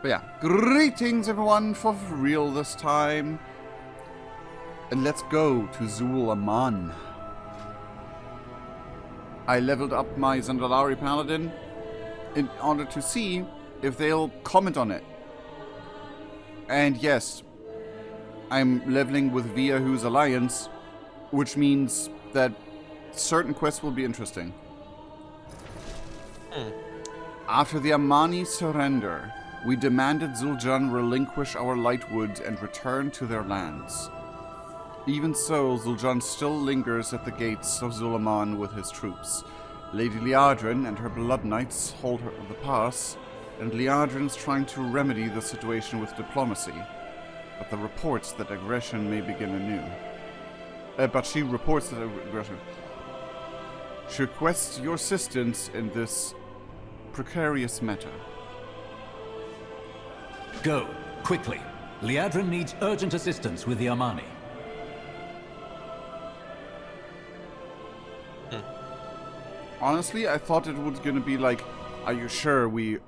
But yeah, greetings everyone, for real this time. And let's go to Zul'Aman. I leveled up my Zandalari Paladin in order to see if they'll comment on it. And yes, I'm leveling with Viahu's Alliance, which means that certain quests will be interesting. After the Amani surrender, we demanded ZulJan relinquish our Lightwood and return to their lands. Even so, ZulJan still lingers at the gates of Zul'Aman with his troops. Lady Liadrin and her Blood Knights hold the pass, and Liadrin's trying to remedy the situation with diplomacy. But the reports that aggression may begin anew. She requests your assistance in this precarious matter. Go, quickly. Liadrin needs urgent assistance with the Amani. Honestly, I thought it was gonna be like, are you sure we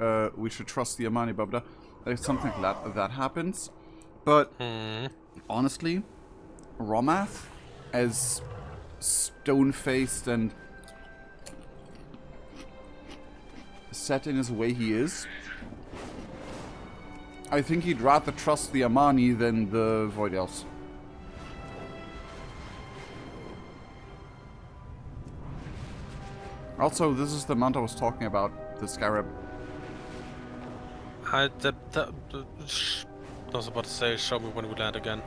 should trust the Amani, blah blah, like something like that happens. But honestly, Romath, as stone-faced and set in his way he is, I think he'd rather trust the Amani than the Void Elves. Also, this is the mount I was talking about, the Scarab. I was about to say, show me when we land again.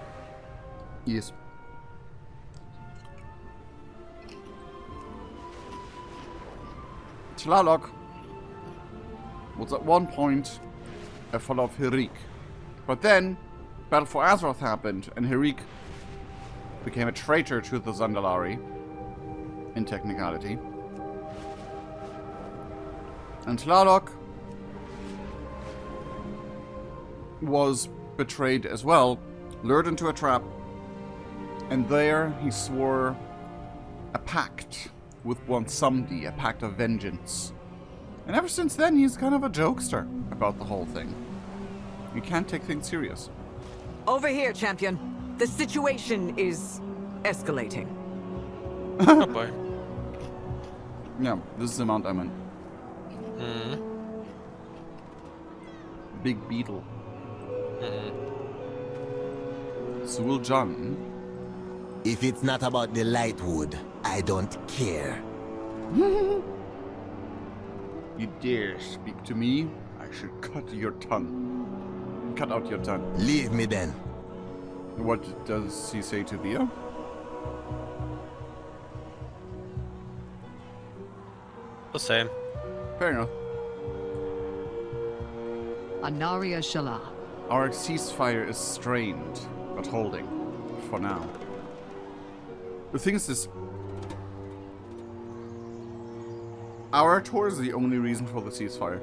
Yes. Tlaloc was at one point a follower of Hirik. But then, Battle for Azeroth happened, and Hirik became a traitor to the Zandalari, in technicality. And Tlaloc was betrayed as well, lured into a trap, and there he swore a pact with one Sumdi, a pact of vengeance. And ever since then, he's kind of a jokester about the whole thing. You can't take things serious. Over here, champion. The situation is escalating. Oh boy. Yeah, this is the mount I'm in. Big beetle. ZulJan. If it's not about the Lightwood, I don't care. You dare speak to me? I should cut your tongue. Cut out your tongue. Leave me then. What does he say to Via? The same. Fair enough. Anaria Shala. Our ceasefire is strained, but holding. For now. The thing is this. Our tour is the only reason for the ceasefire.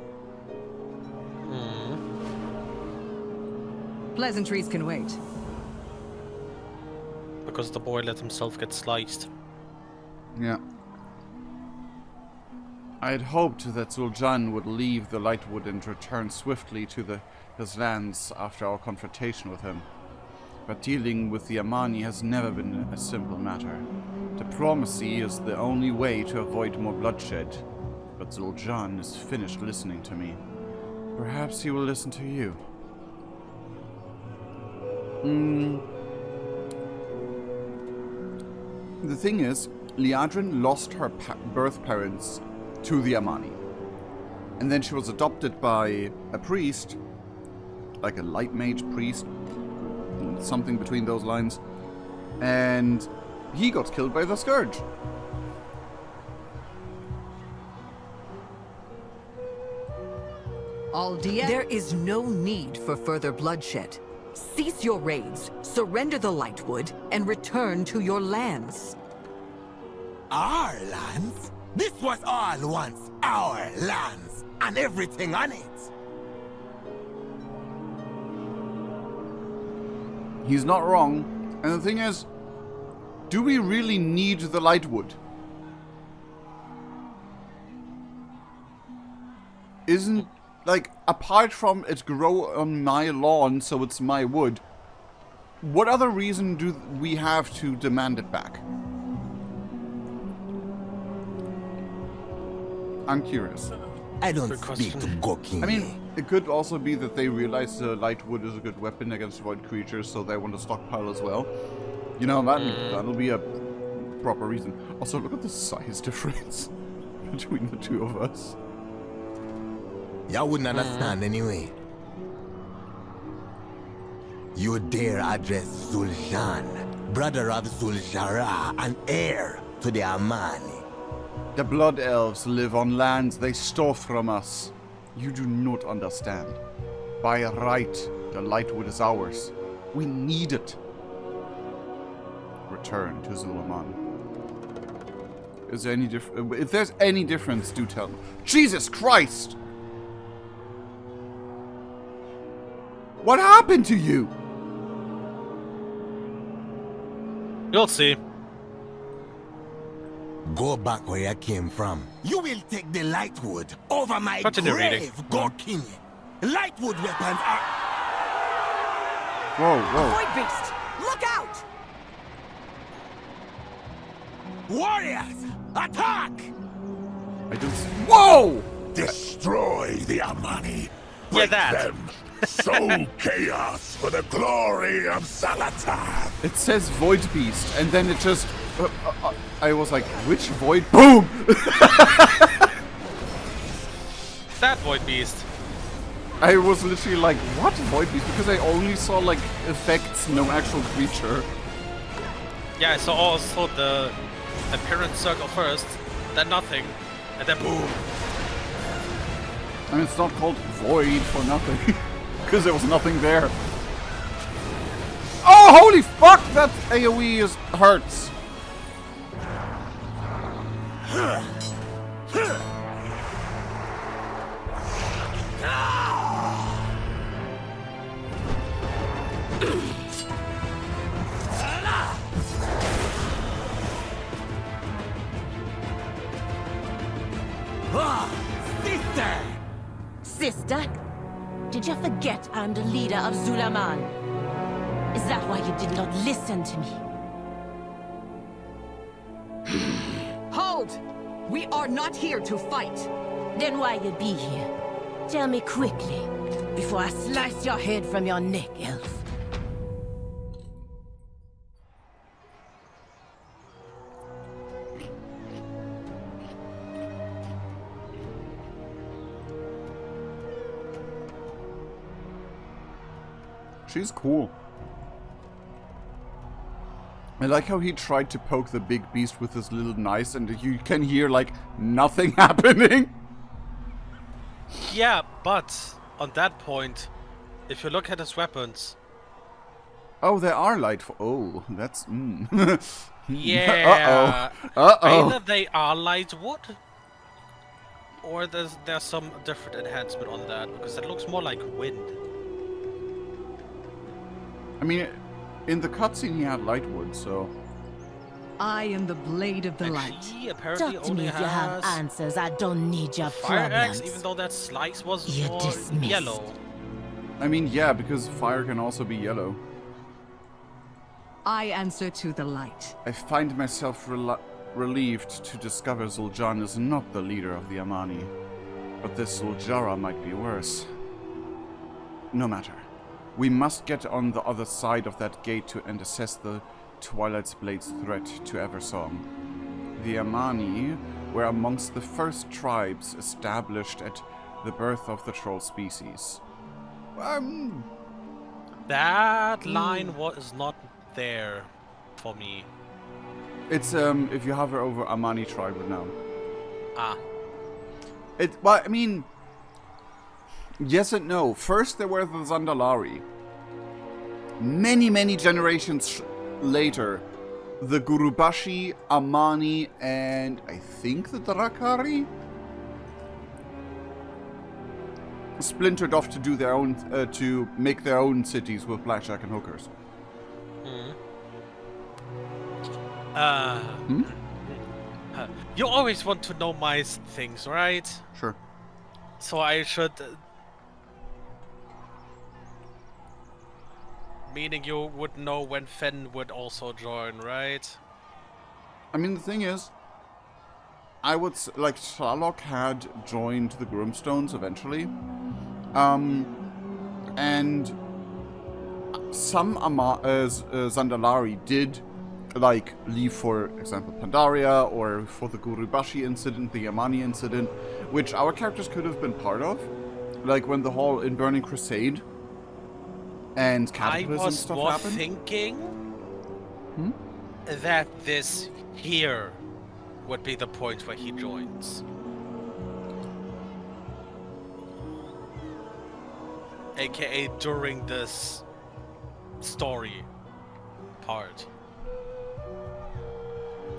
Pleasantries can wait. Because the boy let himself get sliced. Yeah. I had hoped that ZulJan would leave the Lightwood and return swiftly to his lands after our confrontation with him. But dealing with the Amani has never been a simple matter. Diplomacy is the only way to avoid more bloodshed. But ZulJan is finished listening to me. Perhaps he will listen to you. The thing is, Liadrin lost her birth parents to the Amani. And then she was adopted by a priest, like a light mage priest, something between those lines. And he got killed by the Scourge. Aldia. There is no need for further bloodshed. Cease your raids, surrender the Lightwood, and return to your lands. Our lands? This was all once our lands, and everything on it. He's not wrong. And the thing is, do we really need the Lightwood? like, apart from it grow on my lawn, so it's my wood, what other reason do we have to demand it back? I'm curious. I don't Good speak question. to Goking. I mean, it could also be that they realize the light wood is a good weapon against void creatures, so they want to stockpile as well. You know, that'll be a proper reason. Also, look at the size difference between the two of us. you wouldn't understand anyway. You dare address Zul'Jan, brother of ZulJarra and heir to the Amani. The Blood Elves live on lands they stole from us. You do not understand. By right, the Lightwood is ours. We need it. Return to Zul'Aman. Is there any if there's any difference, do tell me. Jesus Christ! What happened to you? You'll see. Go back where you came from. You will take the Lightwood over my Continue reading. grave, Gorking. Lightwood weapons are... Whoa, whoa. Void Beast! Look out! Warriors, attack! I don't see. Whoa! Destroy the Amani. Yeah, Break that. them. Sow chaos for the glory of Salatan. It says Void Beast, and then it just... I was like, which Void... BOOM! That Void Beast. I was literally like, what Void Beast? Because I only saw, like, effects, no actual creature. Yeah, I saw also the appearance circle first, then nothing, and then boom. And it's not called Void for nothing. Because there was nothing there. Oh, holy fuck! That AoE hurts. Sister! Sister? Did you forget I'm the leader of Zul'Aman? Is that why you did not listen to me? Hold! We are not here to fight. Then why you be here? Tell me quickly, before I slice your head from your neck, elf. She's cool. I like how he tried to poke the big beast with his little knife, and you can hear, like, nothing happening. Yeah, but on that point, if you look at his weapons, Oh, there are light... Oh, that's... yeah, Uh-oh. either they are light wood, or there's some different enhancement on that, because it looks more like wind. I mean, in the cutscene he had Lightwood, so... I am the blade of the And light. he apparently Talk to only me if you have has answers. I don't need your fire axe, problems. even though that slice was You're more dismissed. yellow. I mean, yeah, because fire can also be yellow. I answer to the light. I find myself relieved to discover Zul'Jan is not the leader of the Amani. But this ZulJarra might be worse. No matter. We must get on the other side of that gate and assess the Twilight's Blade's threat to Eversong. The Amani were amongst the first tribes established at the birth of the troll species. That line was not there for me. It's, if you hover over Amani tribe now. Ah. Well, I mean... Yes and no. First there were the Zandalari. Many generations later, the Gurubashi, Amani, and I think the Drakari splintered off to do their own, to make their own cities with blackjack and hookers. You always want to know my things, right? Sure. So I should Meaning you would know when Fen would also join, right? I mean, the thing is, I would like Sherlock had joined the Grimstones eventually, and some Zandalari did like leave, for example, Pandaria, or for the Gurubashi incident, the Yamani incident, which our characters could have been part of, like when the whole in Burning Crusade and Cataclysm stuff happened. I was thinking that this here would be the point where he joins. AKA during this story part.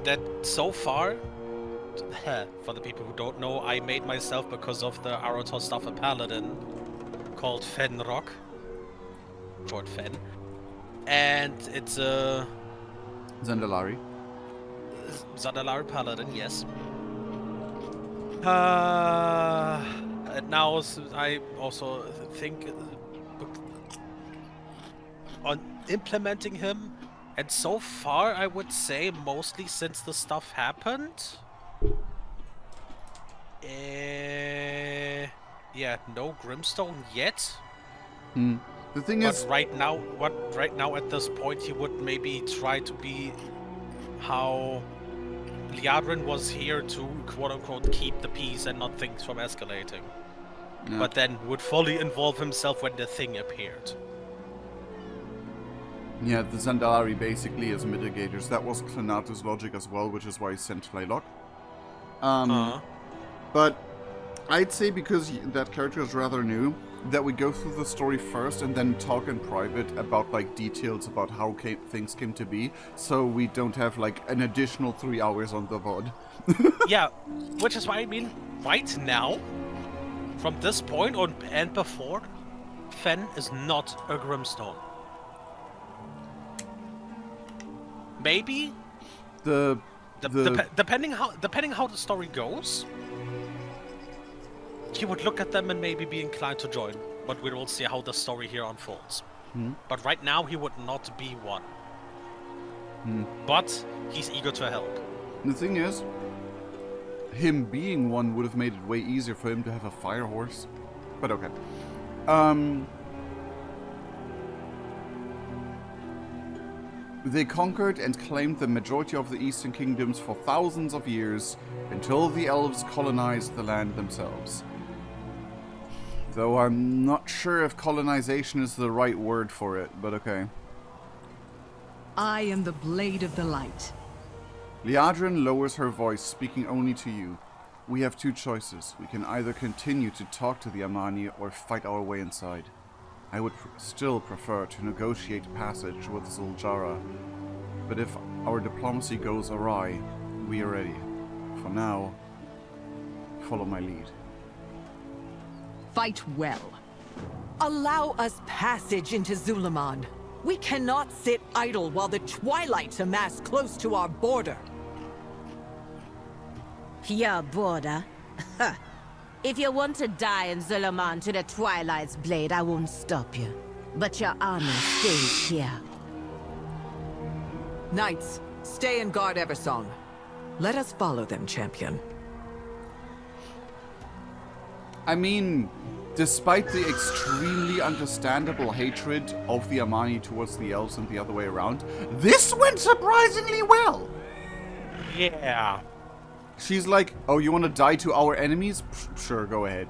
That so far, for the people who don't know, I made myself, because of the Aratos stuff, a paladin called Fenrock. Short Fen. And it's a Zandalari paladin, yes. And now I also think on implementing him, and so far I would say mostly since the stuff happened. Yeah, no Grimstone yet. The thing is, right now at this point he would maybe try to be how Liadrin was here to quote-unquote keep the peace and not things from escalating. Yeah. But then would fully involve himself when the thing appeared. Yeah, the Zandalari basically as mitigators. That was Klanata's logic as well, which is why he sent Tlaloc. But I'd say because that character is rather new, that we go through the story first and then talk in private about like details about how things came to be, so we don't have like an additional 3 hours on the VOD. Yeah, which is why I mean, right now, from this point on and before, Fen is not a Grimstone. Maybe depending how the story goes, he would look at them and maybe be inclined to join, but we will see how the story here unfolds. But right now he would not be one. But he's eager to help. The thing is, him being one would have made it way easier for him to have a fire horse. But okay. They conquered and claimed the majority of the Eastern Kingdoms for thousands of years, until the elves colonized the land themselves. Though I'm not sure if colonization is the right word for it, but okay. I am the blade of the light. Liadrin lowers her voice, speaking only to you. We have two choices. We can either continue to talk to the Amani or fight our way inside. I would still prefer to negotiate passage with ZulJarra, but if our diplomacy goes awry, we are ready. For now, follow my lead. Fight well. Allow us passage into Zul'Aman. We cannot sit idle while the Twilights amass close to our border. Your border? If you want to die in Zul'Aman to the Twilight's blade, I won't stop you. But your army stays here. Knights, stay and guard Eversong. Let us follow them, champion. I mean, despite the extremely understandable hatred of the Amani towards the elves and the other way around, this went surprisingly well! Yeah. She's like, oh, you want to die to our enemies? Pfft, sure, go ahead.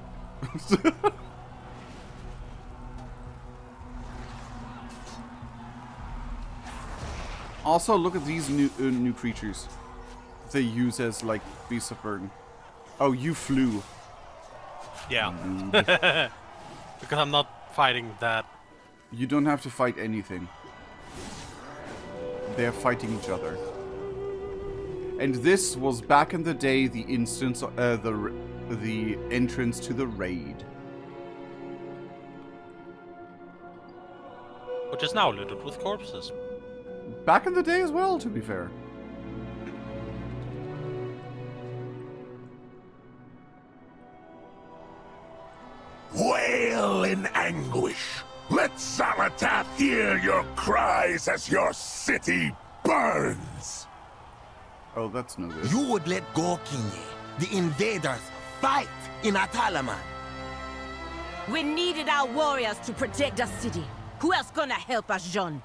Also, look at these new creatures they use as, like, beasts of burden. Oh, you flew. Yeah. Because I'm not fighting that. You don't have to fight anything. They're fighting each other. And this was back in the day the instance, the entrance to the raid. Which is now littered with corpses. Back in the day as well, to be fair. Wail in anguish. Let Salatath hear your cries as your city burns! Oh, that's no good. You would let Gorkinye, the invaders, fight in Atalaman. We needed our warriors to protect the city. Who else gonna help us, John?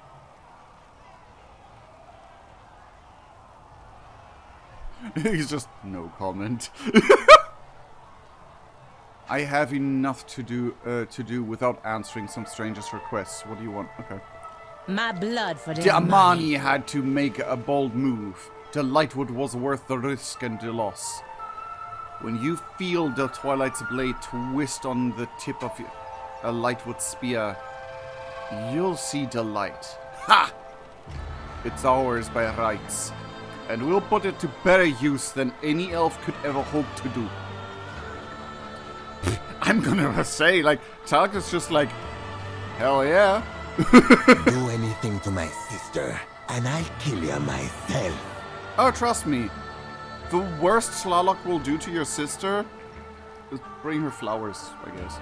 He's just no comment. I have enough to do without answering some stranger's requests. What do you want? Okay. My blood for The the Amani had to make a bold move. The Lightwood was worth the risk and the loss. When you feel the Twilight's blade twist on the tip of a Lightwood spear, you'll see the light. Ha! It's ours by rights, and we'll put it to better use than any elf could ever hope to do. I'm gonna say, like, Tark is just like, hell yeah. Do anything to my sister, and I'll kill you myself. Oh, trust me. The worst Slalok will do to your sister is bring her flowers, I guess.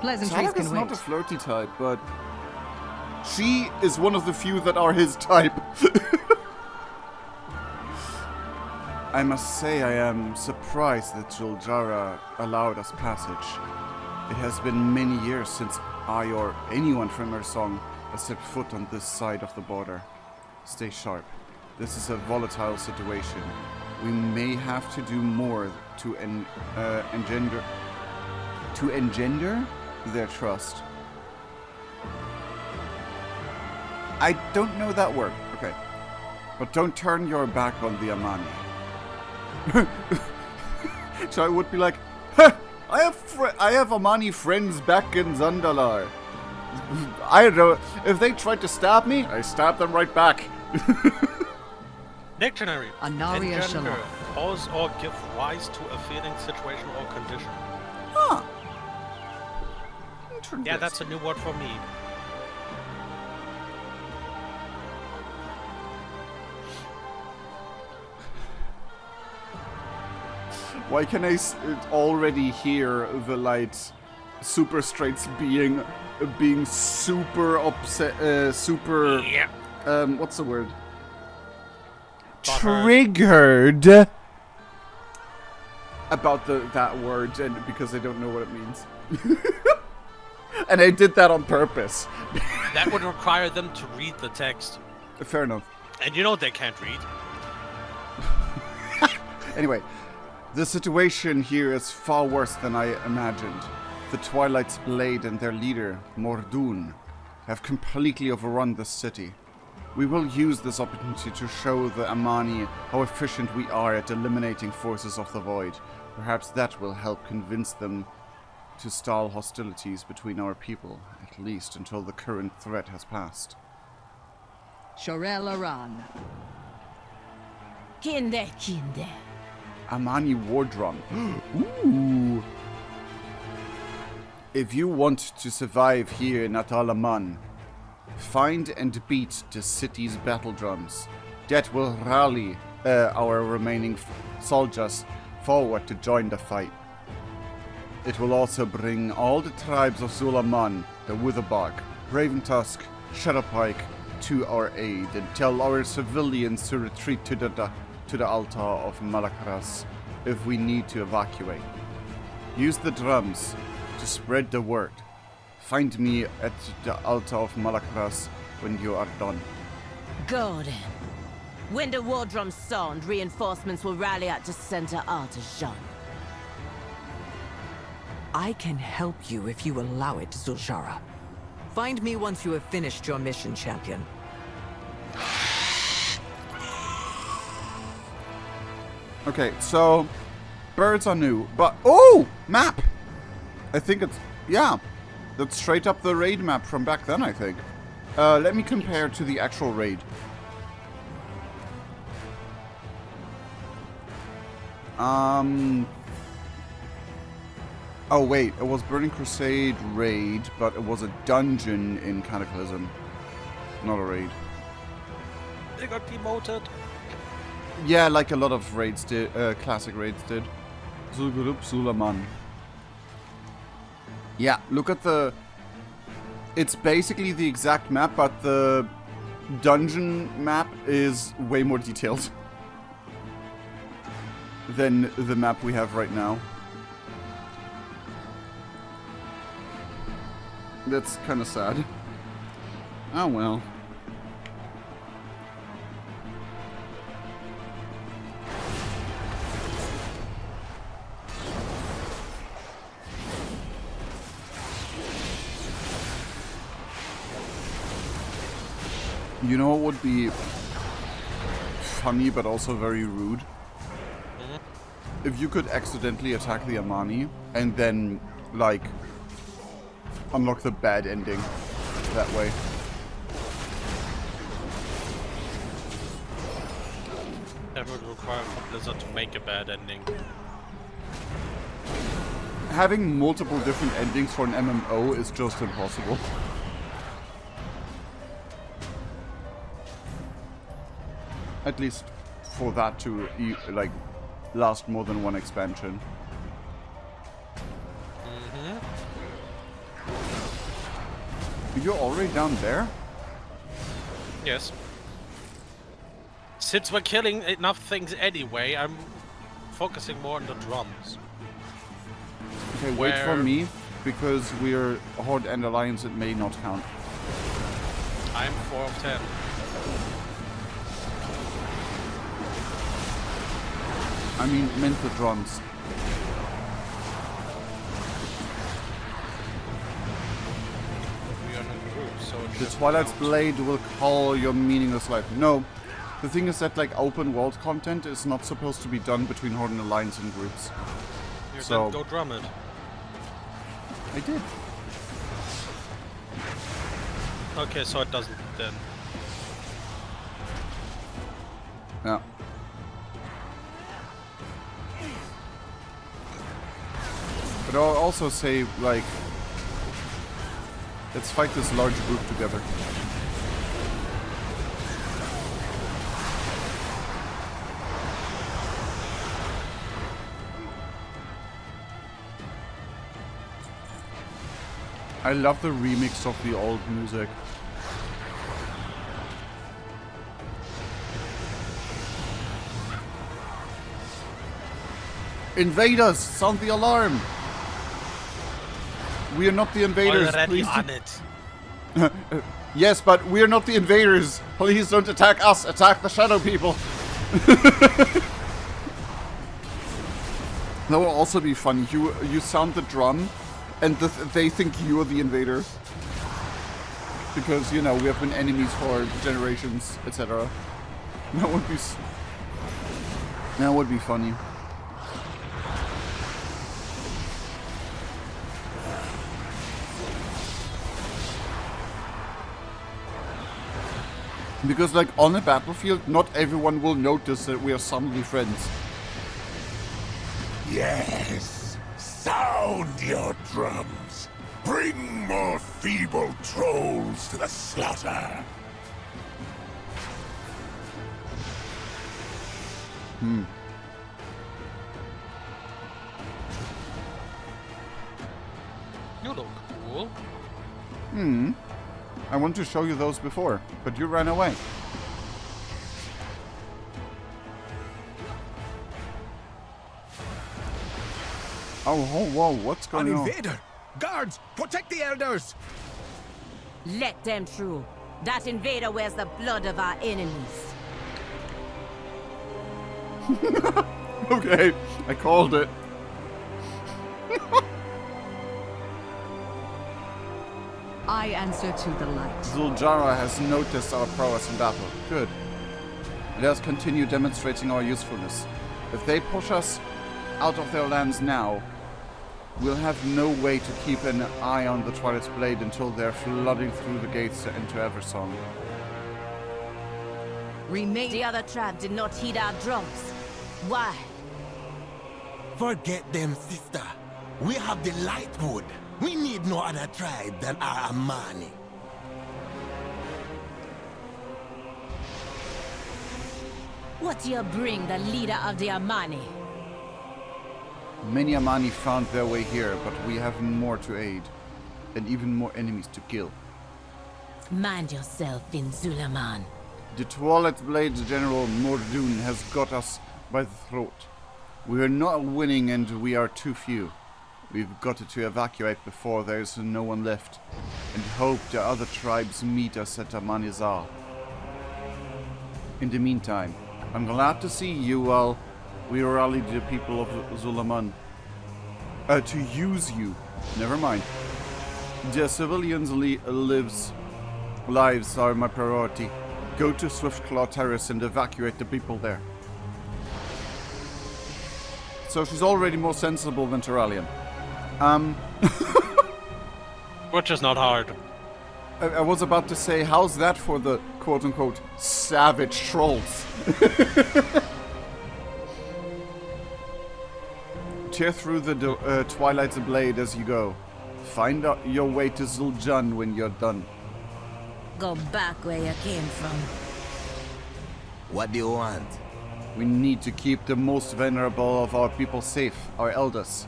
Pleasantries Slalok can is wait. not a flirty type, but she is one of the few that are his type. I must say I am surprised that ZulJarra allowed us passage. It has been many years since I or anyone from Ersong has set foot on this side of the border. Stay sharp. This is a volatile situation. We may have to do more to engender their trust. I don't know that word. Okay. But don't turn your back on the Amani. So I would be like, huh, I have Amani friends back in Zandalar. I don't know. If they tried to stab me, I stab them right back. Dictionary. Anaria Engender, Shalom. cause or give rise to a feeling, situation, or condition. Huh. Yeah, that's a new word for me. Why can I already hear the light super straights being super upset, super Yeah. What's the word? Butthurt. Triggered about that word, and because I don't know what it means. And I did that on purpose. That would require them to read the text. Fair enough. And you know they can't read. Anyway, the situation here is far worse than I imagined. The Twilight's Blade and their leader, Mor'duun, have completely overrun the city. We will use this opportunity to show the Amani how efficient we are at eliminating forces of the Void. Perhaps that will help convince them to stall hostilities between our people, at least until the current threat has passed. Shorel Aran. Kinde. Amani War Drum. Ooh. If you want to survive here in Atalaman, find and beat the city's battle drums. That will rally our remaining soldiers forward to join the fight. It will also bring all the tribes of Zul'Aman, the Witherbark, Raventusk, Shadowpike to our aid, and tell our civilians to retreat to the altar of Malakras if we need to evacuate. Use the drums to spread the word. Find me at the altar of Malakras when you are done. Go then. When the war drums sound, reinforcements will rally at the center altar, Jean. I can help you if you allow it, ZulJarra. Find me once you have finished your mission, champion. Okay, so birds are new, but oh, map. I think it's that's straight up the raid map from back then. I think. Let me compare to the actual raid. Oh wait, it was Burning Crusade raid, but it was a dungeon in Cataclysm, not a raid. They got demoted. Yeah, like a lot of raids did, classic raids did. Zul'Aman. Yeah, look at the... It's basically the exact map, but the dungeon map is way more detailed than the map we have right now. That's kind of sad. Oh well. You know what would be funny but also very rude? If you could accidentally attack the Amani and then, like, unlock the bad ending that way. That would require for Blizzard to make a bad ending. Having multiple different endings for an MMO is just impossible. At least for that to, like, last more than one expansion. You're already down there? Yes. Since we're killing enough things anyway, I'm focusing more on the drums. Okay, wait for me, because we're Horde and Alliance, it may not count. I'm 4 of 10. I mean, meant the drums. The Twilight's Blade will call your meaningless life. No. The thing is that, like, open world content is not supposed to be done between Horde and Alliance in groups. You So didn't go drum it. I did. Okay, so it doesn't then. Yeah. But I'll also say, like, let's fight this large group together. I love the remix of the old music. Invaders! Sound the alarm! We are not the invaders, Already please. on it. Yes, but we are not the invaders. Please don't attack us. Attack the shadow people. That will also be funny. You sound the drum, and they think you are the invader. Because, you know, we have been enemies for generations, etc. That would be funny. Because, like, on the battlefield, not everyone will notice that we are suddenly friends. Yes, sound your drums. Bring more feeble trolls to the slaughter. You look cool. I want to show you those before, but you ran away. Oh, whoa, what's going on? An invader! Guards, protect the elders! Let them through. That invader wears the blood of our enemies. Okay, I called it. I answer to the light. ZulJarra has noticed our prowess in battle. Good. Let us continue demonstrating our usefulness. If they push us out of their lands now, we'll have no way to keep an eye on the Twilight's Blade until they're flooding through the gates into Eversong. Remain. The other tribe did not heed our drums. Why? Forget them, sister. We have the Lightwood. We need no other tribe than our Amani. What do you bring the leader of the Amani? Many Amani found their way here, but we have more to aid. And even more enemies to kill. Mind yourself in Zul'Aman. The Twilight Blades General Mor'duun has got us by the throat. We are not winning and we are too few. We've got to evacuate before there is no one left, and hope the other tribes meet us at Amanizar. In the meantime, I'm glad to see you while we rally the people of Zul'Aman. To use you. Never mind. The civilians' lives are my priority. Go to Swiftclaw Terrace and evacuate the people there. So she's already more sensible than Terralian. Which is not hard. I was about to say, how's that for the quote-unquote savage trolls? Tear through the Twilight's blade as you go. Find out your way to Zul'Jan when you're done. Go back where you came from. What do you want? We need to keep the most vulnerable of our people safe, our elders.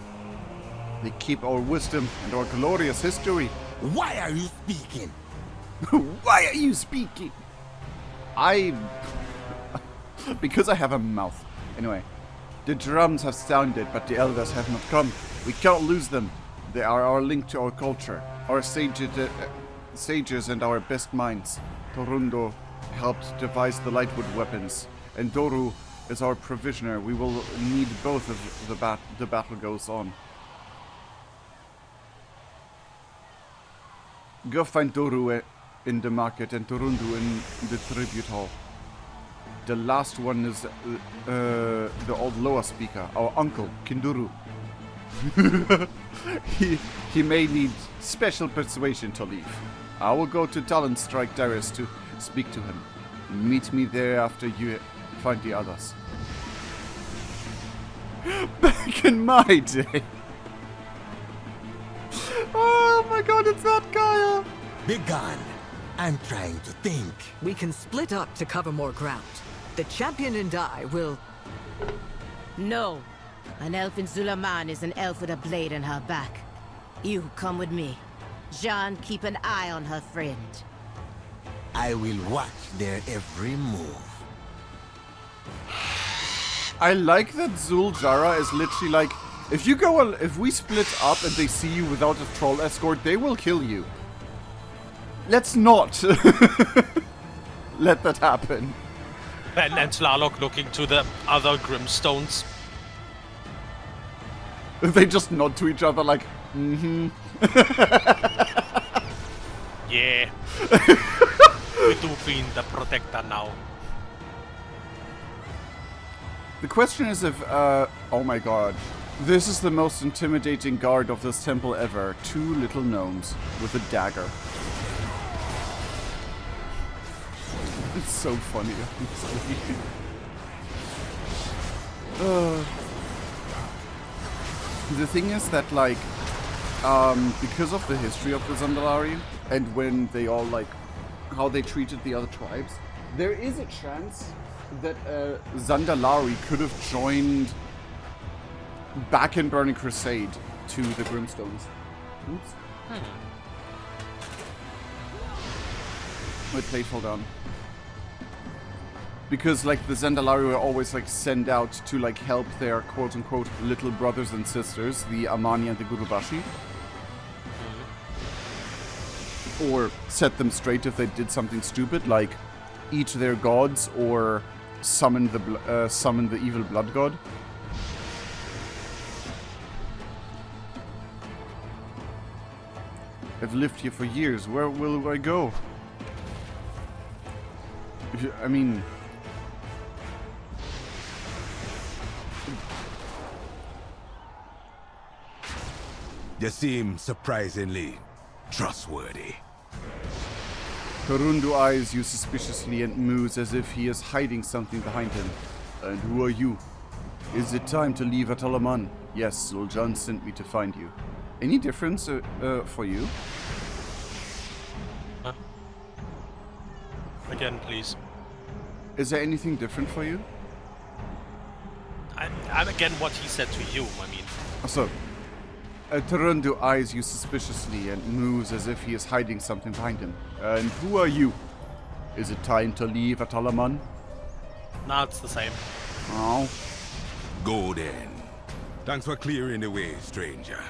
They keep our wisdom and our glorious history. Why are you speaking? Why are you speaking? Because I have a mouth. Anyway, the drums have sounded, but the elders have not come. We can't lose them. They are our link to our culture, our sages and our best minds. Torundo helped devise the Lightwood weapons, and Doru is our provisioner. We will need both as the battle goes on. Go find Doru in the market and Torundu in the tribute hall. The last one is the old Loa speaker, our uncle, Kinduru. he may need special persuasion to leave. I will go to Talon Strike Terrace to speak to him. Meet me there after you find the others. Back in my day. Oh my god, it's that guy! Be gone. I'm trying to think. We can split up to cover more ground. The champion and I will... No. An elf in Zul'Aman is an elf with a blade in her back. You come with me. Jean, keep an eye on her friend. I will watch their every move. I like that ZulJarra is literally like, if we split up and they see you without a troll escort, they will kill you. Let's not let that happen. And Slarlock looking to the other Grimstones. They just nod to each other like, mm-hmm. Yeah. We do being the protector now. The question is if, oh my god. This is the most intimidating guard of this temple ever. 2 little gnomes with a dagger. It's so funny, honestly. The thing is that, like, because of the history of the Zandalari, and when they all, like, how they treated the other tribes, there is a chance that Zandalari could have joined back in Burning Crusade to the Grimstones. Oops. Wait, playful down. Because, like, the Zandalari were always, like, sent out to, like, help their quote-unquote little brothers and sisters, the Amani and the Gurubashi. Or set them straight if they did something stupid, like eat their gods or summon the evil blood god. I've lived here for years. Where will I go? I mean... You seem surprisingly trustworthy. Torundu eyes you suspiciously and moves as if he is hiding something behind him. And who are you? Is it time to leave Atalaman? Yes, Zul'Jan sent me to find you. Any difference for you? Again, please. Is there anything different for you? And again, what he said to you, I mean. So, Terundu eyes you suspiciously and moves as if he is hiding something behind him. And who are you? Is it time to leave Atalaman? Nah, it's the same. Oh. Go then. Thanks for clearing the way, stranger.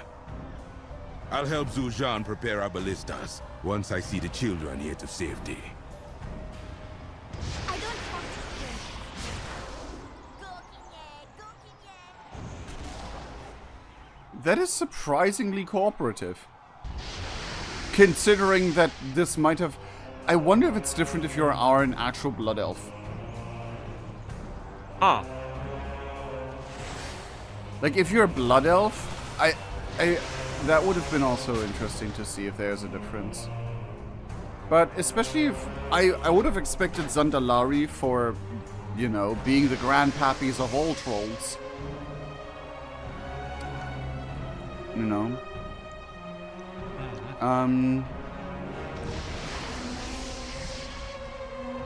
I'll help Zul'Jan prepare our ballistas once I see the children here to safety. I don't want to That is surprisingly cooperative. Considering that this might have... I wonder if it's different if you are an actual blood elf. Huh. Like, if you're a blood elf, that would have been also interesting to see if there's a difference. But especially if... I would have expected Zandalari for, you know, being the grandpappies of all trolls. You know?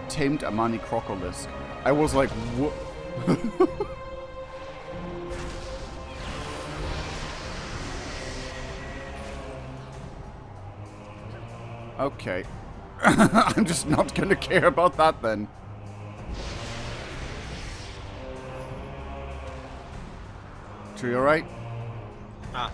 Tamed Amani Crocolisk. I was like, what? Okay. I'm just not gonna care about that then. So you alright? Ah.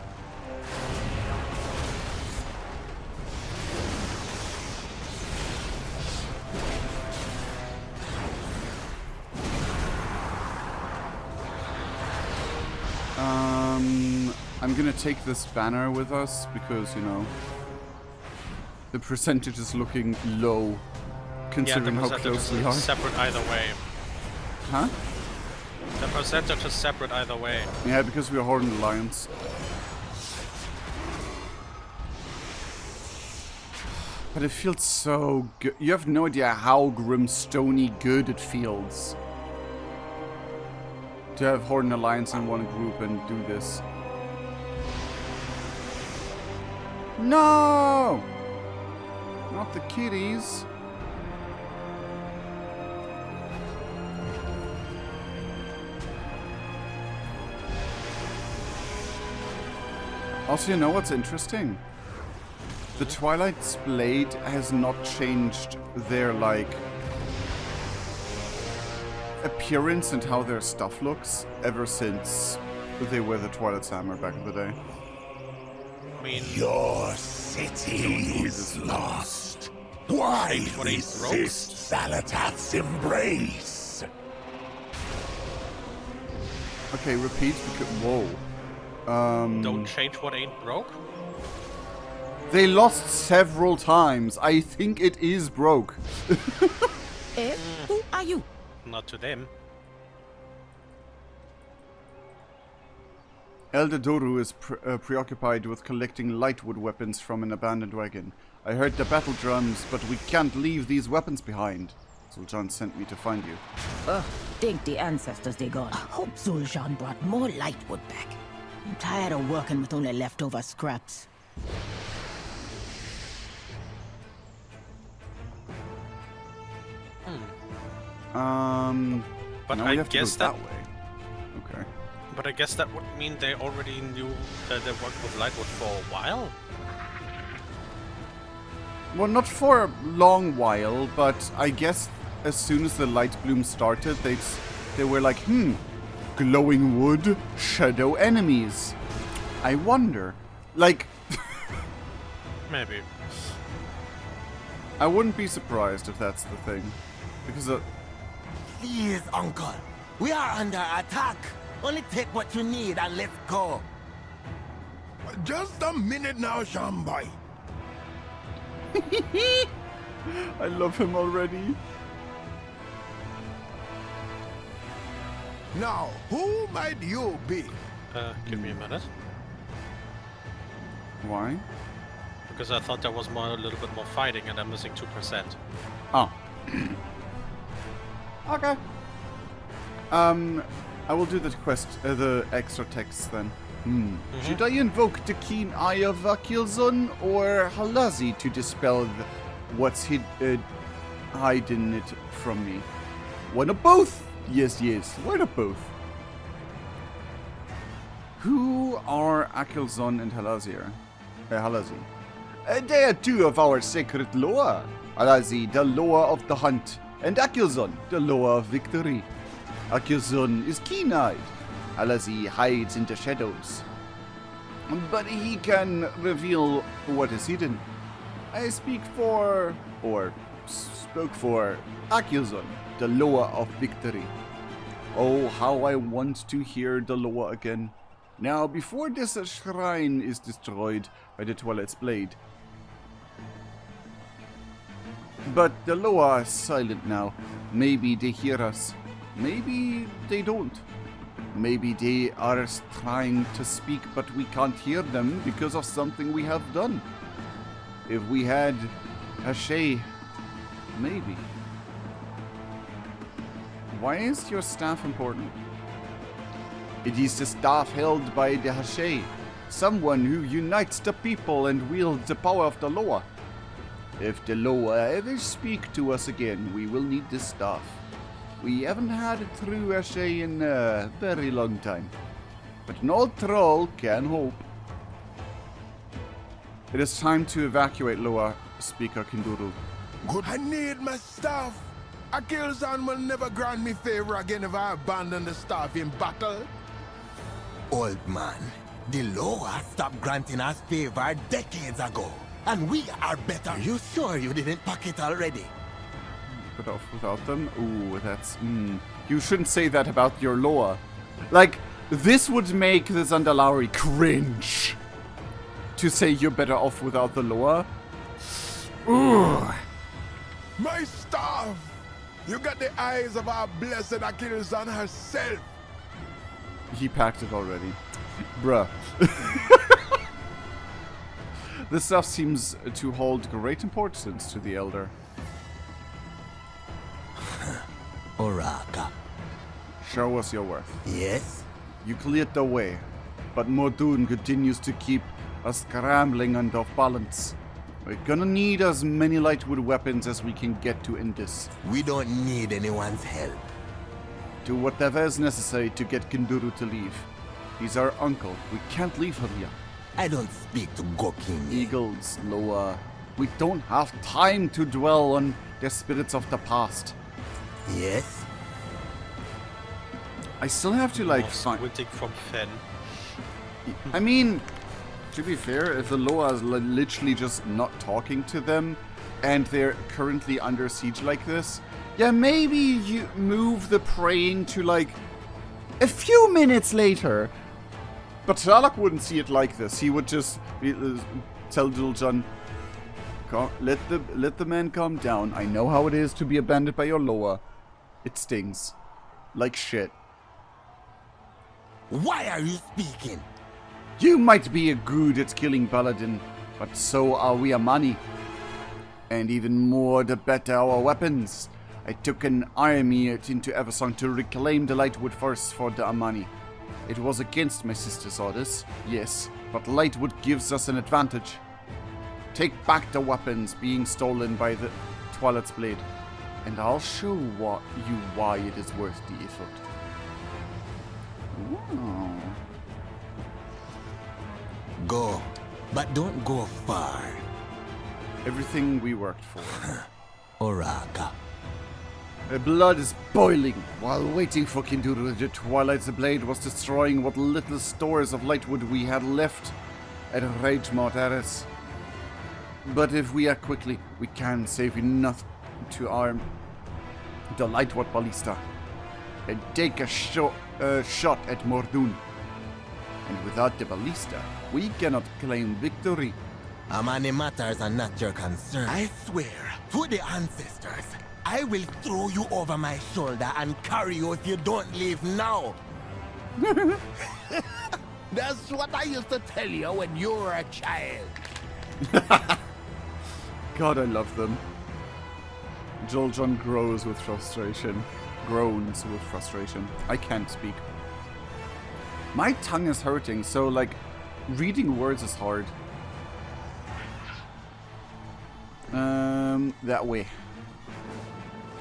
I'm gonna take this banner with us because, you know, the percentage is looking low considering how close we are. Separate either way. Huh? The percentage is separate either way. Yeah, because we are Horde and Alliance. But it feels so good. You have no idea how grimstony good it feels to have Horde and Alliance in one group and do this. No! Not the kitties. Also, you know what's interesting? The Twilight's Blade has not changed their, like, appearance and how their stuff looks ever since they were the Twilight's Hammer back in the day. I mean, Your city is lost. Why resist Xal'atath's embrace? Okay, repeat because... Whoa. don't change what ain't broke? They lost several times. I think it is broke. Eh? Who are you? Not to them. Elder Doru is preoccupied with collecting lightwood weapons from an abandoned wagon. I heard the battle drums, but we can't leave these weapons behind. Zul'Jan sent me to find you. Think the ancestors they gone. I hope Zul'Jan brought more lightwood back. I'm tired of working with only leftover scraps. But no, I we have guess to go that way. Okay. But I guess that would mean they already knew that they worked with lightwood for a while. Well, not for a long while, but I guess as soon as the light bloom started, they were like, glowing wood, shadow enemies. I wonder, like, Maybe. I wouldn't be surprised if that's the thing, because Please, Uncle. We are under attack. Only take what you need and let's go. Just a minute now, Shambai. I love him already. Now, who might you be? Give me a minute. Why? Because I thought there was a little bit more fighting and I'm missing 2%. Oh. Okay. I will do the quest, the extra text then. Should I invoke the keen eye of Vakilzun or Halazi to dispel what's hiding it from me? Why not both? Yes, why not both? Who are Akilzon and Halazi? They are two of our sacred lore. Halazi, the lore of the hunt, and Akilzon, the lore of victory. Akilzon is keen-eyed. Halazi hides in the shadows. But he can reveal what is hidden. I spoke for Akilzon, the lore of victory. Oh, how I want to hear the lore again. Now, before this shrine is destroyed by the Twilight's Blade. But the Loa is silent now. Maybe they hear us. Maybe they don't. Maybe they are trying to speak, but we can't hear them because of something we have done. If we had Hashay, maybe. Why is your staff important? It is the staff held by the Hashay, someone who unites the people and wields the power of the Loa. If the Loa ever speak to us again, we will need this staff. We haven't had it through Hashay in a very long time. But an old troll can hope. It is time to evacuate Loa, Speaker Kinduru. Good. I need my staff. Akilzon will never grant me favor again if I abandon the staff in battle. Old man, the Loa stopped granting us favor decades ago. And we are better. You sure you didn't pack it already? Put off without them? Ooh, that's... You shouldn't say that about your Loa. Like, this would make the Zandalari cringe. To say you're better off without the Loa. Ooh. My staff! You got the eyes of our blessed Akilzon herself. He packed it already. Bruh. This stuff seems to hold great importance to the Elder. Oraka. Show us your worth. Yes? You cleared the way, but Mor'duun continues to keep us scrambling and off balance. We're gonna need as many lightwood weapons as we can get to end this. We don't need anyone's help. Do whatever is necessary to get Kinduru to leave. He's our uncle. We can't leave her here. I don't speak to Gokin. Eagles, Loa. We don't have time to dwell on the spirits of the past. Yes? I still have to, like, find... Squinting from Fen. I mean, to be fair, if the Loa is literally just not talking to them, and they're currently under siege like this, yeah, maybe you move the praying to, like, a few minutes later. But Sherlock wouldn't see it like this. He would just tell ZulJan, let the man calm down. I know how it is to be abandoned by your Loa. It stings. Like shit. Why are you speaking? You might be good at killing Paladin, but so are we Amani. And even more the better our weapons. I took an army into Eversong to reclaim the Lightwood first for the Amani. It was against my sister's orders, yes, but Lightwood gives us an advantage. Take back the weapons being stolen by the Twilight's Blade, and I'll show you why it is worth the effort. Ooh. Go, but don't go far. Everything we worked for. Oraka. My blood is boiling. While waiting for Kinduru, the Twilight's Blade was destroying what little stores of Lightwood we had left at Ragemount Terrace. But if we act quickly, we can save enough to arm the Lightwood Ballista and take a shot at Mor'duun. And without the Ballista, we cannot claim victory. Amani matters are not your concern. I swear to the ancestors, I will throw you over my shoulder and carry you if you don't leave now. That's what I used to tell you when you were a child. God, I love them. ZulJan groans with frustration. I can't speak. My tongue is hurting, so, like, reading words is hard. That way.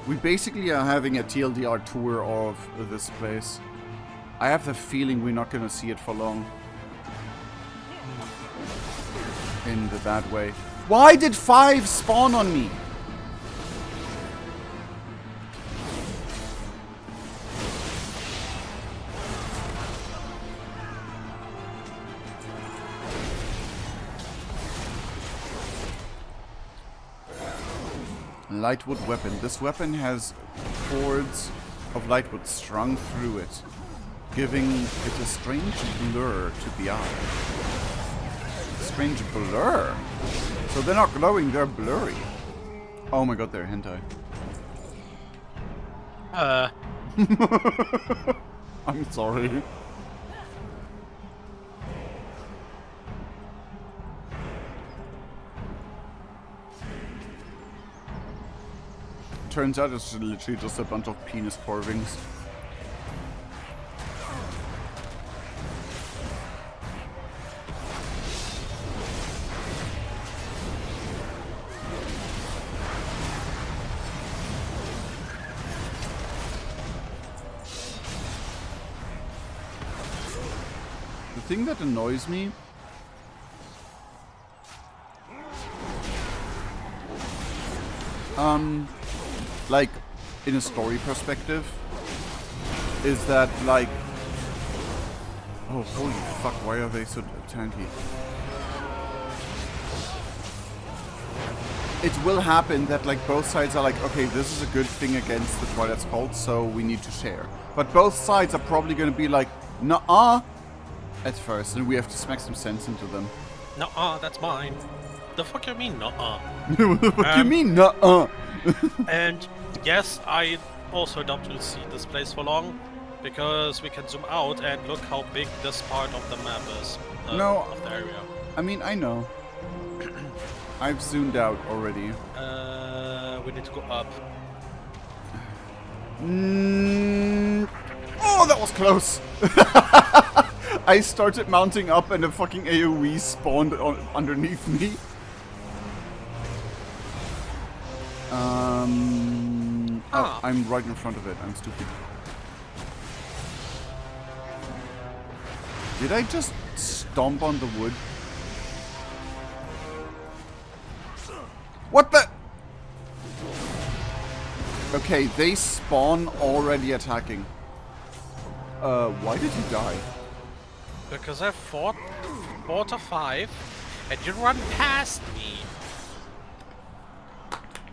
We basically are having a TLDR tour of this place. I have the feeling we're not gonna see it for long. In the bad way. Why did 5 spawn on me? Lightwood weapon. This weapon has cords of lightwood strung through it, giving it a strange blur to the eye. Strange blur? So they're not glowing, they're blurry. Oh my god, they're hentai. I'm sorry. Turns out it's literally just a bunch of penis carvings. The thing that annoys me like, in a story perspective, is that, like... Oh, holy fuck, why are they so tanky? It will happen that, like, both sides are like, okay, this is a good thing against the Twilight's Cult, so we need to share. But both sides are probably gonna be like, nuh-uh, at first, and we have to smack some sense into them. Nuh-uh, that's mine. The fuck you mean, nuh-uh? What the fuck you mean, nuh-uh? And yes, I also don't want to see this place for long, because we can zoom out and look how big this part of the map is. No, of the area. I mean, I know. I've zoomed out already. We need to go up. Oh, that was close! I started mounting up and a fucking AoE spawned underneath me. Oh, I'm right in front of it. I'm stupid. Did I just stomp on the wood? What the? Okay, they spawn already attacking. Why did you die? Because I fought 4 to 5 and you run past me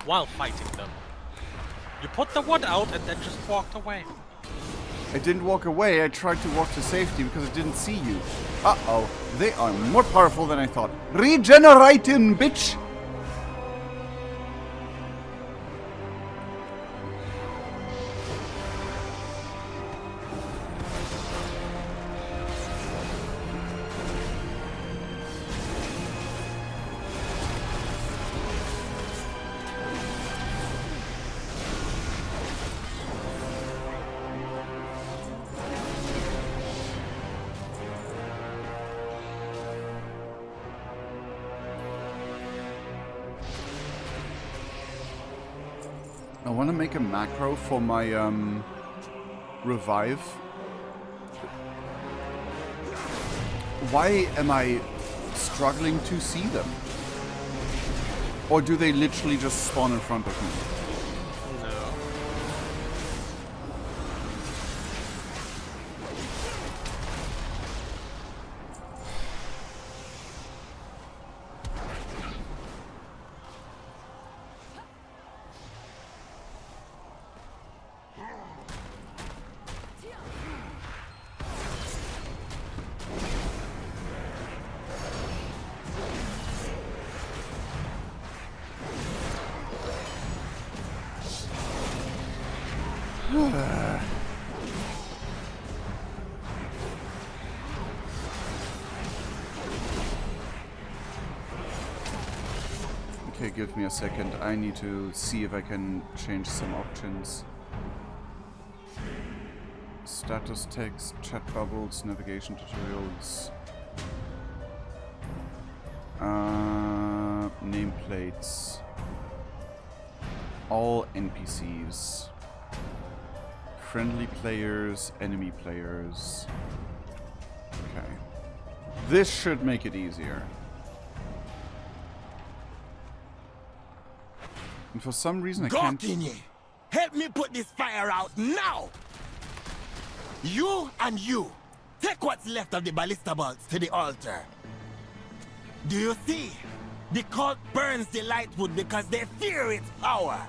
while fighting them. You put the wood out and then just walked away. I didn't walk away, I tried to walk to safety because I didn't see you. Uh-oh, they are more powerful than I thought. Regenerating, bitch! I want to make a macro for my revive. Why am I struggling to see them? Or do they literally just spawn in front of me? Okay, give me a second. I need to see if I can change some options. Status text, chat bubbles, navigation tutorials. Nameplates. All NPCs. friendly players, enemy players. Okay. This should make it easier. And for some reason I can't... Gorkinye, help me put this fire out now! You and you, take what's left of the ballista bolts to the altar. Do you see? The cult burns the lightwood because they fear its power.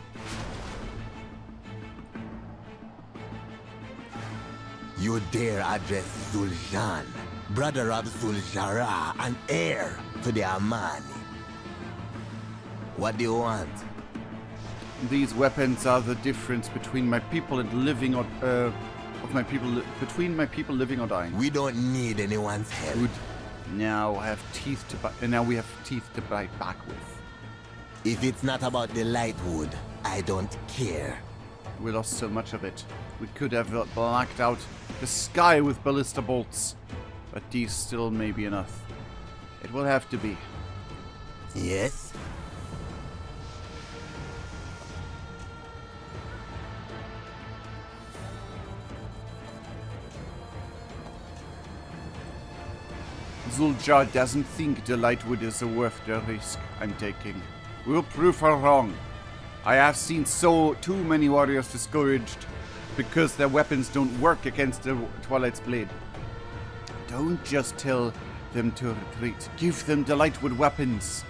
You dare address Zul'Jan, brother of ZulJarra and heir to the Amani. What do you want? These weapons are the difference between my people and living or between my people living or dying. We don't need anyone's help. Good. Now I have teeth to bite. And now we have teeth to bite back with. If it's not about the lightwood, I don't care. We lost so much of it. We could have blacked out the sky with ballista bolts, but these still may be enough. It will have to be. Yes? ZulJarra doesn't think the lightwood is worth the risk I'm taking. We'll prove her wrong. I have seen too many warriors discouraged because their weapons don't work against the Twilight's blade. Don't just tell them to retreat. Give them the lightwood weapons.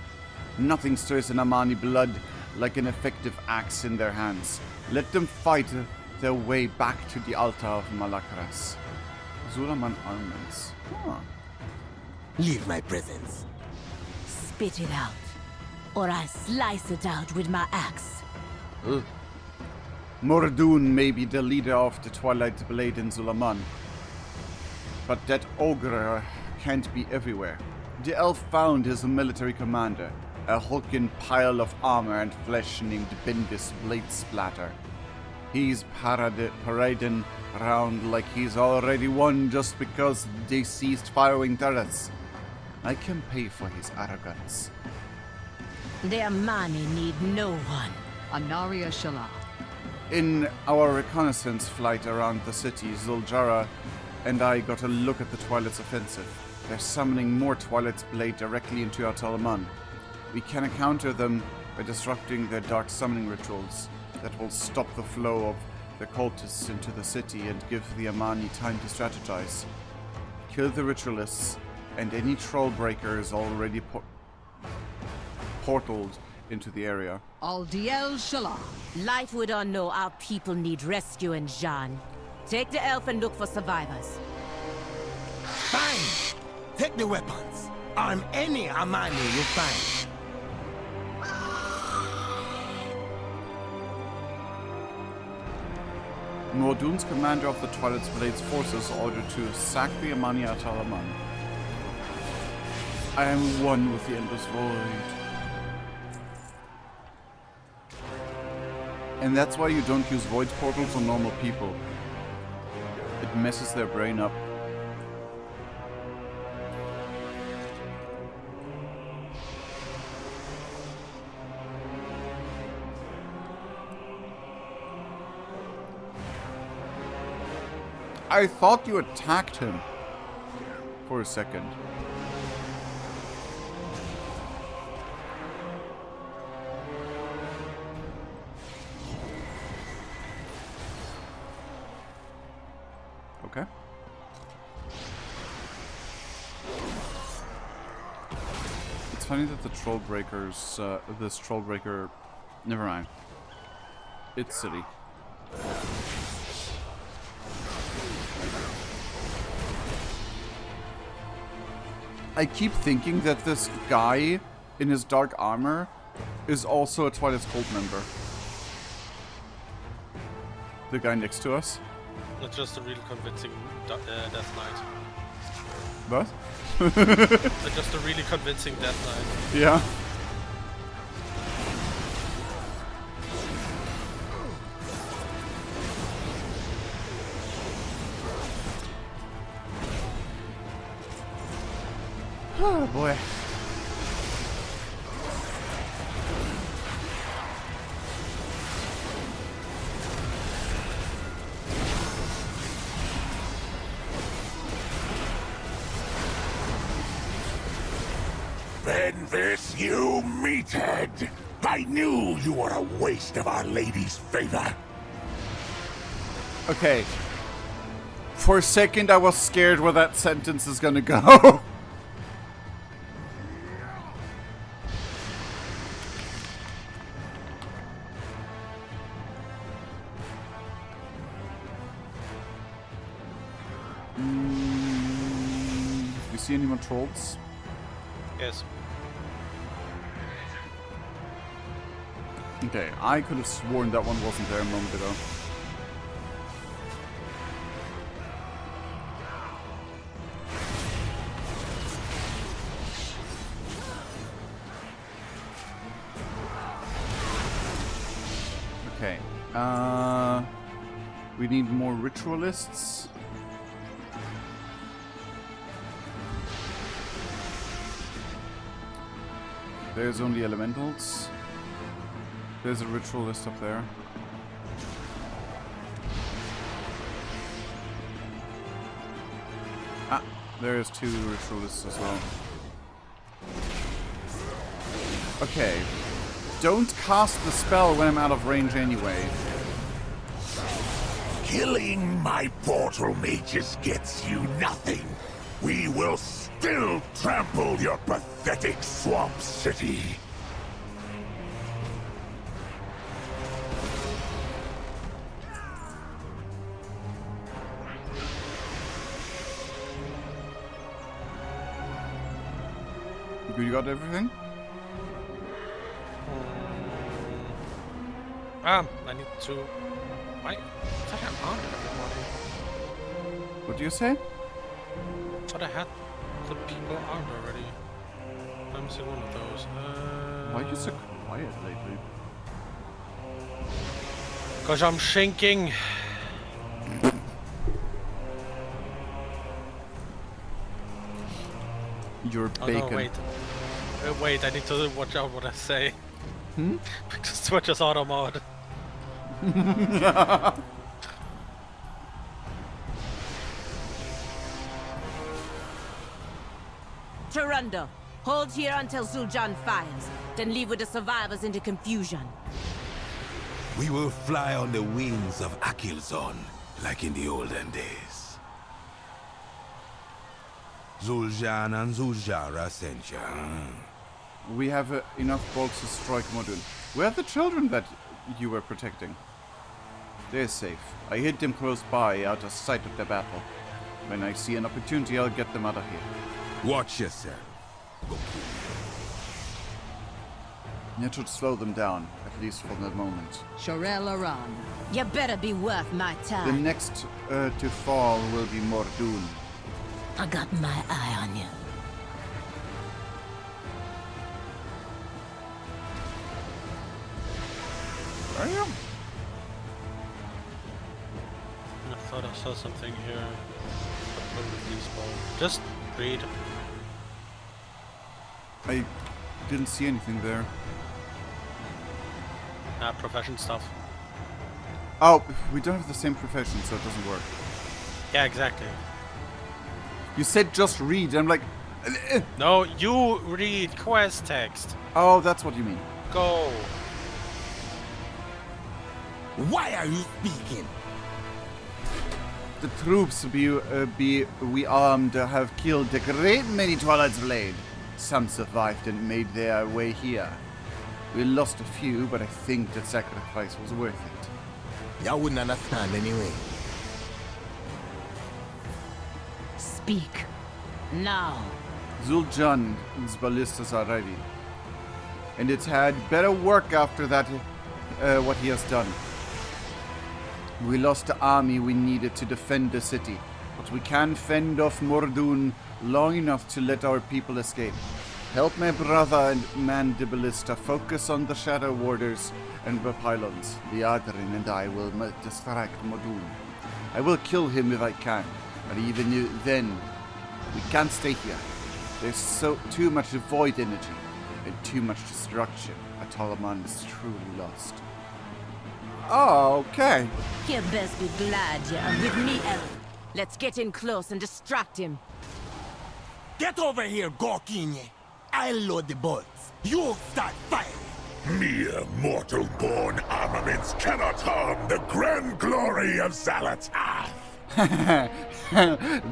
Nothing stirs an Amani blood like an effective axe in their hands. Let them fight their way back to the altar of Malakras. Zul'Aman armaments. Huh. Leave my presence. Spit it out, or I slice it out with my axe. Mor'duun may be the leader of the Twilight Blade in Zul'Aman, but that ogre can't be everywhere. The elf found his military commander, a hulking pile of armor and flesh named Bendis Blade Splatter. He's parading around like he's already won just because they ceased firing turrets. I can pay for his arrogance. The Amani need no one. Anaria Shala. In our reconnaissance flight around the city, ZulJarra and I got a look at the Twilight's offensive. They're summoning more Twilight's Blade directly into our Zul'Aman. We can counter them by disrupting their dark summoning rituals that will stop the flow of the cultists into the city and give the Amani time to strategize. Kill the ritualists and any troll breakers already portaled into the area. Aldiel Shala. Lightwood or no, our people need rescue in Jan. Take the elf and look for survivors. Fine! Take the weapons. Arm any Amani you find. Mor'duun's commander of the Twilight's Blade's forces ordered to sack the Amani at Zul'Aman. I am one with the endless void. And that's why you don't use void portals on normal people. It messes their brain up. I thought you attacked him for a second. Okay. It's funny that the troll breakers, this troll breaker, never mind. It's silly. I keep thinking that this guy in his dark armor is also a Twilight's Cult member. The guy next to us. Not just a really convincing Death Knight. What? Just a really convincing Death Knight. Yeah. Oh boy. This, you meathead! I knew you were a waste of Our Lady's favor. Okay. For a second, I was scared where that sentence is gonna go. You see any more trolls? Yes. Okay, I could have sworn that one wasn't there a moment ago. Okay, we need more ritualists. There's only elementals. There's a ritualist up there. Ah, there's 2 ritualists as well. Okay. Don't cast the spell when I'm out of range anyway. Killing my portal mages gets you nothing. We will still trample your pathetic swamp city. You got everything? I need to... I thought I'm on everybody. What do you say? I thought I had the people armed already. I'm missing one of those. Why are you so quiet lately? Cause I'm shinking. You're Oh bacon. no, wait. Wait, I need to watch out what I say. Hmm? Because Twitch is auto mod. Tarundo, hold here until Zul'Jan fires, then leave with the survivors into confusion. We will fly on the wings of Akilzon, like in the olden days. Zul'Jan and ZulJarra sent you. We have enough bolts to strike Mor'duun. Where are the children that you were protecting? They're safe. I hid them close by, out of sight of the battle. When I see an opportunity, I'll get them out of here. Watch yourself. It should slow them down, at least for the moment. Shorel Aran. You better be worth my The time. next to fall will be Mor'duun. I got my eye on you. Where are you? I thought I saw something here. Just read. I didn't see anything there. Profession stuff. Oh, we don't have the same profession, so it doesn't work. Yeah, exactly. You said just read, I'm like... No, you read quest text. Oh, that's what you mean. Go. Why are you speaking? The troops we armed have killed a great many Twilight's Blade. Some survived and made their way here. We lost a few, but I think that sacrifice was worth it. You wouldn't understand anyway. Speak. Now. Zul'Jan's ballistas are ready. And it's had better work after that, what he has done. We lost the army we needed to defend the city, but we can fend off Mor'duun long enough to let our people escape. Help my brother and man the ballista focus on the Shadow Warders and the pylons. Liadrin and I will distract Mor'duun. I will kill him if I can, but even then, we can't stay here. There's too much void energy and too much destruction. Zul'Aman is truly lost. Oh, okay. You best be glad you're with me, Elf. Let's get in close and distract him. Get over here, Gorkinye. I'll load the bolts. You start firing. Mere mortal-born armaments cannot harm the grand glory of Zalatath.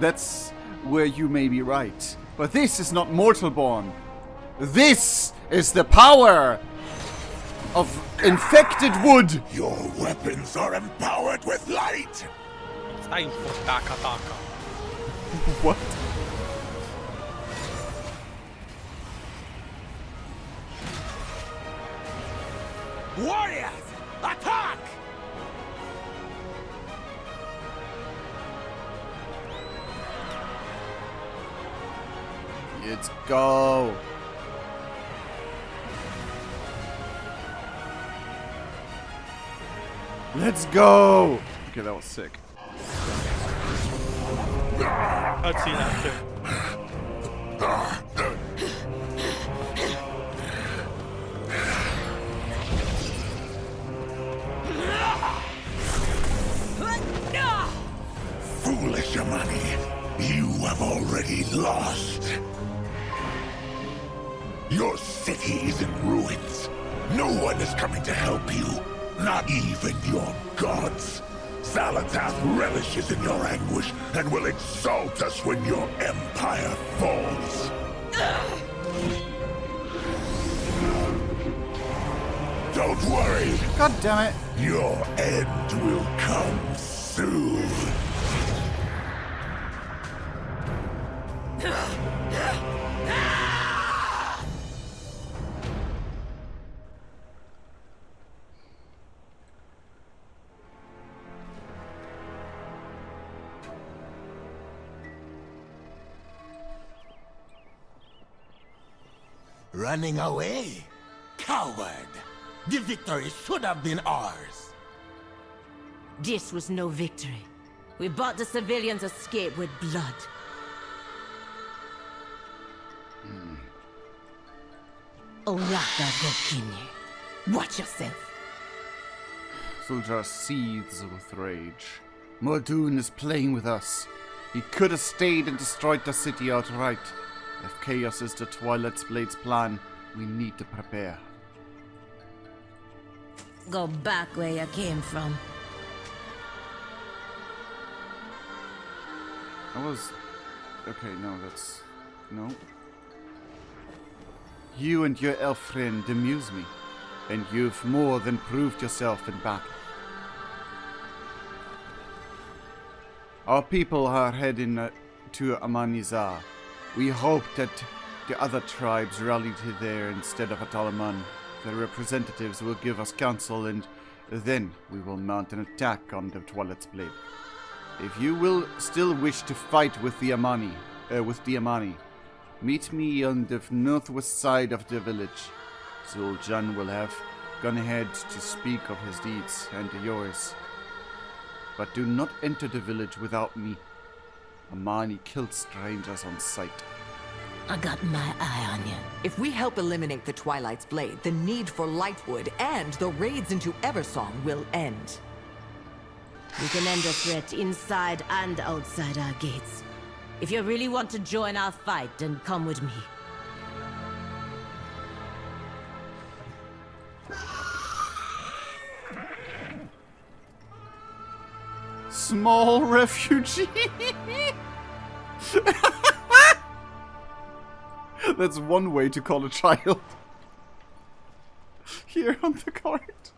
That's where you may be right. But this is not mortal-born. This is the power of infected wood. Your weapons are empowered with light. It's time for Daka Daka. What? Warriors, attack! Let's go. Let's go. Okay, that was sick. I'd see that too. Foolish Amani, you have already lost. Your city is in ruins. No one is coming to help you. Not even your gods. Zalatath relishes in your anguish and will exalt us when your empire falls. Don't worry. God damn it. Your end will come soon. Running away? Coward! The victory should have been ours. This was no victory. We bought the civilians' escape with blood. Oraka Gokini. Watch yourself. ZulJarra seethes with rage. Mor'duun is playing with us. He could have stayed and destroyed the city outright. If chaos is the Twilight Blade's plan, we need to prepare. Go back where you came from. I was... Okay, no, that's... No. You and your elf friend amuse me, and you've more than proved yourself in battle. Our people are heading to Amanizar. We hope that the other tribes rally to there instead of at Zul'Aman. Their representatives will give us counsel, and then we will mount an attack on the Twilight's Blade. If you will still wish to fight with the Amani, meet me on the northwest side of the village. Zul'Jan will have gone ahead to speak of his deeds and yours. But do not enter the village without me. Amani killed strangers on sight. I got my eye on you. If we help eliminate the Twilight's Blade, the need for Lightwood and the raids into Eversong will end. We can end the threat inside and outside our gates. If you really want to join our fight, then come with me. Small refugee! That's one way to call a child. Here on the cart.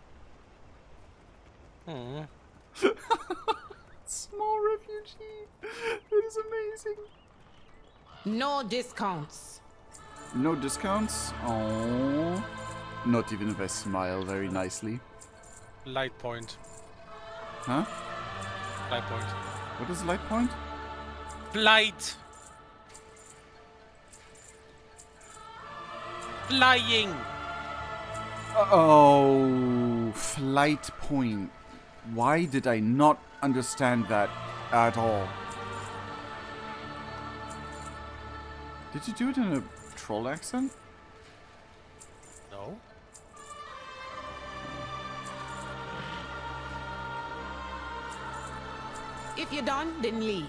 Small refugee. That is amazing. No discounts. No discounts? Oh. Not even if I smile very nicely. Light point. Huh? Light point. What is light point? Blight! Flying! Oh, flight point. Why did I not understand that at all? Did you do it in a troll accent? No. If you're done, then leave.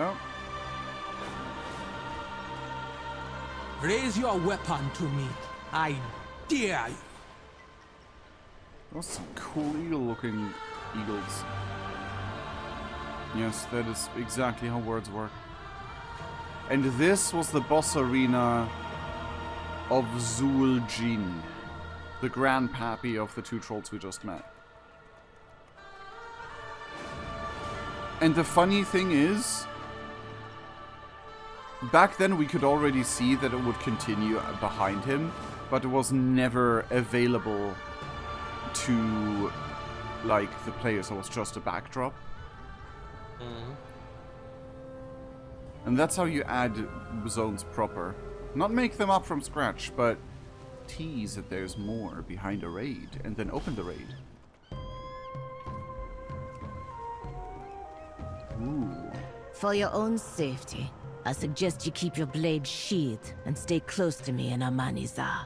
go. Raise your weapon to me. I dare you. Those some cool eagle-looking eagles. Yes, that is exactly how words work. And this was the boss arena of Zul'Jan, the grandpappy of the two trolls we just met. And the funny thing is, back then we could already see that it would continue behind him, but it was never available to, like, the players. It was just a backdrop. Mm-hmm. And that's how you add zones proper. Not make them up from scratch, but tease that there's more behind a raid, and then open the raid. Ooh. For your own safety, I suggest you keep your blade sheathed and stay close to me in Amaniza.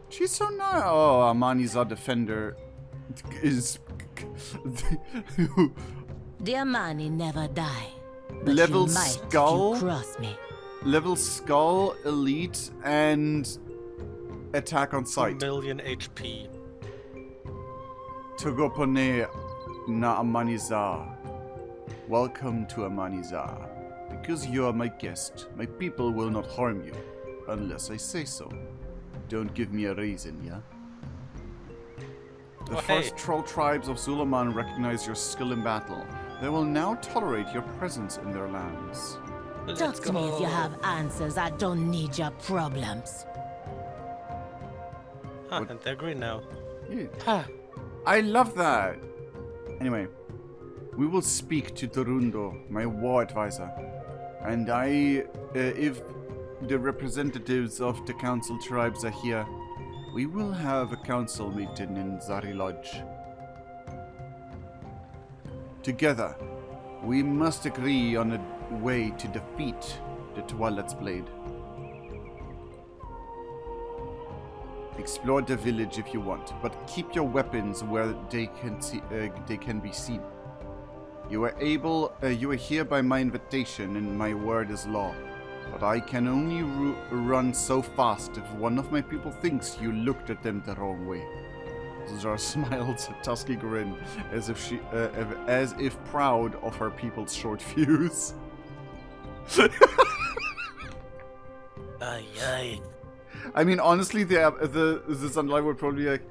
She's so nice. Oh, Amaniza Defender is... The Amani never die. But Level you might skull? if you cross me. Level Skull, Elite, and Attack on 1 Sight. million HP. Togopone na Amaniza. Welcome to Amaniza. Because you are my guest, my people will not harm you. Unless I say so. Don't give me a reason, yeah? The first troll tribes of Zul'Aman recognize your skill in battle. They will now tolerate your presence in their lands. Talk to me if you have answers. I don't need your problems. Huh, and they're green now. Yeah. Huh. I love that! Anyway, we will speak to Dorundo, my war advisor. And if the representatives of the council tribes are here, we will have a council meeting in Zari Lodge. Together, we must agree on a way to defeat the Twilight's Blade. Explore the village if you want, but keep your weapons where they can be seen. You are here by my invitation, and my word is law. But I can only run so fast if one of my people thinks you looked at them the wrong way. ZulJarra smiles a tusky grin, as if proud of her people's short fuse. Aye, aye. I mean, honestly, the Sunlight would probably be like,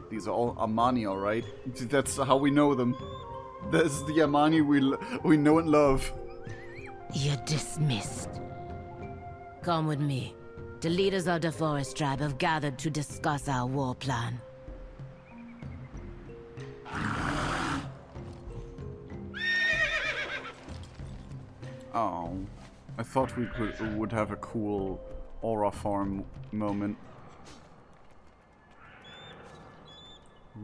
these are all Amani, all right. That's how we know them. That's the Amani we know and love. You're dismissed. Come with me. The leaders of the Forest Tribe have gathered to discuss our war plan. Oh, I thought we would have a cool aura farm moment.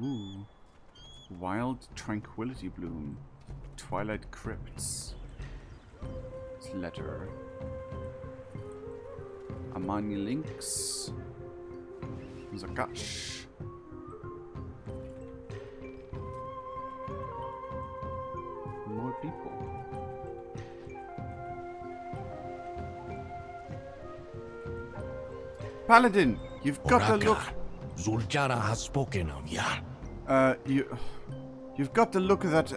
Ooh. Wild Tranquility Bloom. Twilight Crypts. Letter. Amani Links. Zakash. More people. Paladin, you've got to look. ZulJarra has spoken of ya. You've got the look that,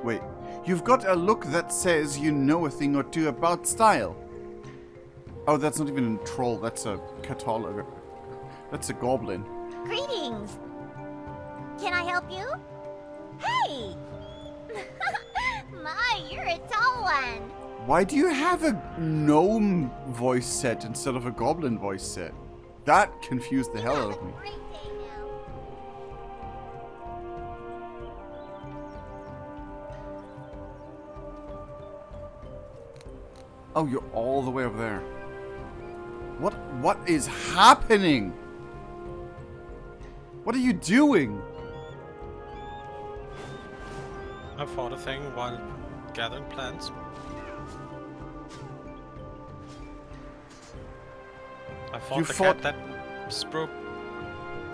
wait. You've got a look that says you know a thing or two about style. Oh, that's not even a troll, that's a catalog. That's a goblin. Greetings. Can I help you? Hey! My, you're a tall one. Why do you have a gnome voice set instead of a goblin voice set? That confused the hell out of me. Oh, you're all the way over there. What is happening? What are you doing? I fought a thing while gathering plants. I fought the cat that spoke.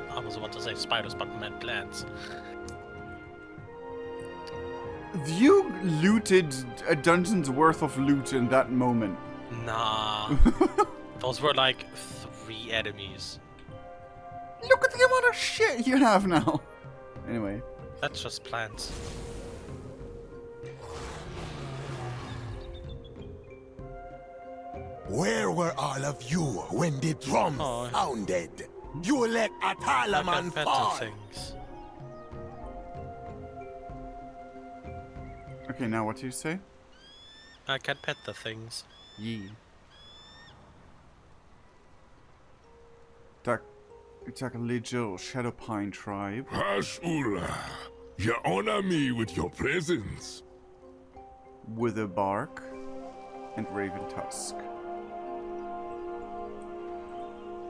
I was about to say spiders, but meant plants. You looted a dungeon's worth of loot in that moment. Nah. Those were like 3 enemies. Look at the amount of shit you have now. Anyway. That's just plants. Where were all of you when the drums sounded? You let Atalaman fall. Things. Okay, now what do you say? I can pet the things. Yee. Takalejo, Shadowpine tribe. Hash'ula, you honor me with your presence. Witherbark and Raven Tusk.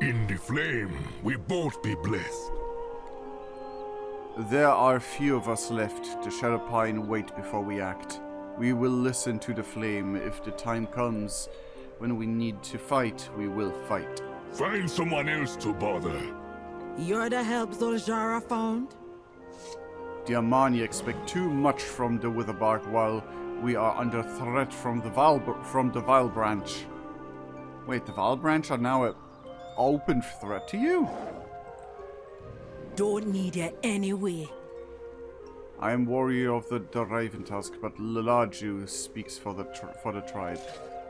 In the flame, we both be blessed. There are few of us left. The Shadowpine wait before we act. We will listen to the flame. If the time comes when we need to fight, we will fight. Find someone else to bother. You're the help ZulJarra found? The Amani expect too much from the Witherbark while we are under threat from the Vile Branch. Wait, the Vile Branch are now an open threat to you? Don't need it anyway. I am warrior of the Raven Tusk, but Lalaju speaks for the tribe.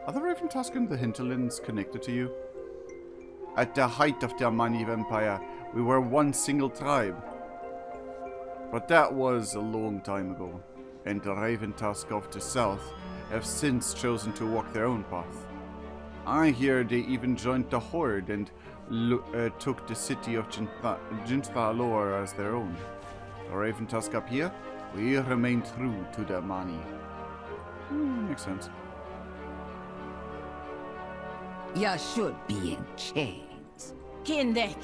Are the Raven Tusk and the Hinterlands connected to you? At the height of the Amani Empire, we were one single tribe. But that was a long time ago, and the Raven Tusk of the south have since chosen to walk their own path. I hear they even joined the Horde and took the city of Jin'Thalor as their own. The Raven Tusk up here, we remain true to the Amani. Makes sense. You should be in chains. Kinde.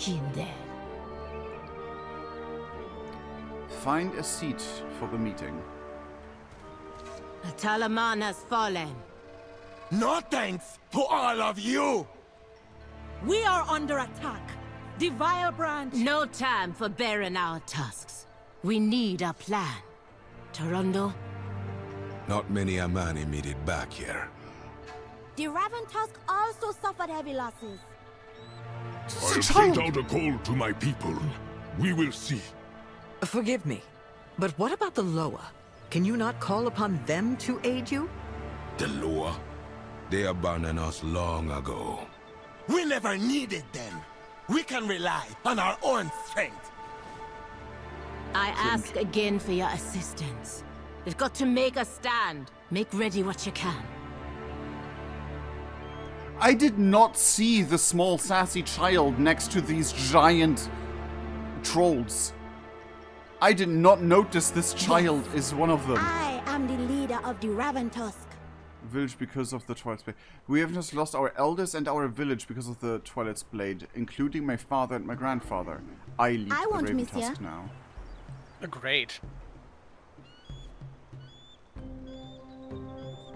Find a seat for the meeting. Atalaman has fallen. No thanks to all of you! We are under attack. The Vile Branch. No time for bearing our tusks. We need a plan. Toronto? Not many Amani made it back here. The Raven Tusk also suffered heavy losses. I'll send out a call to my people. We will see. Forgive me, but what about the Loa? Can you not call upon them to aid you? The Loa? They abandoned us long ago. We never needed them. We can rely on our own strength. I ask again for your assistance. We've got to make a stand. Make ready what you can. I did not see the small sassy child next to these giant trolls. I did not notice this child is one of them. I am the leader of the Raven Tusk. Village because of the Twilight's Blade. We have just lost our elders and our village because of the Twilight's Blade, including my father and my grandfather. I lead the Raven Tusk now. Great.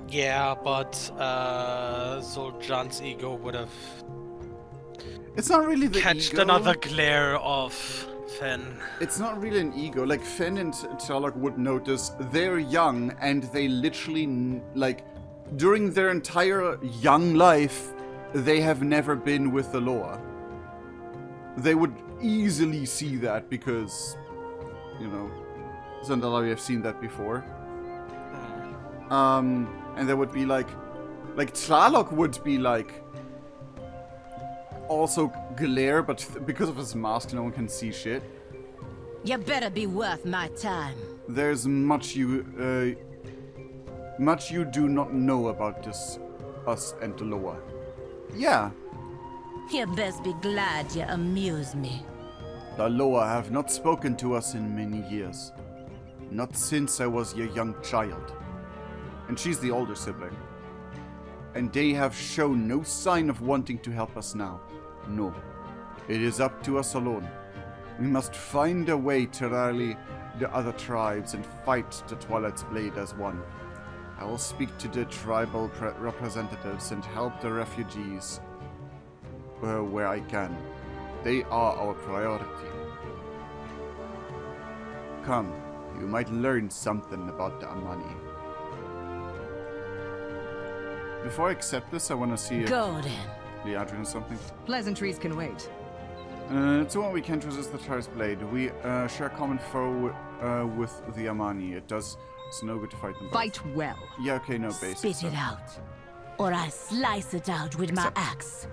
Yeah, but Zul'Jan's ego would have It's not really the catched ego. another glare of Fen. It's not really an ego. Like, Fen and Talok would notice they're young and they literally, like, during their entire young life, they have never been with the Loa. They would easily see that because, you know, Zandalawi have seen that before. And there would be like Tlaloc would be like also glare, but because of his mask, no one can see shit. You better be worth my time. There's much you do not know about us and the Loa. Yeah. You best be glad you amuse me. The Loa have not spoken to us in many years. Not since I was a young child. And she's the older sibling. And they have shown no sign of wanting to help us now. No. It is up to us alone. We must find a way to rally the other tribes and fight the Twilight's Blade as one. I will speak to the tribal representatives and help the refugees where I can. They are our priority. Come, You might learn something about the Amani. Before I accept this, I want to see if Go then. Liadrin has something. Pleasantries can wait. To what we can't resist the Tar's blade. We share a common foe with the Amani. It does it's no good to fight them both. Fight well. Yeah, okay, no basic Spit it out, or I slice it out with my axe.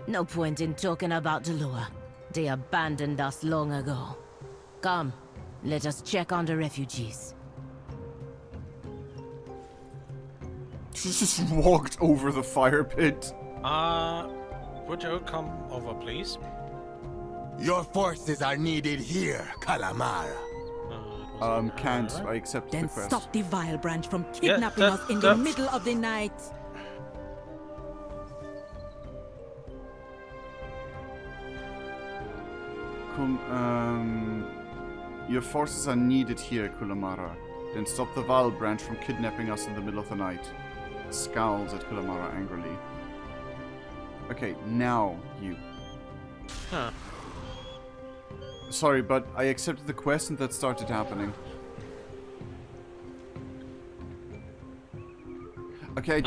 No point in talking about the lure. They abandoned us long ago. Come, let us check on the refugees. She just walked over the fire pit. Would you come over, please? Your forces are needed here, Calamara. Can't. I accept the Then quest. stop the vile branch from kidnapping us in the middle of the night. Your forces are needed here, Kulamara. Then stop the Val branch from kidnapping us in the middle of the night. Scowls at Kulamara angrily. Okay, now you. Huh. Sorry, but I accepted the quest and that started happening. Okay, you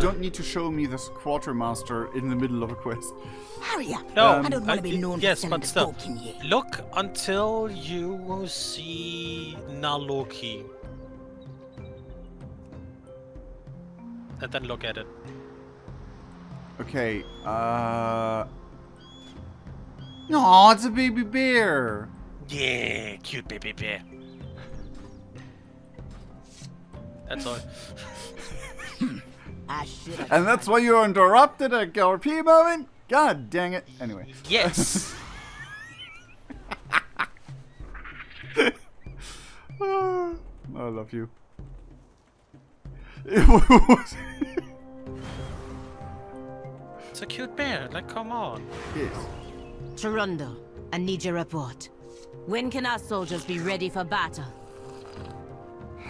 don't need to show me this quartermaster in the middle of a quest. Hurry up. No, I don't want to be known for yes, selling but the still, folk in here. look until you see Naloki. And then look at it. Okay, no, it's a baby bear. Yeah, cute baby bear. That's all. And that's why you interrupted a GRP moment? God dang it. Anyway. Yes! I love you. It's a cute bear, like, come on. Yes. Torundo, I need your report. When can our soldiers be ready for battle?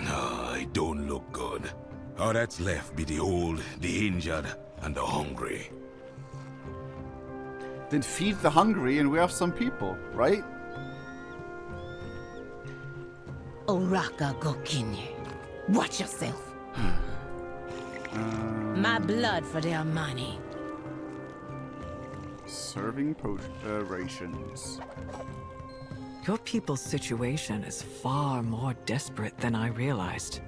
No, it don't look good. All that's left be the old, the injured, and the hungry. Then feed the hungry and we have some people, right? Oraka Gokinye. Watch yourself. My blood for their money. Serving rations. Your people's situation is far more desperate than I realized.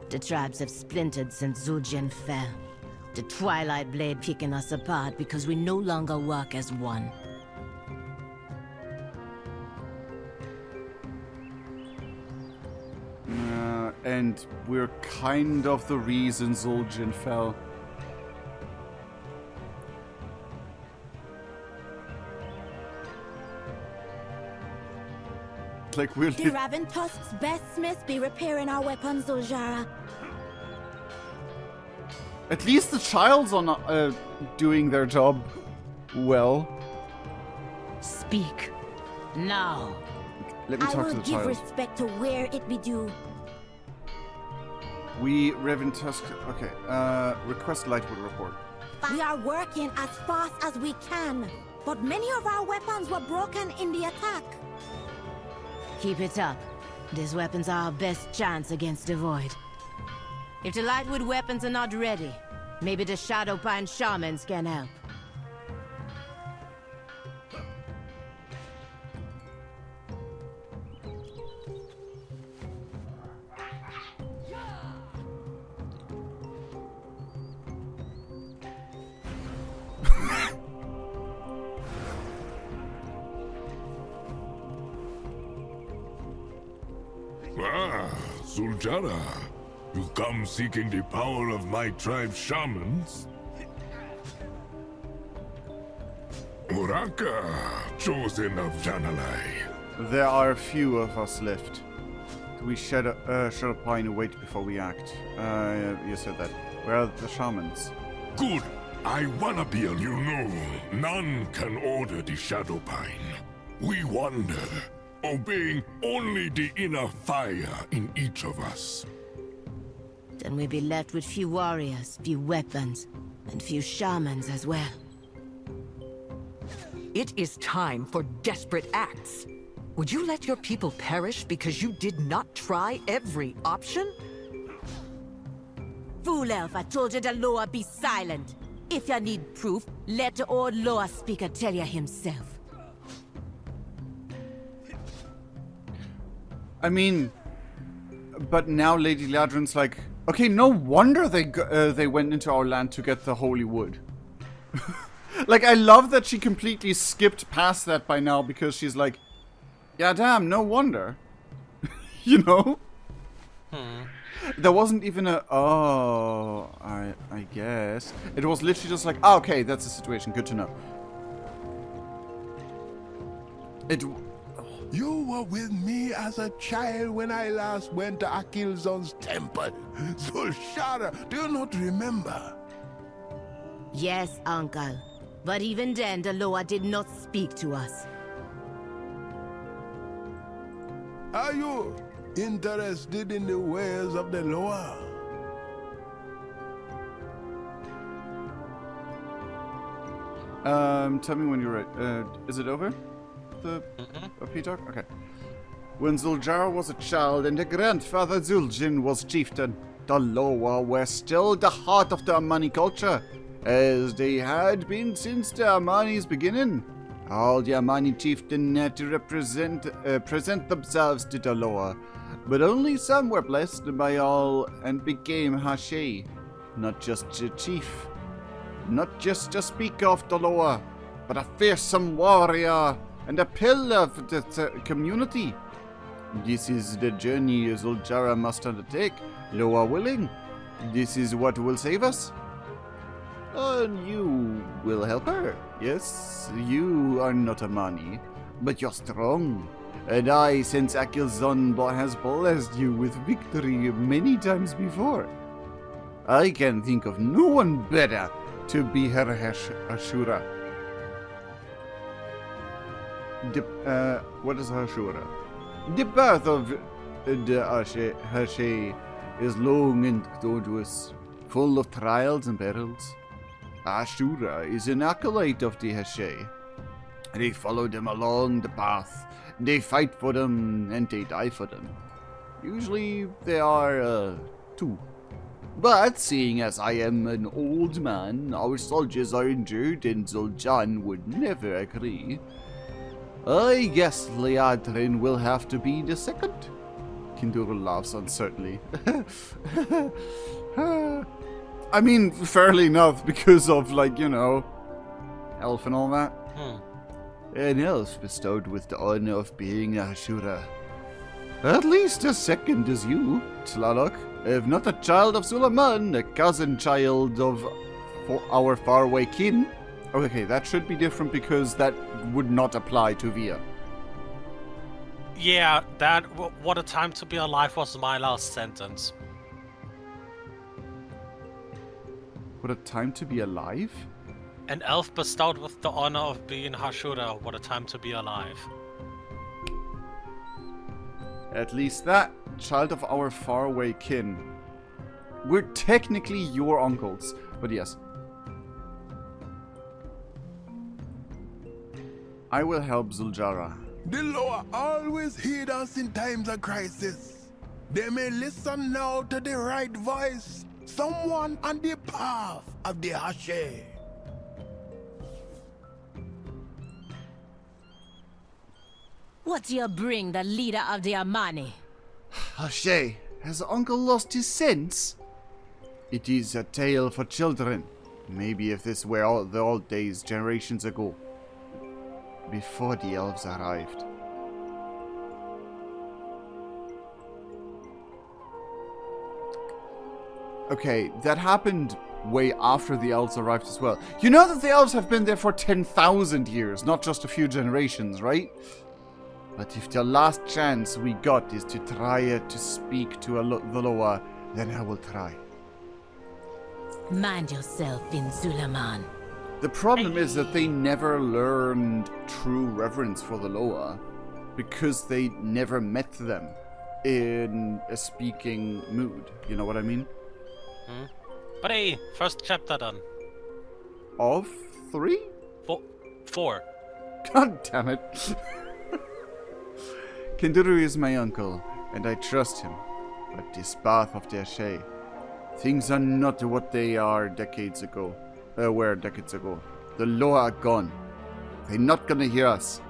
The tribes have splintered since Zul'Jan fell. The Twilight Blade picking us apart because we no longer work as one. And we're kind of the reason Zul'Jan fell. Like we're The Raven Tusk's best smiths be repairing our weapons, ZulJarra. At least the child's on doing their job well. Speak now. Let me I talk will to the give child. respect to where it be due. We Raven Tusk. Okay. Request Lightwood report. We are working as fast as we can, but many of our weapons were broken in the attack. Keep it up. These weapons are our best chance against the Void. If the Lightwood weapons are not ready, maybe the Shadowpine shamans can help. Ah, ZulJarra. You come seeking the power of my tribe's shamans? Uraka, chosen of Janalai. There are a few of us left. We shed a pine and wait before we act. You said that. Where are the shamans? Good. I wanna be a you know. None can order the Shadowpine. We wander, obeying only the inner fire in each of us. Then we'll be left with few warriors, few weapons, and few shamans as well. It is time for desperate acts. Would you let your people perish because you did not try every option? Fool elf, I told you the Loa be silent. If you need proof, let the old Loa speaker tell you himself. I mean, but now Lady Liadrin's like, okay, no wonder they went into our land to get the holy wood. Like, I love that she completely skipped past that by now because she's like, yeah, damn, no wonder. You know? There wasn't even a, oh, I guess. It was literally just like, oh, okay, that's the situation, good to know. You were with me as a child when I last went to Akilzon's temple. ZulJarra, do you not remember? Yes, uncle. But even then, the Loa did not speak to us. Are you interested in the ways of the Loa? Tell me when you're ready. Is it over? The P-Talk? Okay. When ZulJarra was a child and her grandfather Zul'Jan was chieftain, the Loa were still the heart of the Amani culture, as they had been since the Amani's beginning. All the Amani chieftain had to present themselves to the Loa, but only some were blessed by all and became Hashe, not just a chief, not just to speak of the Loa, but a fearsome warrior and a pillar of the community. This is the journey ZulJarra must undertake, Loa willing. This is what will save us. And you will help her. Yes, you are not a Mani, but you're strong. And I, since Akilzon has blessed you with victory many times before, I can think of no one better to be her Ashura. What is Ashura? The path of the Hashe is long and tortuous, full of trials and perils. Ashura is an acolyte of the Hashe. They follow them along the path. They fight for them and they die for them. Usually there are two. But seeing as I am an old man, our soldiers are injured and Zul'Jan would never agree. I guess Liadrin will have to be the second. Kindura laughs uncertainly. I mean, fairly enough, because of, like, you know, elf and all that. An elf bestowed with the honor of being a Ashura. At least a second is you, Tlaloc. If not a child of Zul'Aman, a cousin child of our faraway kin. Okay, that should be different because that would not apply to Via. Yeah, that what a time to be alive was my last sentence. What a time to be alive? An elf bestowed with the honor of being Hashura, what a time to be alive. At least that, child of our faraway kin. We're technically your uncles, but yes. I will help ZulJarra. The Loa always heed us in times of crisis. They may listen now to the right voice. Someone on the path of the Hashe. What do you bring the leader of the Amani? Hashe, has Uncle lost his sense? It is a tale for children. Maybe if this were all the old days, generations ago. Before the elves arrived. Okay, that happened way after the elves arrived as well. You know that the elves have been there for 10,000 years, not just a few generations, right? But if the last chance we got is to try to speak to the Loa, then I will try. Mind yourself in Zul'Aman. The problem is that they never learned true reverence for the Loa because they never met them in a speaking mood. You know what I mean? But hey, first chapter done. Of 3? 4. God damn it. Kinduru is my uncle, and I trust him. But this path of the Ashe, things are not what they are decades ago. Were decades ago. The law are gone. They're not gonna hear us.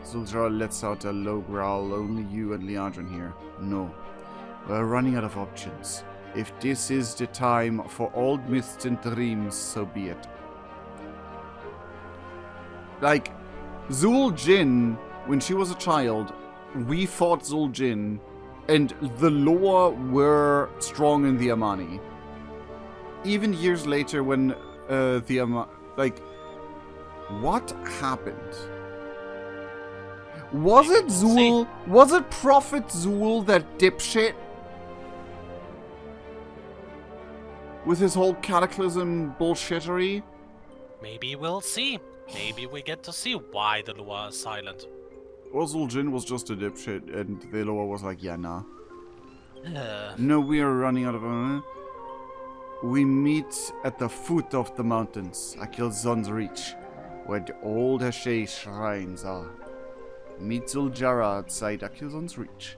ZulJarra lets out a low growl. Only you and Liadran here. No. We're running out of options. If this is the time for old myths and dreams, so be it. Like, Zul'Jin, when she was a child, we fought Zul'Jin, and the lore were strong in the Amani. Even years later when like, what happened? Was it Zul? Was it Prophet Zul, that dipshit? With his whole cataclysm bullshittery? Maybe we'll see. Maybe we get to see why the Lua is silent. Or Zul'Jin was just a dipshit and the Lua was like, yeah, nah. No, we are running out of... We meet at the foot of the mountains, Akilzon's Reach, where the old Ashe shrines are. Meet ZulJarra outside Akilzon's Reach.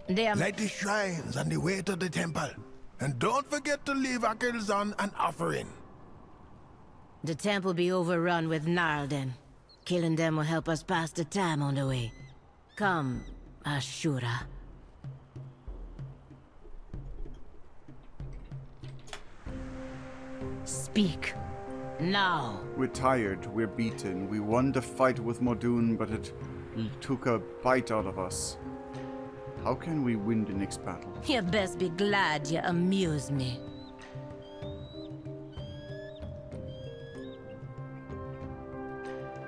Light the shrines on the way to the temple. And don't forget to leave Akilzon an offering. The temple be overrun with Narlden. Killing them will help us pass the time on the way. Come, Ashura. Speak. Now. We're tired, we're beaten. We won the fight with Mor'duun, but it took a bite out of us. How can we win the next battle? You best be glad you amuse me.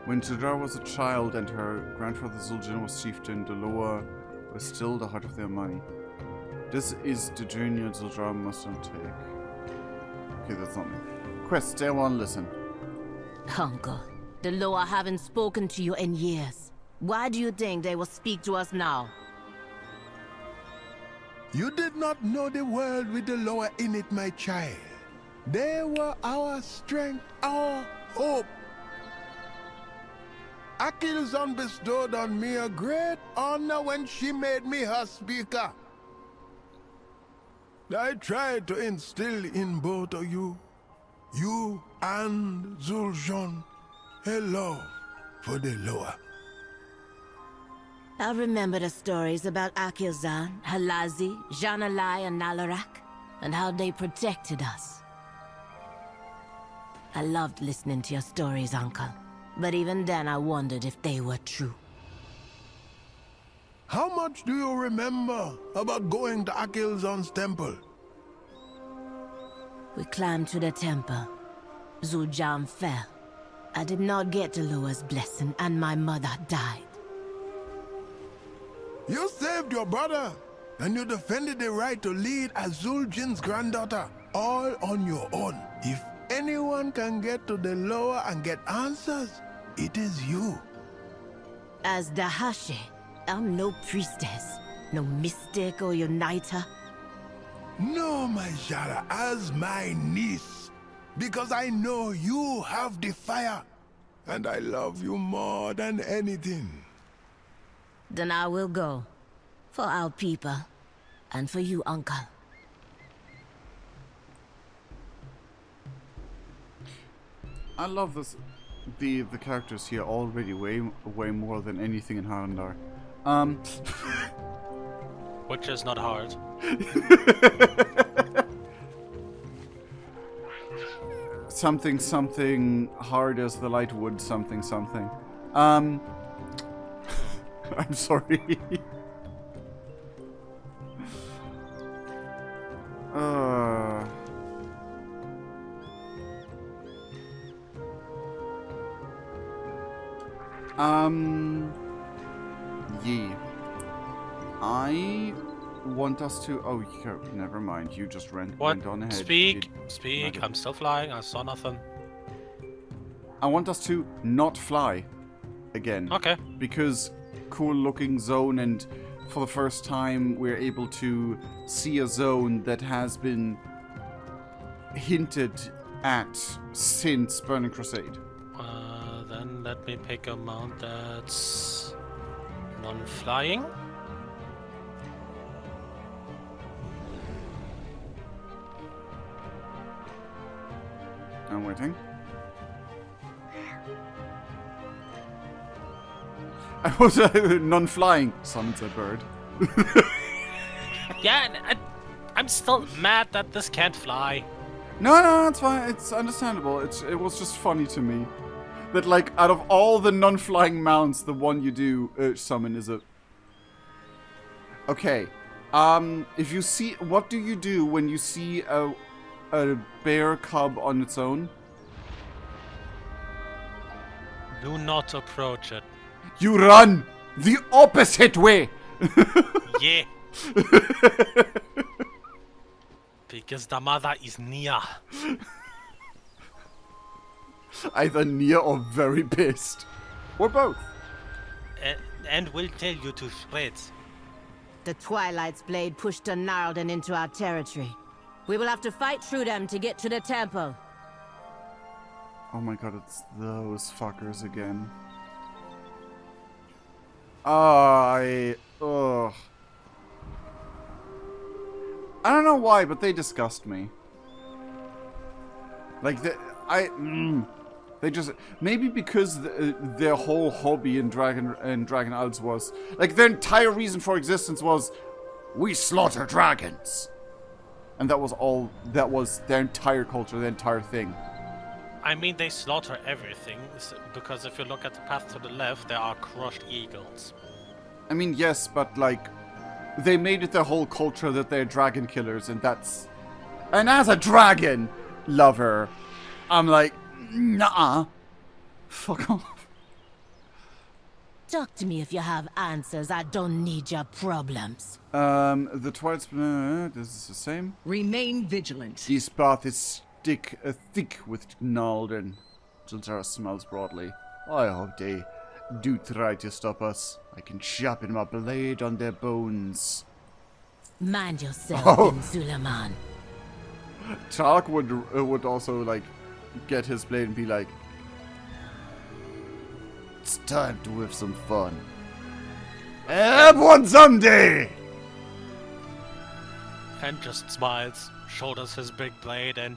When ZulJarra was a child and her grandfather Zul'Jan was chieftain, the Loa was still the heart of their money. This is the journey ZulJarra must undertake. Okay, that's not me. Quest, stay on, listen. Uncle, the Loa haven't spoken to you in years. Why do you think they will speak to us now? You did not know the world with the Loa in it, my child. They were our strength, our hope. Akilzon bestowed on me a great honor when she made me her speaker. I tried to instill in both of you and Zul'Jan, a love for the Loa. I remember the stories about Akilzon, Halazi, Janalai, and Nalarak, and how they protected us. I loved listening to your stories, Uncle. But even then, I wondered if they were true. How much do you remember about going to Akilzon's temple? We climbed to the temple. Zul'Jan fell. I did not get the Loa's blessing, and my mother died. You saved your brother, and you defended the right to lead as Zul'Jan's granddaughter, all on your own. If anyone can get to the Loa and get answers, it is you. As the Hashe, I'm no priestess, no mystic or uniter. No, my Zara, as my niece, because I know you have the fire, and I love you more than anything. Then I will go. For our people. And for you, Uncle. I love this. The characters here already way more than anything in Harandar. Which is not hard. something hard as the light wood something. I'm sorry. Yeah. I want us to... Oh, never mind. You just went on ahead. Speak. I'm still flying. I saw nothing. I want us to not fly again. Okay. Because cool looking zone, and for the first time we're able to see a zone that has been hinted at since Burning Crusade. Then let me pick a mount that's Non-flying? I'm waiting. I was non-flying. Summons a bird. Yeah, and I'm still mad that this can't fly. No, it's fine. It's understandable. It was just funny to me that, like, out of all the non-flying mounts, the one you do summon is a. Okay. If you see, what do you do when you see a bear cub on its own? Do not approach it. You run the opposite way. Yeah. Because the mother is near. Either near or very pissed. Or both. And will tell you to spreads. The Twilight's blade pushed a Gnarlden into our territory. We will have to fight through them to get to the temple. Oh my god, it's those fuckers again. Ugh. I don't know why, but they disgust me. Like, they just... Maybe because their whole hobby in Dragon Isles was... Like, their entire reason for existence was... We slaughter dragons! And that was all... That was their entire culture, their entire thing. I mean, they slaughter everything, because if you look at the path to the left, there are crushed eagles. I mean, yes, but, like... They made it their whole culture that they're dragon killers, and that's... And as a dragon lover, I'm like, nah. Fuck off. Talk to me if you have answers. I don't need your problems. The Twilight... this is the same. Remain vigilant. This path is thick with Gnarlden. ZulJarra smells broadly. I hope they do try to stop us. I can sharpen my blade on their bones. Mind yourself, Zul'Aman. Tark would also, like, get his blade and be like, it's time to have some fun. Have one someday! And just smiles, shoulders his big blade, and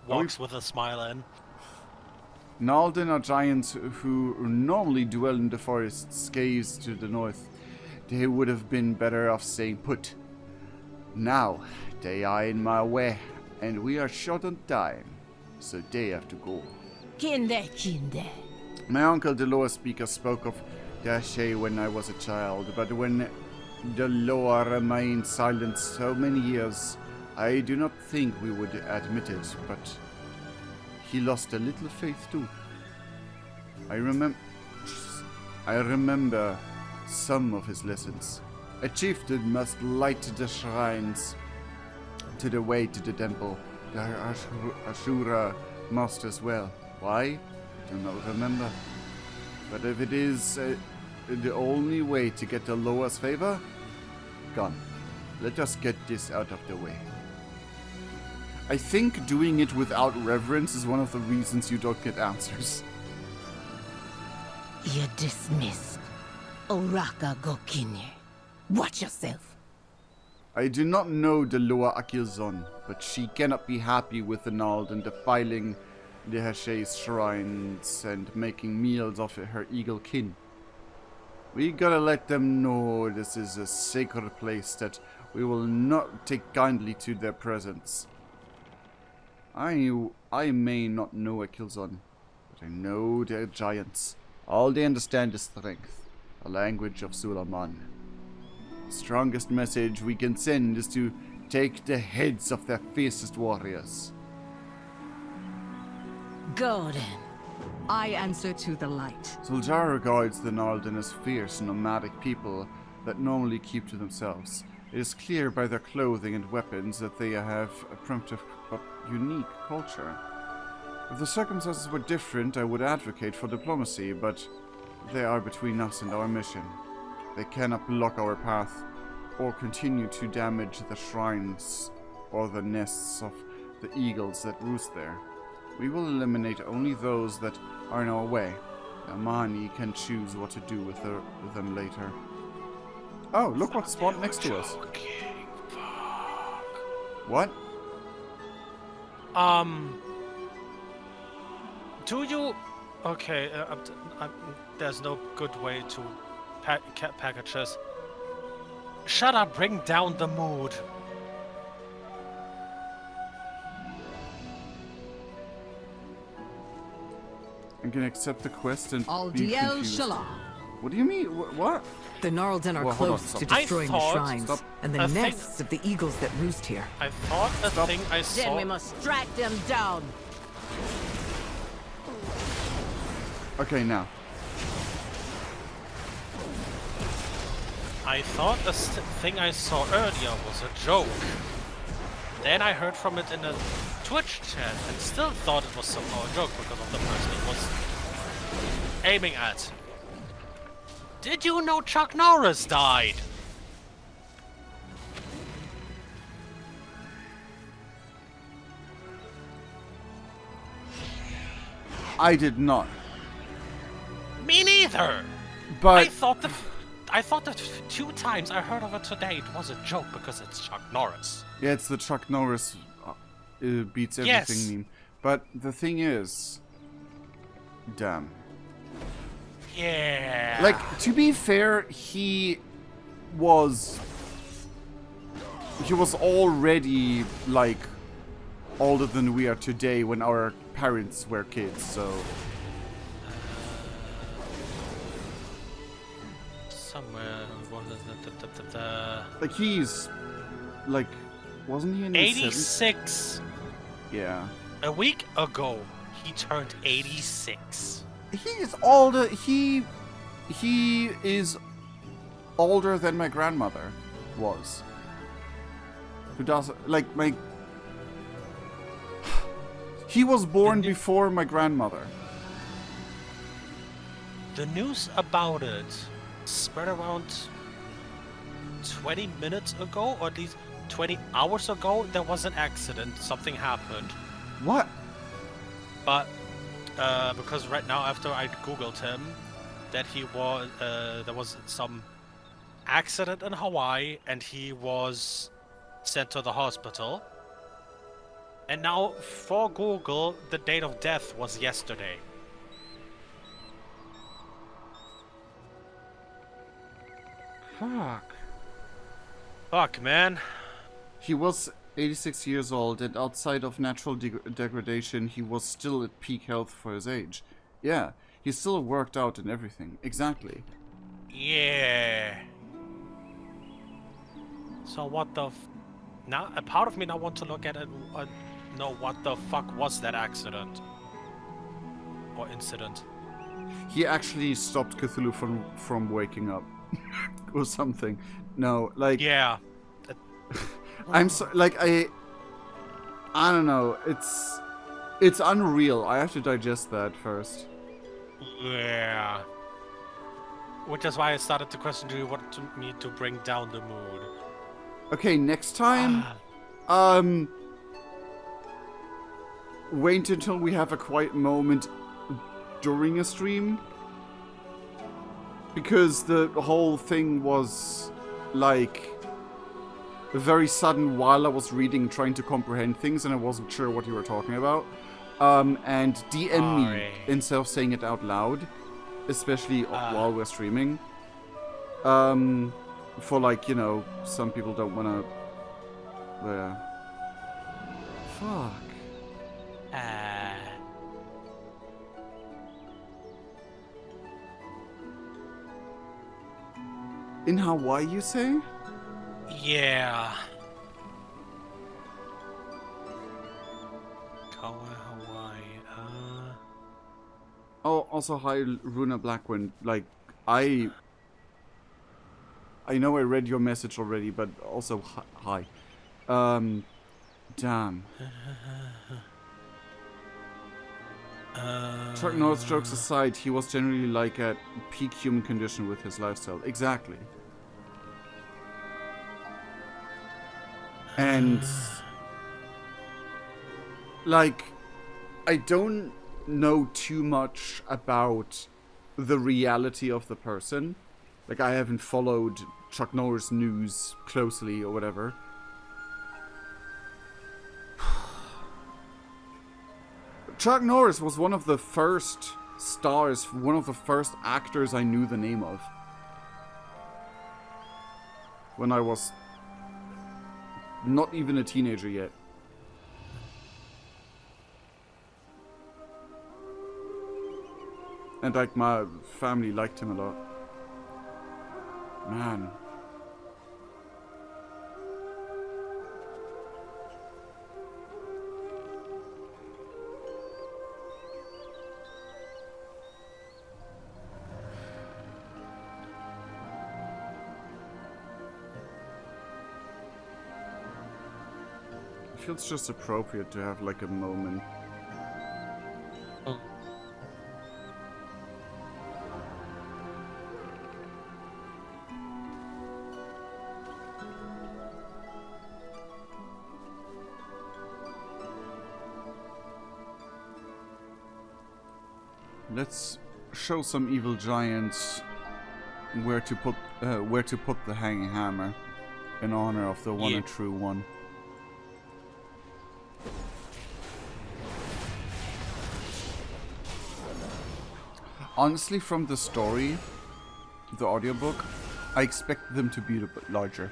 walks with a smile in. Gnarlden are giants who normally dwell in the forest's caves to the north. They would have been better off staying put. Now, they are in my way, and we are short on time, so they have to go. Kinde. My uncle, the Lower Speaker, spoke of Dashe when I was a child, but when the Lower remained silent so many years, I do not think we would admit it, but... He lost a little faith too. I remember some of his lessons. A chieftain must light the shrines to the way to the temple. The Ashura must as well. Why? I do not remember. But if it is the only way to get the Loa's favor, come, let us get this out of the way. I think doing it without reverence is one of the reasons you don't get answers. You're dismissed. Oraka Gokinye. Watch yourself. I do not know the Loa Akilzon, but she cannot be happy with the Gnarlden defiling the Hashe's shrines and making meals of her eagle kin. We gotta let them know this is a sacred place, that we will not take kindly to their presence. I may not know a Killzone, but I know they're giants. All they understand is strength, the language of Zul'Aman. The strongest message we can send is to take the heads of their fiercest warriors. Go then. I answer to the light. ZulJarra regards the Gnarlden as fierce, nomadic people that normally keep to themselves. It is clear by their clothing and weapons that they have a primitive but unique culture. If the circumstances were different, I would advocate for diplomacy, but they are between us and our mission. They cannot block our path, or continue to damage the shrines or the nests of the eagles that roost there. We will eliminate only those that are in our way. Amani can choose what to do with them later. Oh, look what spawned next to us. What? Do you... Okay, there's no good way to package this. Shut up, bring down the mood. I'm gonna accept the quest and Al be Diel confused. Shala. What do you mean? What? The Gnarlden are Well, hold on, close stop. to destroying the thought- shrines Stop. and the I think- nests of the eagles that roost here. I thought the thing I saw... Then we must strike them down. Okay, now. I thought the thing I saw earlier was a joke. Then I heard from it in a Twitch chat and still thought it was somehow a joke because of the person it was aiming at. Did you know Chuck Norris died? I did not. Me neither. But I thought the 2 times I heard of it today it was a joke because it's Chuck Norris. yeah, it's the Chuck Norris beats everything Yes. meme. But the thing is, damn. Yeah. Like, to be fair, he was already like older than we are today when our parents were kids, so Somewhere. What is it? like he's like, wasn't he in his 86. 70s? Yeah. A week ago, he turned 86. He is older. He is older than my grandmother was. Who does like my? He was born before my grandmother. The news about it spread around 20 minutes ago, or at least 20 hours ago. There was an accident. Something happened. What? But because right now, after I googled him, that he was there was some accident in Hawaii, and he was sent to the hospital. And now, for Google, the date of death was yesterday. Fuck. Fuck, man. He was 86 years old, and outside of natural degradation, he was still at peak health for his age. Yeah, he still worked out and everything. Exactly. Yeah. So what the now a part of me now want to look at it and know what the fuck was that accident or incident. He actually stopped Cthulhu from waking up. Or something. No, like... Yeah. I'm so... Like, I don't know. It's unreal. I have to digest that first. Yeah. Which is why I started to question, do you want me to bring down the mood? Okay, next time... wait until we have a quiet moment during a stream. Because the whole thing was, like, very sudden while I was reading, trying to comprehend things, and I wasn't sure what you were talking about. And DM me instead of saying it out loud, especially while we're streaming. For, like, you know, some people don't want to... Fuck. In Hawaii, you say? Yeah. Hawaii. Oh, also hi, Runa Blackwind. Like, I know I read your message already, but also hi. Damn. Chuck Norris jokes aside, he was generally like at peak human condition with his lifestyle. Exactly. And like, I don't know too much about the reality of the person. Like, I haven't followed Chuck Norris news closely or whatever. Chuck Norris was one of the first stars, one of the first actors I knew the name of. When I was not even a teenager yet. And like, my family liked him a lot. Man. It feels just appropriate to have like a moment. Let's show some evil giants where to put the hanging hammer in honor of the one and true one. Honestly, from the story, the audiobook, I expect them to be a bit larger.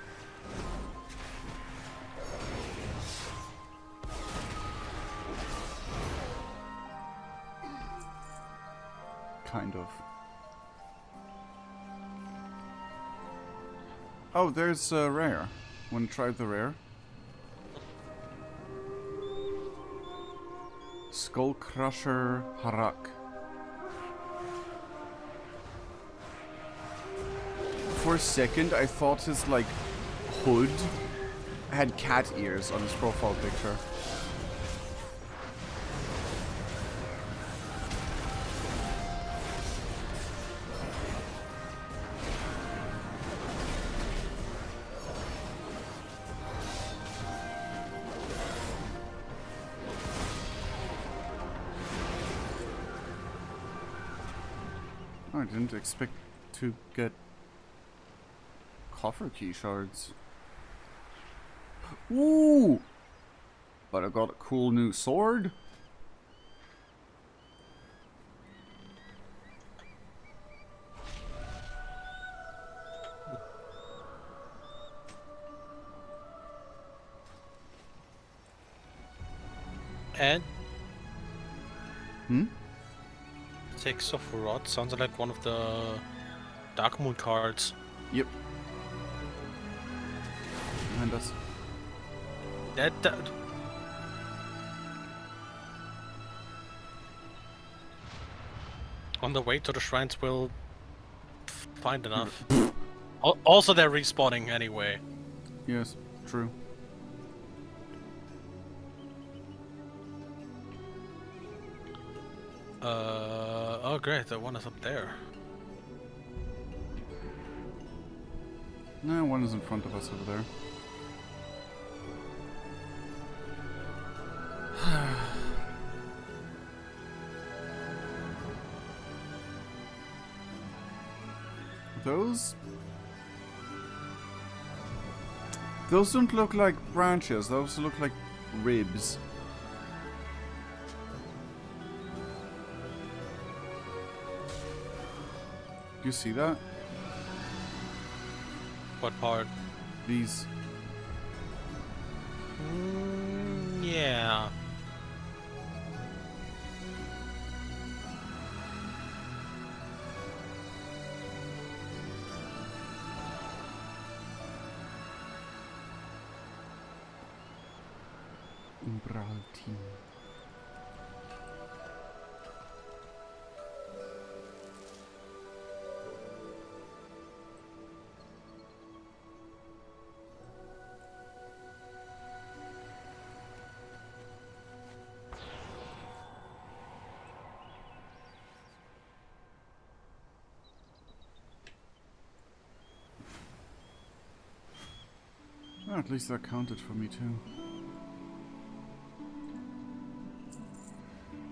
Kind of. Oh, there's rare. Wanna try the rare? Skull Crusher Harak. For a second, I thought his like hood had cat ears on his profile picture. I didn't expect to get coffer key shards. Ooh! But I got a cool new sword. And? Hmm? Six of Rot sounds like one of the Darkmoon cards. Yep. Behind us. That on the way to the shrines, we'll find enough. Also, they're respawning anyway. Yes, true. Oh great, the one is up there. No, one is in front of us over there. Those don't look like branches, those look like ribs. Do you see that? What part? These. Yeah. Umbral team. Oh, at least that counted for me too.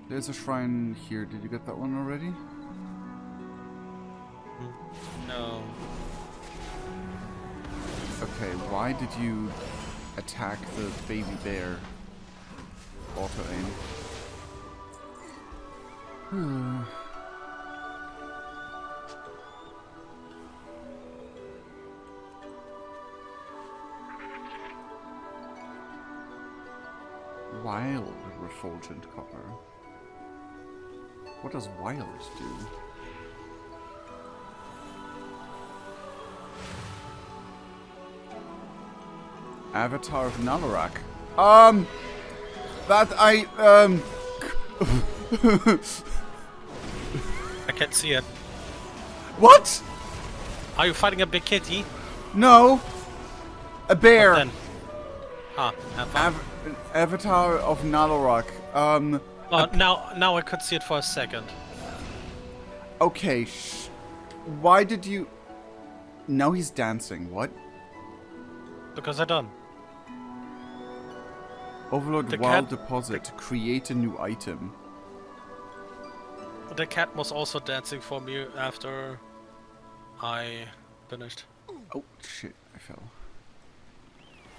There's a shrine here. Did you get that one already? Okay, why did you attack the baby bear? Auto aim. Wild refulgent copper. What does wild do? Avatar of Nalarak. That I can't see it. What? Are you fighting a big kitty? No. A bear. What then? Ah, have fun. Avatar of Nalarak. Oh, now I could see it for a second. Okay, why did you... Now he's dancing, what? Because I done. Overload The wild cat- deposit. Create a new item. The cat was also dancing for me after I finished. Oh, shit, I fell.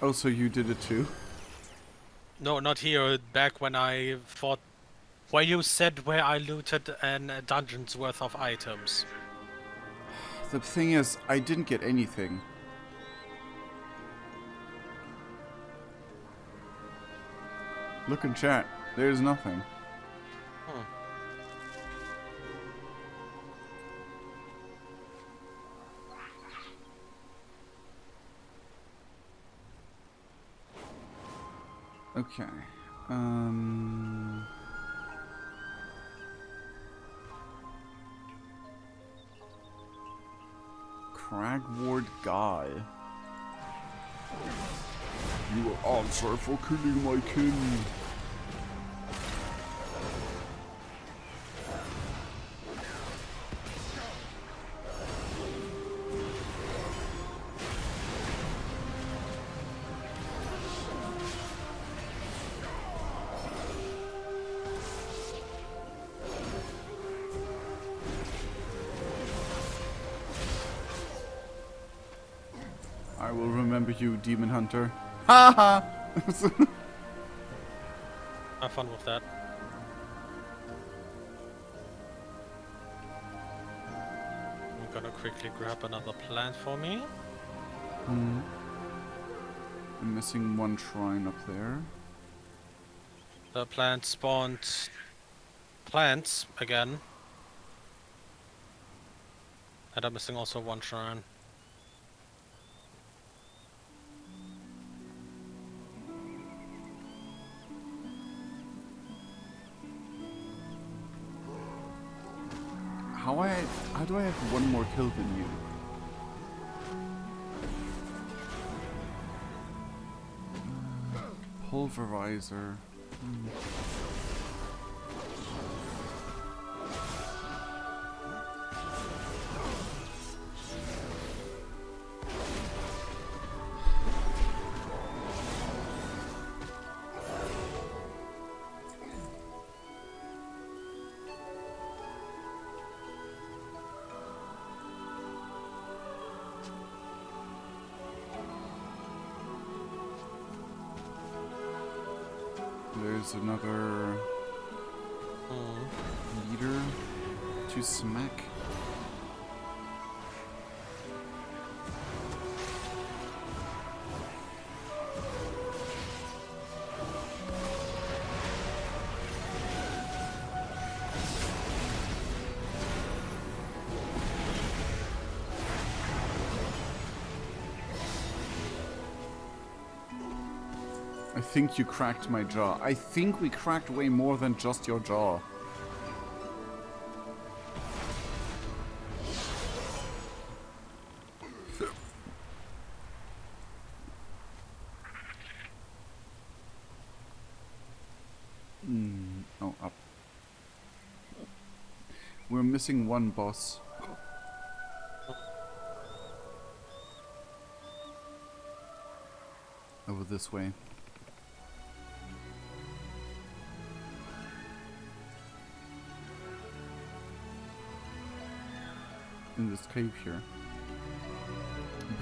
Oh, so you did it too? No, not here. Back when I fought... Where you said where I looted a dungeon's worth of items. The thing is, I didn't get anything. Look in chat. There's nothing. Okay. Cragward Guy. You will answer for killing my kin. I will remember you, Demon Hunter. Ha ha! Have fun with that. I'm gonna quickly grab another plant for me. I'm missing one shrine up there. The plant spawned plants again. And I'm missing also one shrine. How do I have one more kill than you? Pulverizer. There's another leader to smack. I think you cracked my jaw. I think we cracked way more than just your jaw. Oh, up. We're missing one boss. Over this way. In this cave here.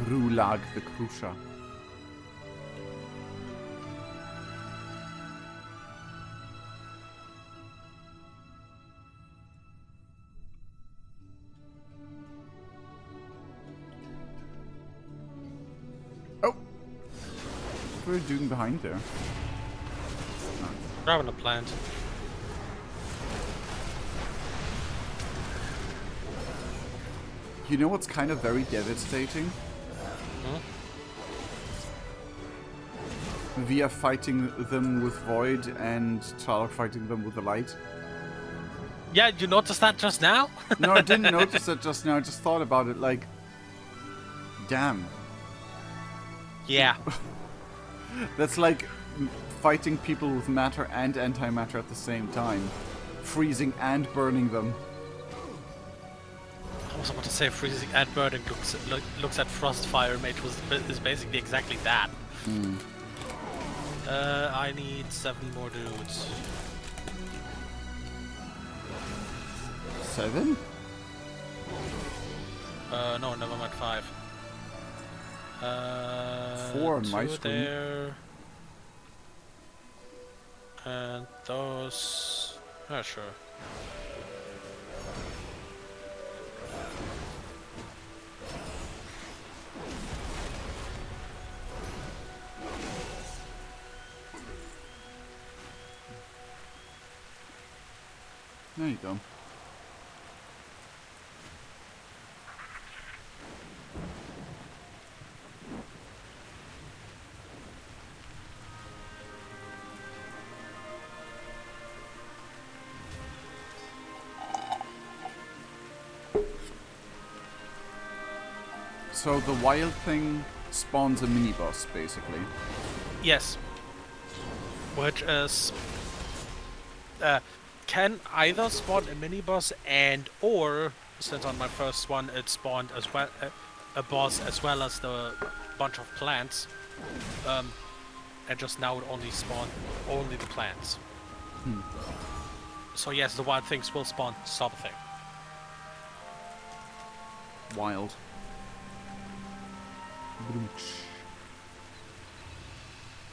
Brulag the Krusha. What were you doing behind there? Grabbing a plant. You know what's kind of very devastating? We are fighting them with Void and Tal fighting them with the light. Yeah, you noticed that just now? No, I didn't notice it just now. I just thought about it like, damn. Yeah. That's like fighting people with matter and antimatter at the same time. Freezing and burning them. I was about to say freezing and burning looks at Frostfire Mage is basically exactly that. I need 7 more dudes. 7? No, never mind, 5. 4 on my 2 screen. there. And those... Yeah, sure. There you go. So the wild thing spawns a mini boss, basically. Yes. Which is... can either spawn a mini boss and or, since on my first one it spawned as well a boss as well as the bunch of plants. And just now it only spawned only the plants. So yes, the wild things will spawn something. Wild.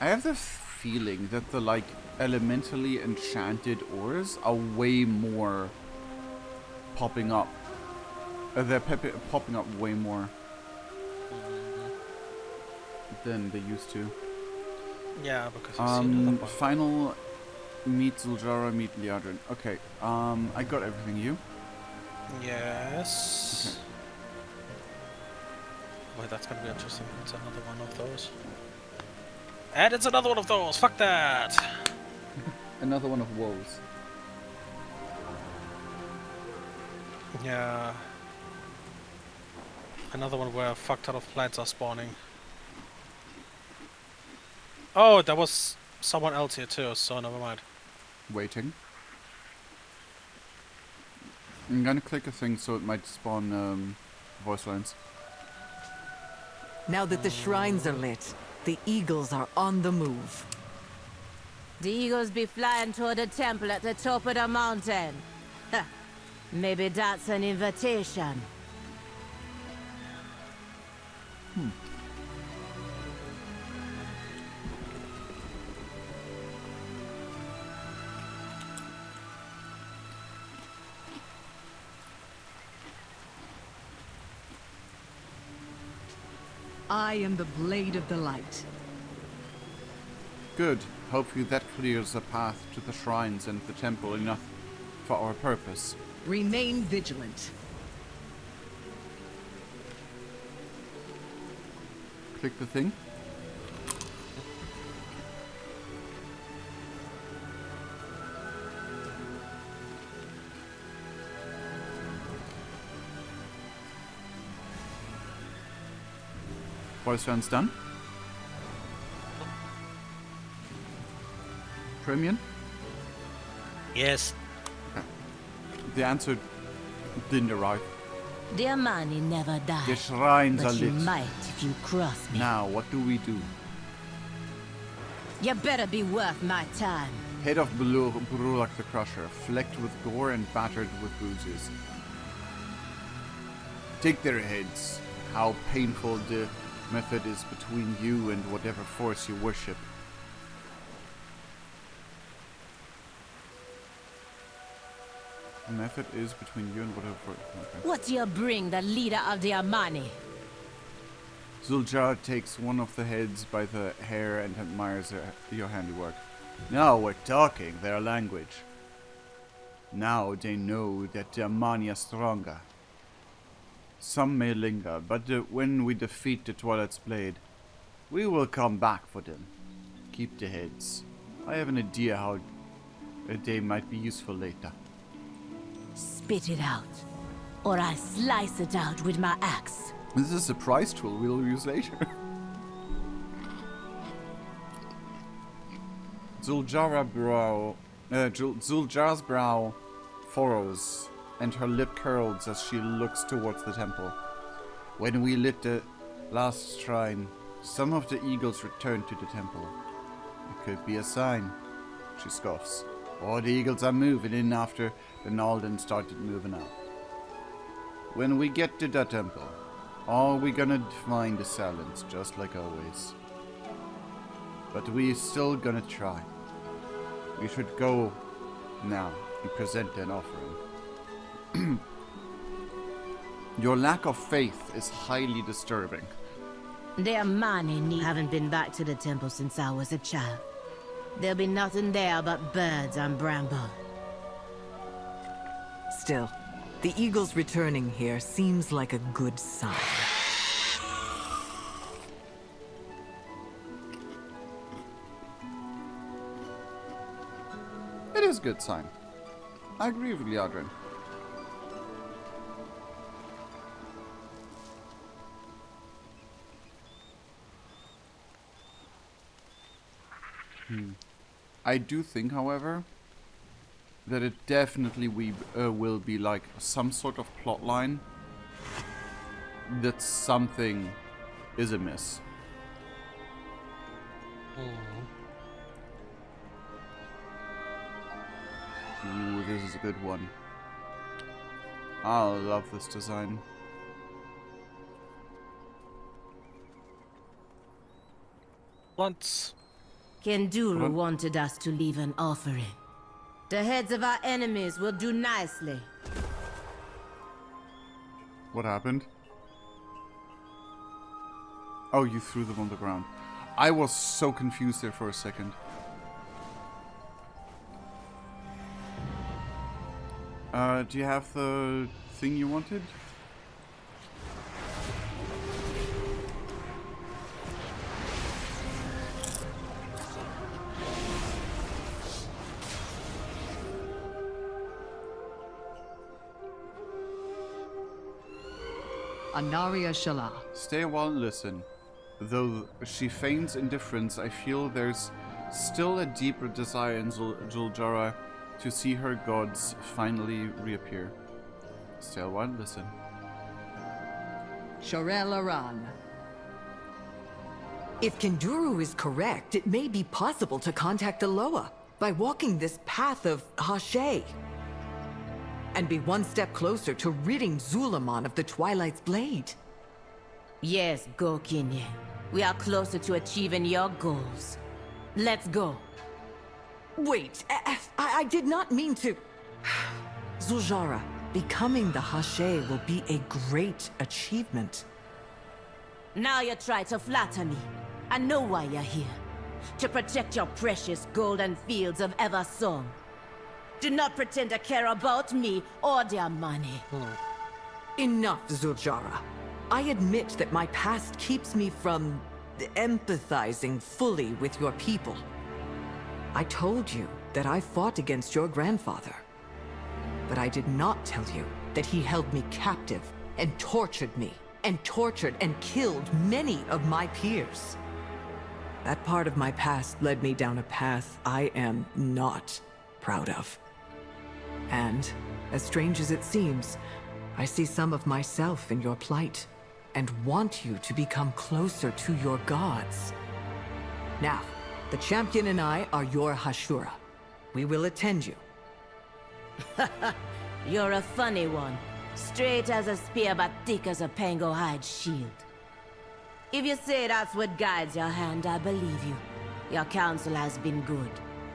I have the feeling that the like elementally enchanted ores are way more popping up. They're popping up way more than they used to. Yeah, because I've seen another one. Final meet ZulJarra, meet Liadrin. Okay, I got everything. You? Yes. Okay. Wait, that's gonna be interesting. It's another one of those. And it's another one of those! Fuck that! Another one of woes. Yeah. Another one where a fuck ton of plants are spawning. Oh, there was someone else here too, so never mind. Waiting. I'm gonna click a thing so it might spawn voice lines. Now that the shrines are lit, the eagles are on the move. The eagles be flying toward the temple at the top of the mountain. Maybe that's an invitation. I am the blade of the light. Good. Hopefully that clears the path to the shrines and the temple enough for our purpose. Remain vigilant. Click the thing. Voice rounds done. Premium? Yes. Okay. The answer didn't arrive. The Amani never died. The shrines are But you lit. might if you cross me. Now, what do we do? You better be worth my time. Head of Burulak the Crusher, flecked with gore and battered with bruises. Take their heads. How painful the method is between you and whatever force you worship. The method is between you and whatever force. Okay. What do you bring the leader of the Amani? ZulJarra takes one of the heads by the hair and admires your handiwork. Now we're talking their language. Now they know that the Amani are stronger. Some may linger, but when we defeat the Twilight's Blade, we will come back for them. Keep the heads. I have an idea how they might be useful later. Spit it out, or I slice it out with my axe. This is a surprise tool we'll use later. ZulJarra's brow furrows, and her lip curls as she looks towards the temple. When we lit the last shrine, some of the eagles returned to the temple. It could be a sign, she scoffs. Or the eagles are moving in after the Nalden started moving out. When we get to the temple, are we gonna find the silence, just like always? But we still gonna try. We should go now and present an offering. Your lack of faith is highly disturbing. The Amani haven't been back to the temple since I was a child. There'll be nothing there but birds and bramble. Still, the eagles returning here seems like a good sign. It is a good sign. I agree with Liadrin. I do think, however, that it definitely will be like some sort of plot line that something is amiss. Ooh, this is a good one. I love this design. Once. Kenduru wanted us to leave an offering. The heads of our enemies will do nicely. What happened? Oh, you threw them on the ground. I was so confused there for a second. Do you have the thing you wanted? Anaria Shala. Stay a while and listen. Though she feigns indifference, I feel there's still a deeper desire in ZulJarra to see her gods finally reappear. Stay a while and listen. Shorel Aran. If Kenduru is correct, it may be possible to contact Aloha by walking this path of Hashay, and be one step closer to ridding Zul'Aman of the Twilight's Blade. Yes, go, Kinye. We are closer to achieving your goals. Let's go. Wait, I did not mean to... ZulJarra, becoming the Hashay will be a great achievement. Now you try to flatter me. I know why you're here. To protect your precious golden fields of Eversong. Do not pretend to care about me or their money. Enough, ZulJarra. I admit that my past keeps me from empathizing fully with your people. I told you that I fought against your grandfather. But I did not tell you that he held me captive and tortured me, and tortured and killed many of my peers. That part of my past led me down a path I am not proud of. And, as strange as it seems, I see some of myself in your plight, and want you to become closer to your gods. Now, the champion and I are your Hashura. We will attend you. You're a funny one. Straight as a spear, but thick as a pango hide shield. If you say that's what guides your hand, I believe you. Your counsel has been good,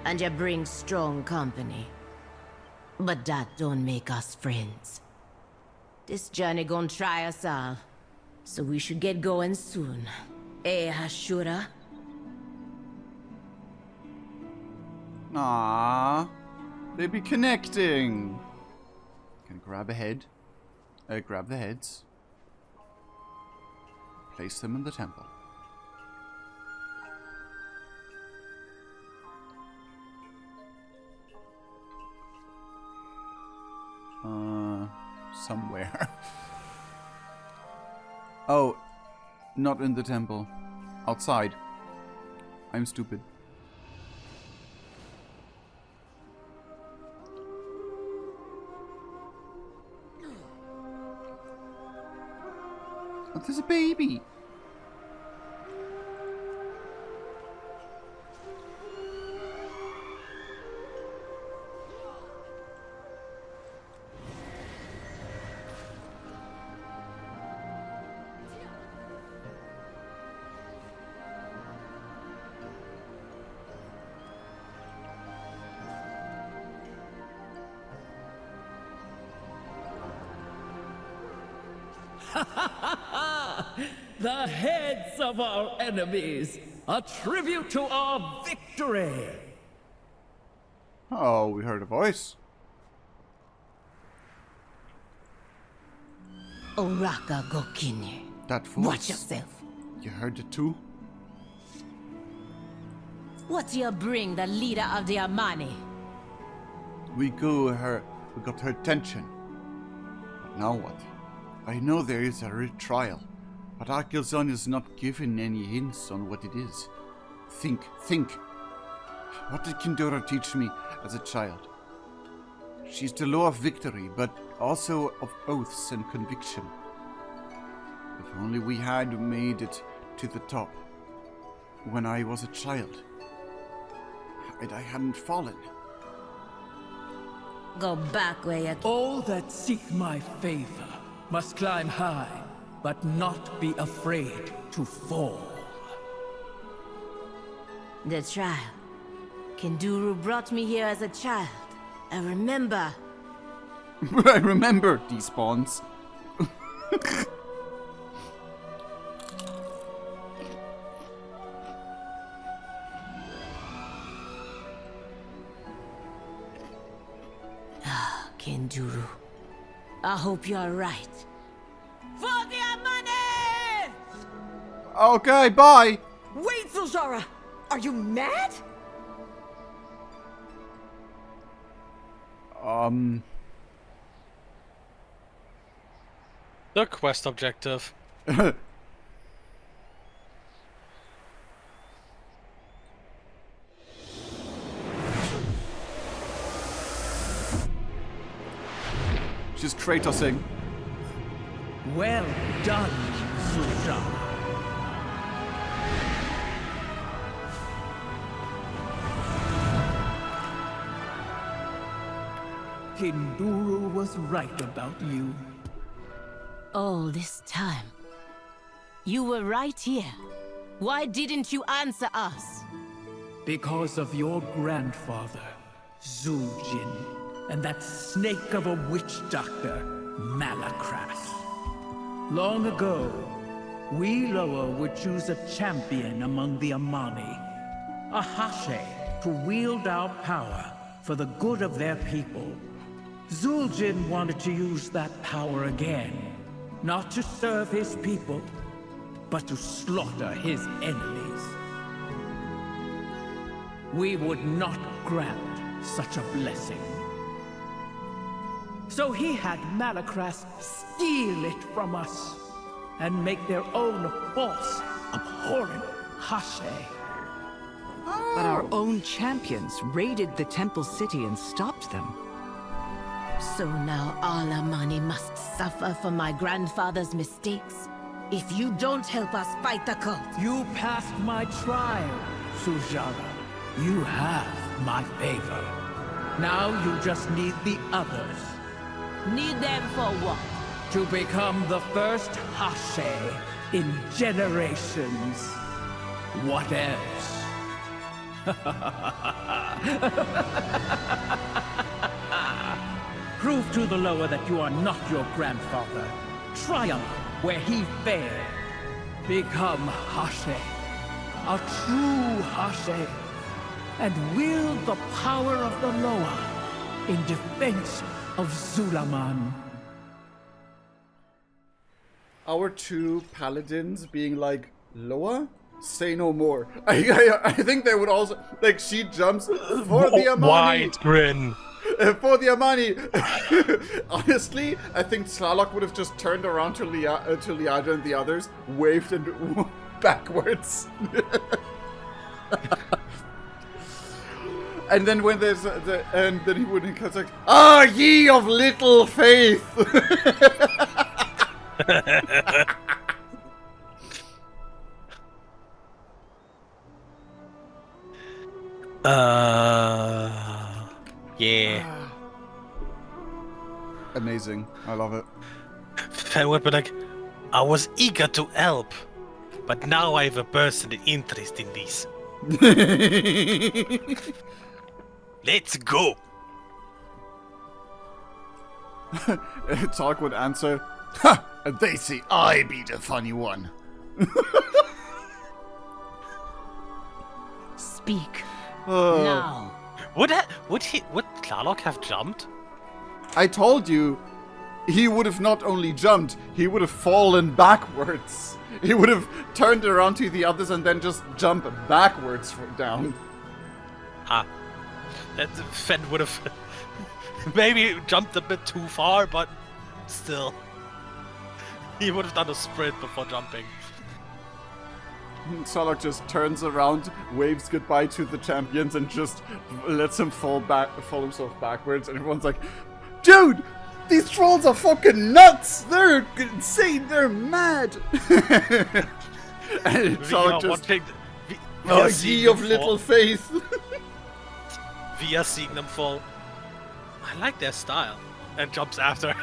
and you bring strong company. But that don't make us friends. This journey gon' try us all. So we should get going soon. Ashura? Ah, they be connecting. Can grab a head. Grab the heads. Place them in the temple. Somewhere. Oh, not in the temple. Outside. I'm stupid. Oh, there's a baby. The heads of our enemies, a tribute to our victory. Oh, we heard a voice. Oraka Gokine. That voice. Watch yourself. You heard it too? What do you bring the leader of the Amani? We got her attention. But now what? I know there is a retrial, but Akilzon is not given any hints on what it is. Think. What did Kindora teach me as a child? She's the law of victory, but also of oaths and conviction. If only we had made it to the top when I was a child, and I hadn't fallen. Go back where you... All that seek my favor must climb high, but not be afraid to fall. The trial. Kinduru brought me here as a child. I remember. I remember these spawns. Kinduru. I hope you're right. For the money! Okay, bye! Wait, ZulJarra! Are you mad? The quest objective. She's Kratosing. Well done, ZulJarra. Kinduru was right about you. All this time. You were right here. Why didn't you answer us? Because of your grandfather, Zul'Jin, and that snake of a witch doctor, Malakras. Long ago, we Loa would choose a champion among the Amani, a Hashe, to wield our power for the good of their people. Zul'Jin wanted to use that power again, not to serve his people, but to slaughter his enemies. We would not grant such a blessing. So he had Malakras steal it from us and make their own false, abhorrent Hashe. But our own champions raided the temple city and stopped them. So now all Amani must suffer for my grandfather's mistakes? If you don't help us fight the cult. You passed my trial, ZulJarra. You have my favor. Now you just need the others. Need them for what? To become the first Hashe in generations. What else? Prove to the Loa that you are not your grandfather. Triumph where he fared. Become Hashe, a true Hashe, and wield the power of the Loa in defense of Zul'Aman. Our two paladins being like, Loa? Say no more. I think they would also, like, she jumps for the Amani. Wide grin. For the Amani. Honestly, I think Slarlock would have just turned around to Liadra and the others, waved and backwards. And then when there's and then he wouldn't cut like, "Ah, ye of little faith." Yeah. Amazing. I love it. Fen would be like, I was eager to help, but now I have a personal interest in this. Let's go. Talk would answer, "Ha! They say I be the funny one." Speak now. Would Slarlock have jumped? I told you, he would have not only jumped, he would have fallen backwards. He would have turned around to the others and then just jumped backwards down. That Fen would have maybe jumped a bit too far, but still. He would have done a sprint before jumping. Slarlock just turns around, waves goodbye to the champions, and just lets him fall himself backwards. And everyone's like, "Dude, these trolls are fucking nuts! They're insane! They're mad!" And Slarlock just, ye of little faith. We are seeing them fall. I like their style. And jumps after.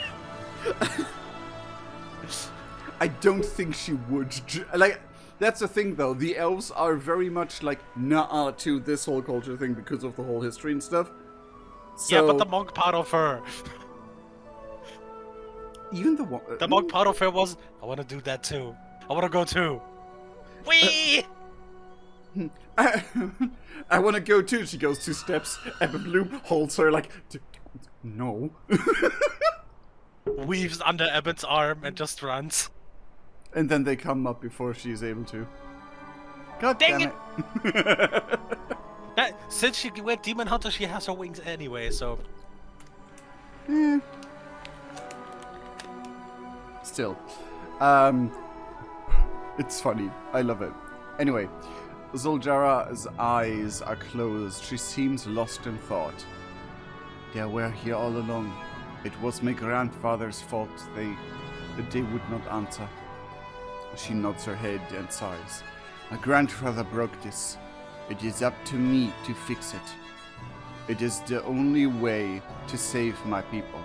I don't think she would. Like, that's the thing, though. The elves are very much like, nah to this whole culture thing because of the whole history and stuff. So, yeah, but the monk part of her. Even the one. The monk part of her was, I want to do that too. I want to go too. Wee! I want to go too. She goes 2 steps. Ebba Bloom holds her like, no. Weaves under Ebben's arm and just runs. And then they come up before she is able to. God Dang damn it. Since she went Demon Hunter, she has her wings anyway, so... Still. It's funny. I love it. Anyway, ZulJarra's eyes are closed. She seems lost in thought. They were here all along. It was my grandfather's fault. They would not answer. She nods her head and sighs. My grandfather broke this. It is up to me to fix it. It is the only way to save my people.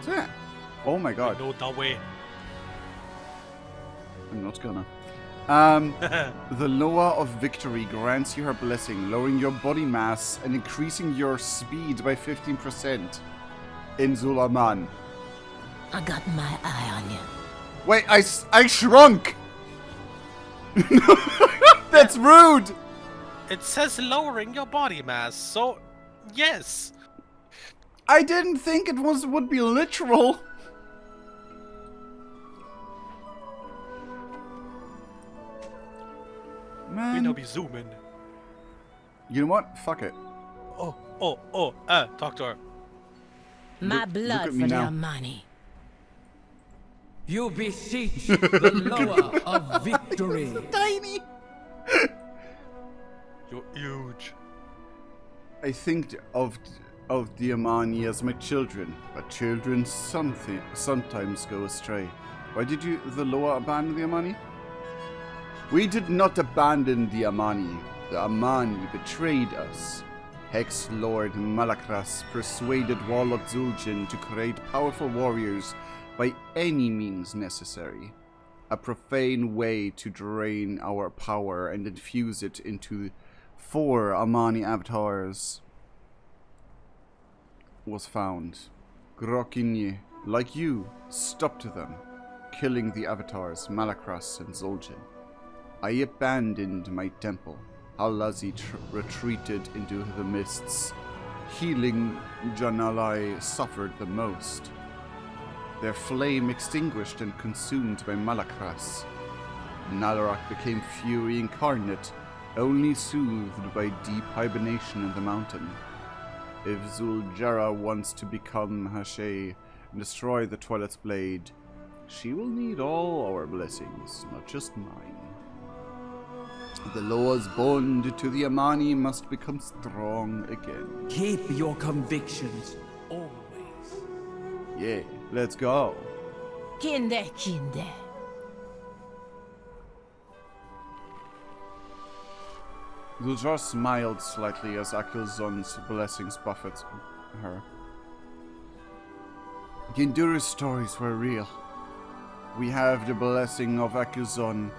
So yeah. Oh my god. No, that way. I'm not gonna. The Loa of Victory grants you her blessing, lowering your body mass and increasing your speed by 15% in Zul'Aman. I got my eye on you. Wait, I shrunk! That's rude! It says lowering your body mass, so yes. I didn't think it would be literal. Man. We know be zooming. You know what? Fuck it. Talk to her. My blood for their money. You beseech the Loa of Victory. So tiny. You're huge. I think of the Amani as my children, but children sometimes go astray. Why did the Loa abandon the Amani? We did not abandon the Amani. The Amani betrayed us. Hex Lord Malakras persuaded Warlock Zul'Jan to create powerful warriors by any means necessary. A profane way to drain our power and infuse it into 4 Amani avatars was found. Grokinye, like you, stopped them, killing the avatars Malakras and ZulJan. I abandoned my temple. Al-Lazi retreated into the mists. Healing Janalai suffered the most. Their flame extinguished and consumed by Malakras. Nalarak became fury incarnate, only soothed by deep hibernation in the mountain. If ZulJarra wants to become Hashay and destroy the Twilight's blade, she will need all our blessings, not just mine. The Loa's bond to the Amani must become strong again. Keep your convictions, always. Yeah, let's go. Kinde. ZulJarra smiled slightly as Akilzon's blessings buffeted her. Ginduru's stories were real. We have the blessing of Akilzon,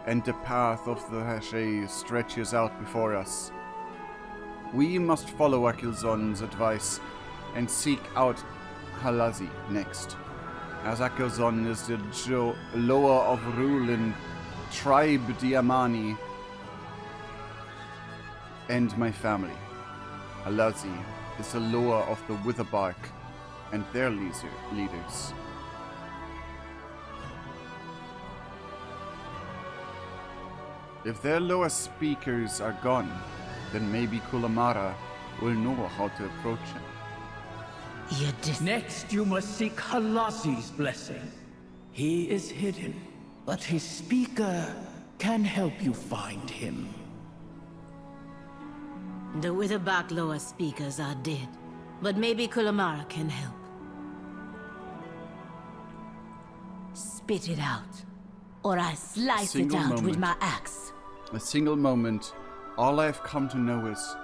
and the path of the Hashay stretches out before us. We must follow Akilzon's advice and seek out Al-Lazi next, as Akilzon is the Loa of Rulin, tribe Diamani, and my family. Al-Lazi is the Loa of the Witherbark and their leaders. If their Loa speakers are gone, then maybe Kulamara will know how to approach him. Next, you must seek Al-Lazi's blessing. He is hidden, but his speaker can help you find him. The Witherbark Loa speakers are dead, but maybe Kulamara can help. Spit it out, or I slice it out with my axe. A single moment, all I have come to know is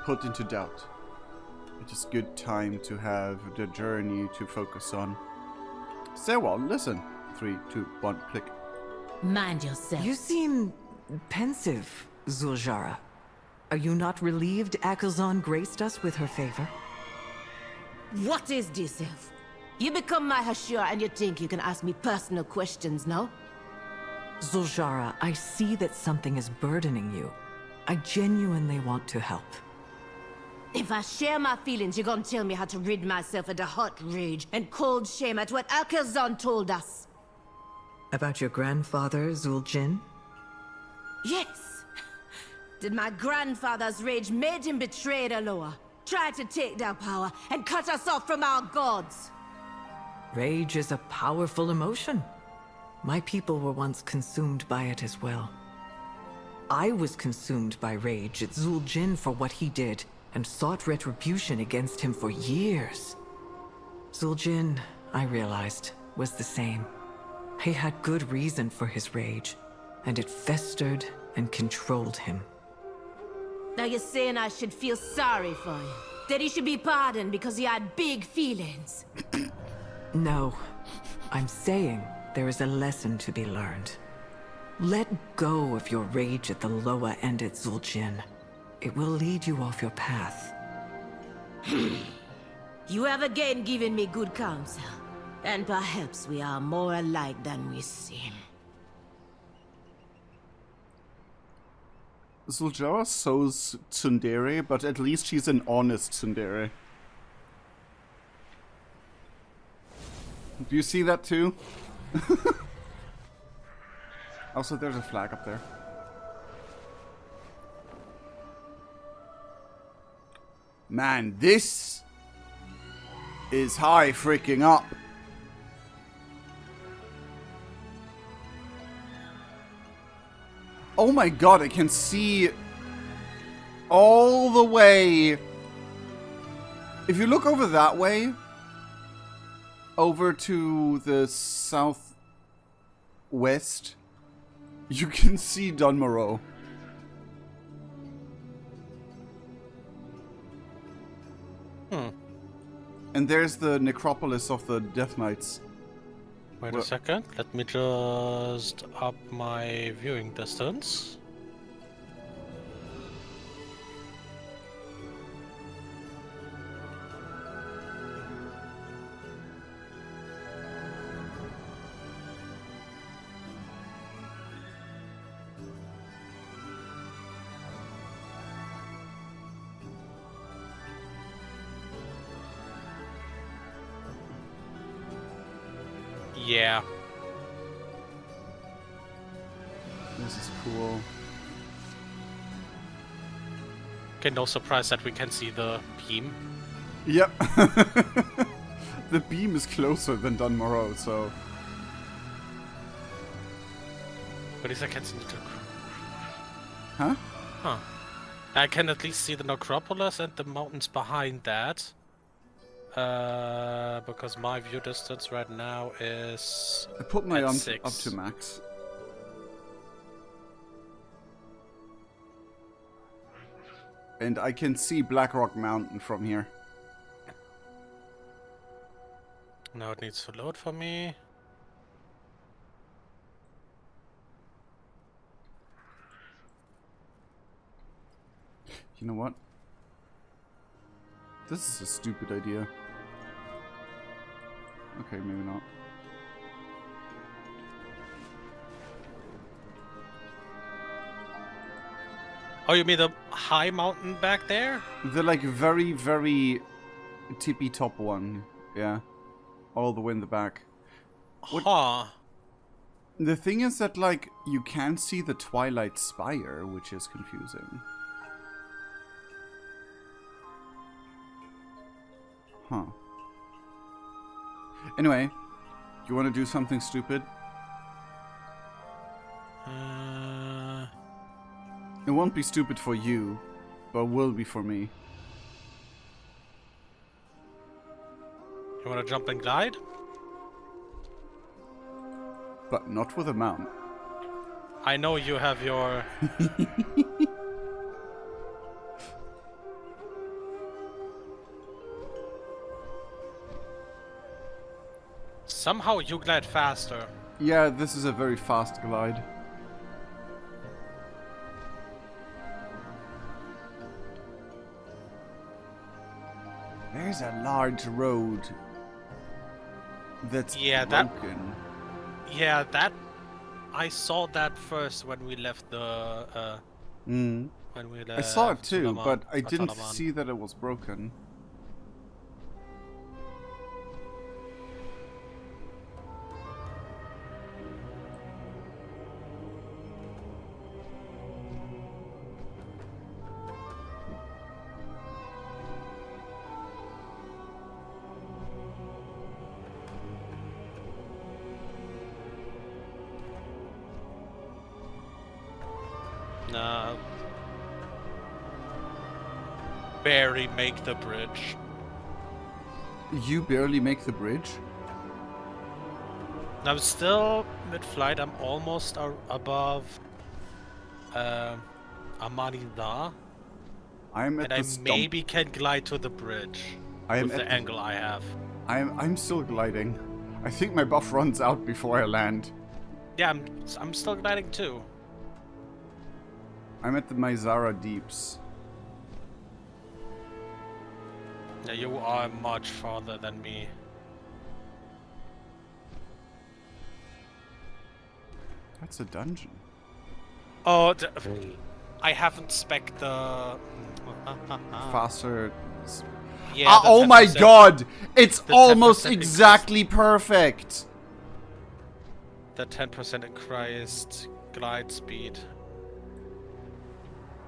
put into doubt. It is good time to have the journey to focus on. Sewal, listen. 3, 2, 1, click. Mind yourself. You seem pensive, ZulJarra. Are you not relieved Akilzon graced us with her favor? What is this, Elf? You become my Hashira and you think you can ask me personal questions, no? ZulJarra, I see that something is burdening you. I genuinely want to help. If I share my feelings, you're gonna tell me how to rid myself of the hot rage and cold shame at what Akilzon told us. About your grandfather, ZulJin? Yes. Did my grandfather's rage made him betray the Loa, try to take their power, and cut us off from our gods? Rage is a powerful emotion. My people were once consumed by it as well. I was consumed by rage at ZulJin for what he did, and sought retribution against him for years. ZulJin, I realized, was the same. He had good reason for his rage, and it festered and controlled him. Now you're saying I should feel sorry for him? That he should be pardoned because he had big feelings? No. I'm saying there is a lesson to be learned. Let go of your rage at the Loa and at ZulJin. It will lead you off your path. You have again given me good counsel. And perhaps we are more alike than we seem. ZulJarra sows tsundere, but at least she's an honest tsundere. Do you see that too? Also, there's a flag up there. Man, this is high freaking up. Oh my god, I can see all the way. If you look over that way, over to the southwest, you can see Dunmorrow. And there's the necropolis of the Death Knights. Wait a second, let me just up my viewing distance. Yeah. This is cool. Okay, no surprise that we can see the beam. Yep. The beam is closer than Don Moreau, so... At least I can see the... Huh? Huh. I can at least see the necropolis and the mountains behind that. Because my view distance right now is... I put my at up to max. And I can see Blackrock Mountain from here. Now it needs to load for me. You know what? This is a stupid idea. Okay, maybe not. Oh, you mean the high mountain back there? The like very, very tippy top one. Yeah. All the way in the back. Huh. The thing is that like you can't see the Twilight Spire, which is confusing. Huh. Anyway, you want to do something stupid? It won't be stupid for you, but will be for me. You want to jump and glide? But not with a mount. I know you have your... Somehow you glide faster. Yeah, this is a very fast glide. There's a large road that's broken. That I saw that first when we left the when we left I saw it too, Zul'Aman, but I didn't Zul'Aman. see that it was broken. Nah. Barely make the bridge. You barely make the bridge? I'm still mid-flight. I'm almost above Amanida. I'm at and the I maybe can glide to the bridge I am with the angle I have. I'm still gliding. I think my buff runs out before I land. Yeah, I'm still gliding too. I'm at the Mizara Deeps. Yeah, you are much farther than me. That's a dungeon. Oh, I haven't spec'd the... Faster... Yeah, oh my god! It's the almost 10% exactly perfect! The 10% increased glide speed.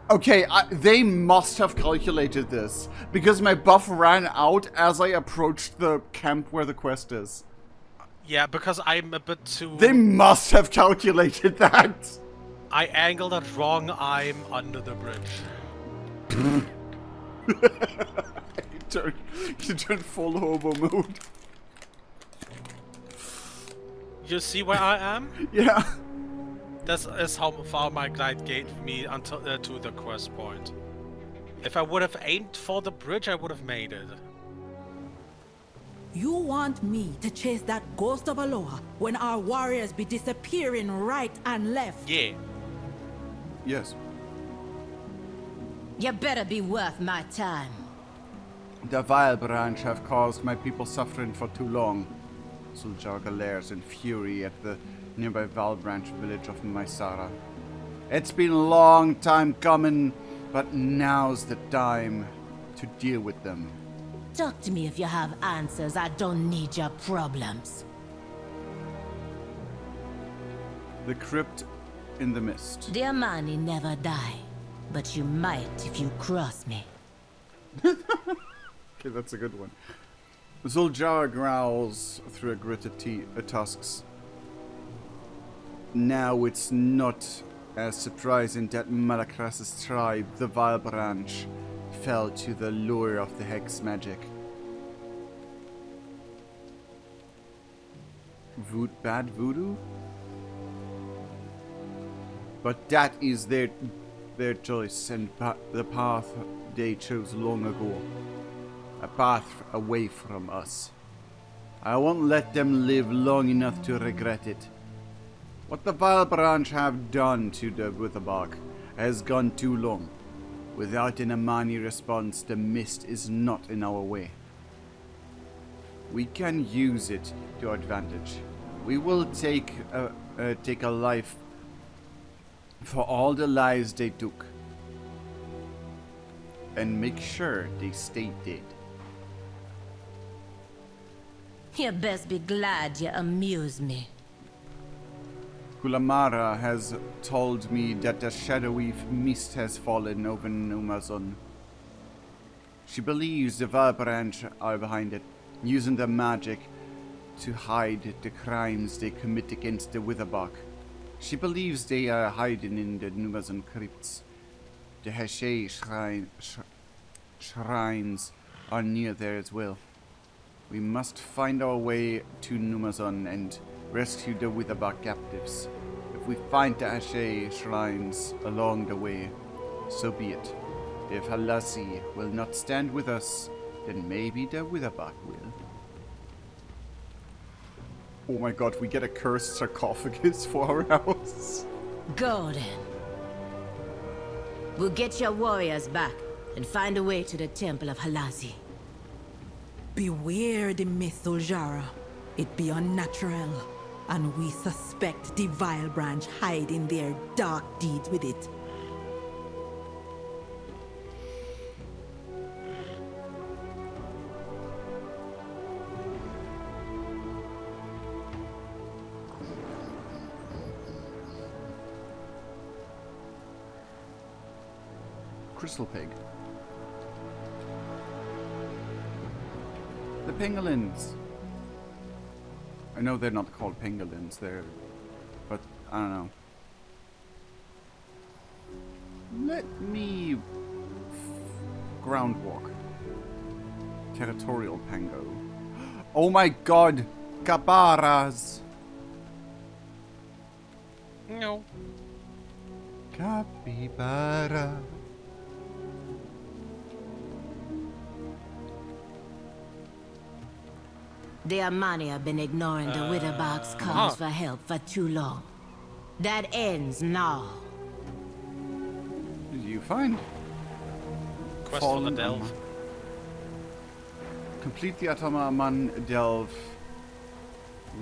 Okay, they must have calculated this, because my buff ran out as I approached the camp where the quest is. Yeah, because I'm a bit too... They must have calculated that! I angled it wrong, I'm under the bridge. You turn full hobo mode. You see where I am? Yeah. This is how far my glide gave me until to the quest point. If I would have aimed for the bridge, I would have made it. You want me to chase that ghost of Aloha when our warriors be disappearing right and left? Yeah. Yes. You better be worth my time. The Vile Branch have caused my people suffering for too long. ZulJarra glares in fury at the nearby Vile Branch village of Mysara. It's been a long time coming, but now's the time to deal with Talk to me if you have answers. I don't need your problems. The crypt in the mist. The Amani never die, but you might if you cross me. Okay, that's a good one. ZulJarra growls through a gritted tusks. Now it's not as surprising that Malakras' tribe, the Vile Branch, fell to the lure of the hex magic. Bad voodoo? But that is their choice and the path they chose long ago. A path away from us. I won't let them live long enough to regret it. What the Vile Branch have done to the Witherbark has gone too long. Without an Amani response, the mist is not in our way. We can use it to our advantage. We will take a life for all the lives they took. And make sure they stay dead. You best be glad you amuse me. Kulamara has told me that a shadowy mist has fallen over Numazon. She believes the Vile Branch are behind it, using their magic to hide the crimes they commit against the Witherbark. She believes they are hiding in the Numazon crypts. The Heshe shrines are near there as well. We must find our way to Numazon and rescue the Witherbark captives. If we find the Heshe shrines along the way, so be it. If Halasi will not stand with us, then maybe the Witherbark will. Oh my god, we get a cursed sarcophagus for our house. Go then. We'll get your warriors back and find a way to the Temple of Halasi. Beware the myth, ZulJarra. It be unnatural, and we suspect the Vile Branch hiding their dark deeds with it. Crystal Pig. The pangolins. I know they're not called pangolins, but I don't know. Let me ground walk. Territorial pango. Oh my god! Caparas! No. Capybara. The Amani have been ignoring the Witherbark's calls for help for too long. That ends now. Did you find? Quest for the Delve. Complete the Atamaman Delve.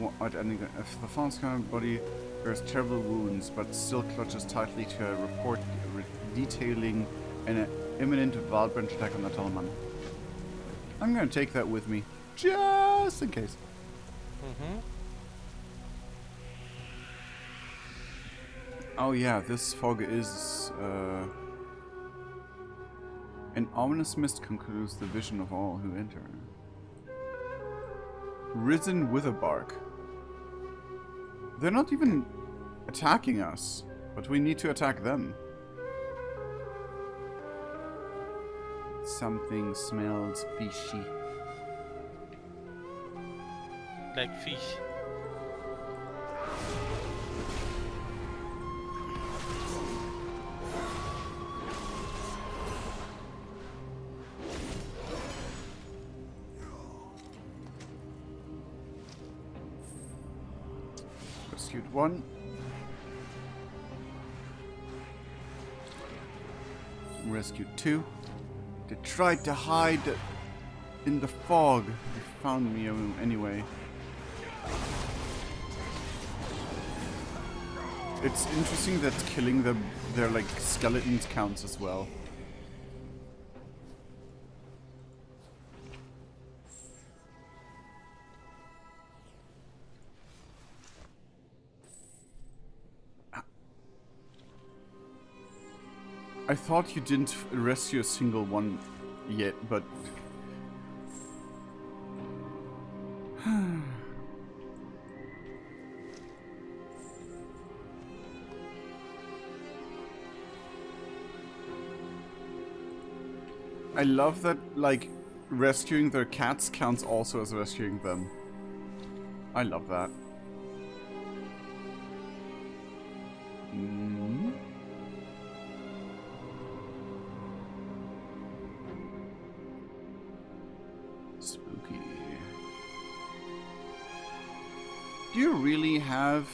If the Fawn's body bears terrible wounds, but still clutches tightly to a report detailing an imminent Vile Branch attack on the Atamaman. I'm gonna take that with me. Just in case. Oh yeah, this fog is an ominous mist concludes the vision of all who enter. Risen Witherbark. They're not even attacking us, but we need to attack them. Something smells fishy. Like fish. Rescued one. Rescued two. They tried to hide in the fog. They found me anyway. It's interesting that killing their like skeletons counts as well. I thought you didn't rescue a single one yet, but... I love that, like, rescuing their cats counts also as rescuing them. I love that. Spooky. Do you really have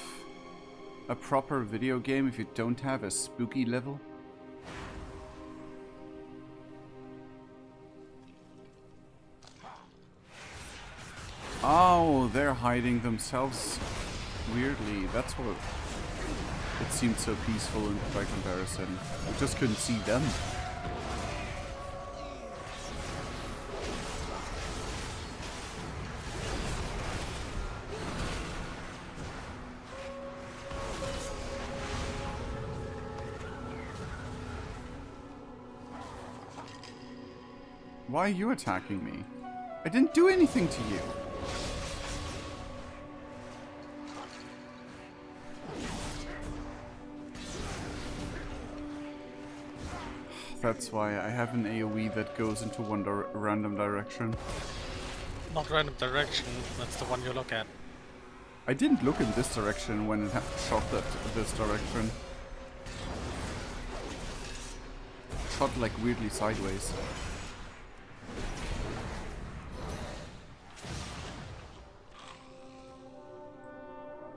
a proper video game if you don't have a spooky level? Oh, they're hiding themselves weirdly. That's what it seemed so peaceful by comparison. I just couldn't see them. Why are you attacking me? I didn't do anything to you. That's why I have an AoE that goes into one random direction. Not random direction, that's the one you look at. I didn't look in this direction when it shot this direction. It shot like weirdly sideways.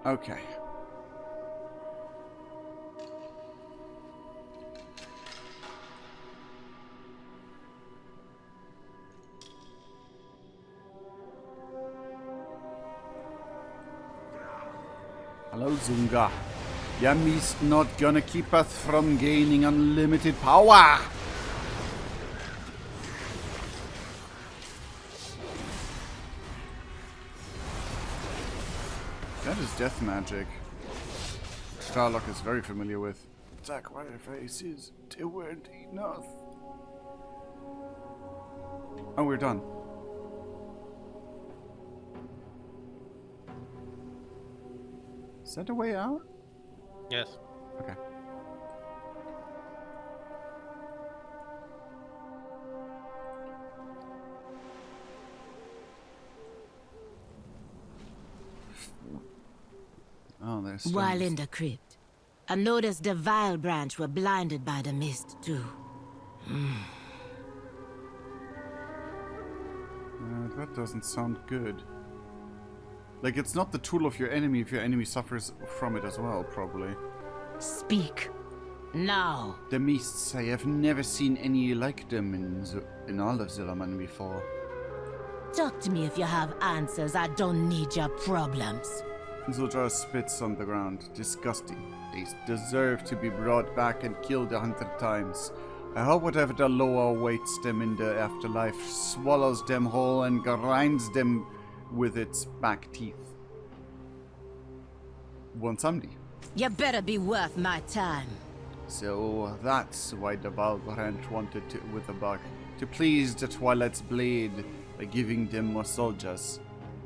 Okay. Hello, Zunga. Yami's not gonna keep us from gaining unlimited power! That is death magic. Starlock is very familiar with. Sacrifices, they weren't enough. Oh, we're done. Is that a way out? Yes. Okay. Oh, there's While in the crypt, I noticed the Vile branch were blinded by the mist, too. That doesn't sound good. Like, it's not the tool of your enemy if your enemy suffers from it as well, probably. Speak. Now. The mists, I have never seen any like them in all of Zul'Aman before. Talk to me if you have answers. I don't need your problems. ZulJarra spits on the ground. Disgusting. They deserve to be brought back and killed 100 times. I hope whatever the law awaits them in the afterlife swallows them whole and grinds them with its back teeth. Want somebody? You better be worth my time. So that's why the Vile branch wanted to with the bug. To please the Twilight's blade by giving them more soldiers.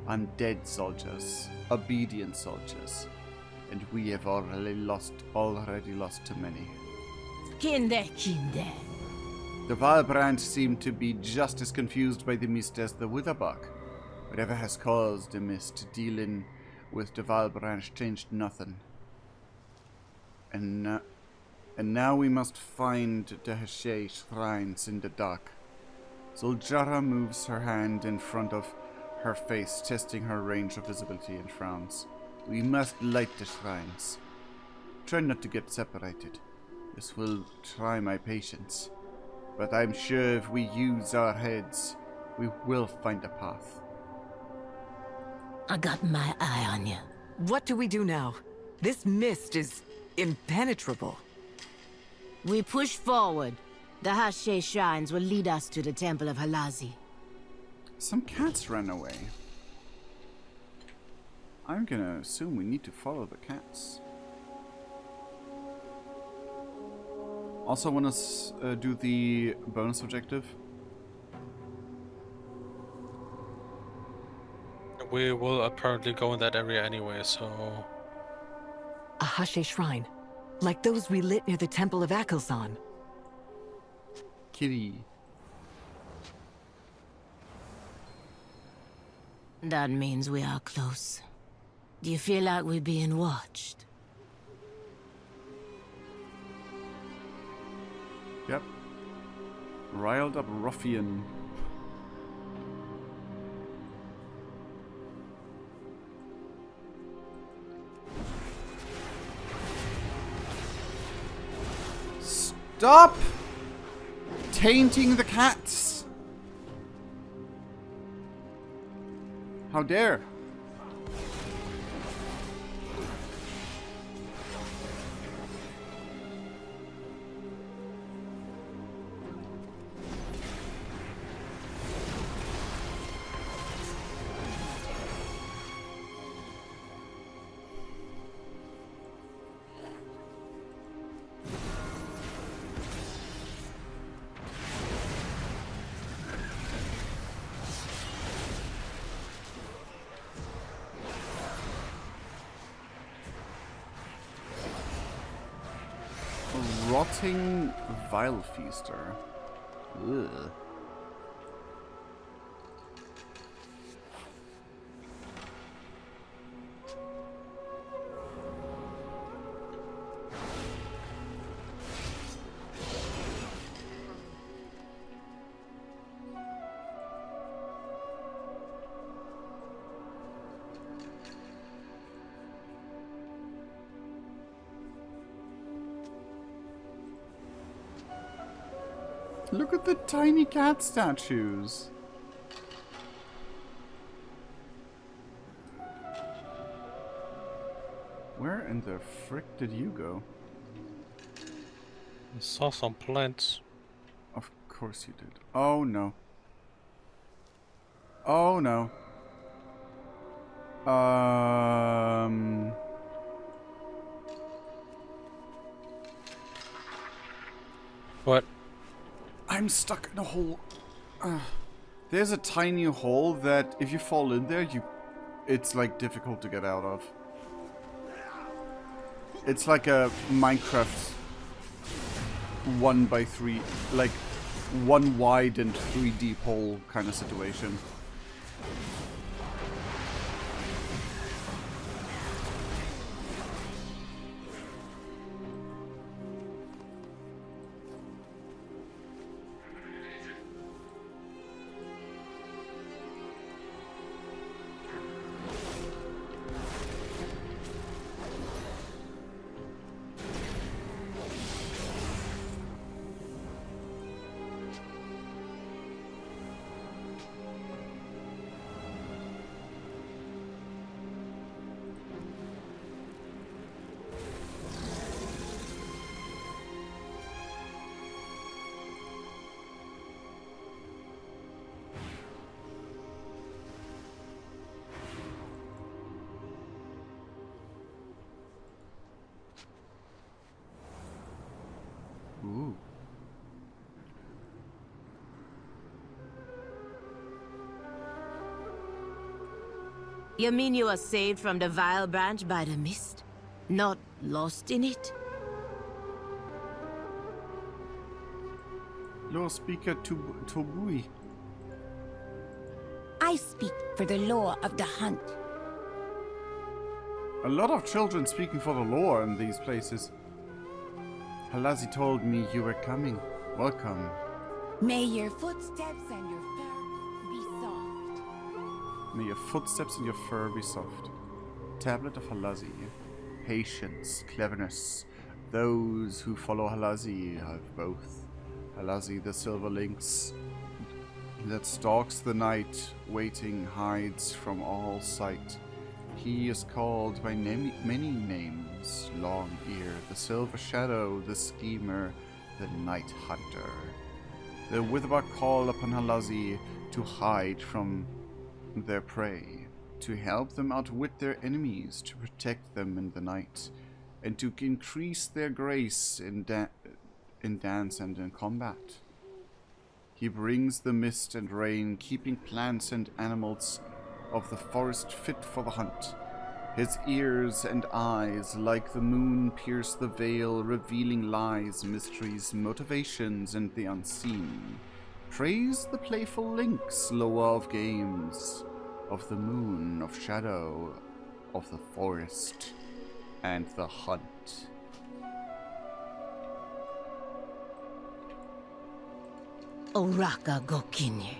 Undead soldiers. Obedient soldiers. And we have already lost too many. Kinde. The Vile branch seemed to be just as confused by the mist as the Witherbug. Whatever has caused the mist, dealing with the Vile branch changed nothing. And now we must find the Heshe shrines in the dark. ZulJarra moves her hand in front of her face, testing her range of visibility, and frowns. We must light the shrines. Try not to get separated. This will try my patience. But I'm sure if we use our heads, we will find a path. I got my eye on you. What do we do now? This mist is impenetrable. We push forward. The Heshe shrines will lead us to the Temple of Halazi. Some cats ran away. I'm gonna assume we need to follow the cats. Also want to do the bonus objective. We will apparently go in that area anyway, so... A Hashe shrine, like those we lit near the Temple of Akelzan. Kitty. That means we are close. Do you feel like we're being watched? Yep. Riled up ruffian. Stop tainting the cats! How dare! Rotting Vile Feaster. Ugh. Look at the tiny cat statues. Where in the frick did you go? I saw some plants. Of course you did. Oh no. Oh no. What? I'm stuck in a hole. There's a tiny hole that if you fall in there, it's like difficult to get out of. It's like a Minecraft 1x3, like 1 wide and 3 deep hole kind of situation. Ooh. You mean you are saved from the Vile Branch by the mist? Not lost in it? Lord Speaker Tobui. I speak for the law of the hunt. A lot of children speaking for the lore in these places. Halazi told me you were coming. Welcome. May your footsteps and your fur be soft. May your footsteps and your fur be soft. Tablet of Halazi. Patience, cleverness. Those who follow Halazi have both. Halazi, the silver lynx that stalks the night, waiting, hides from all sight. He is called by many names. Long Ear, the Silver Shadow, the Schemer, the Night Hunter. The Witherbark call upon Halazi to hide from their prey, to help them outwit their enemies, to protect them in the night, and to increase their grace in in dance and in combat. He brings the mist and rain, keeping plants and animals of the forest fit for the hunt. His ears and eyes, like the moon, pierce the veil, revealing lies, mysteries, motivations, and the unseen. Praise the playful links, lower of games, of the moon, of shadow, of the forest, and the hunt. Oraka Gokinye.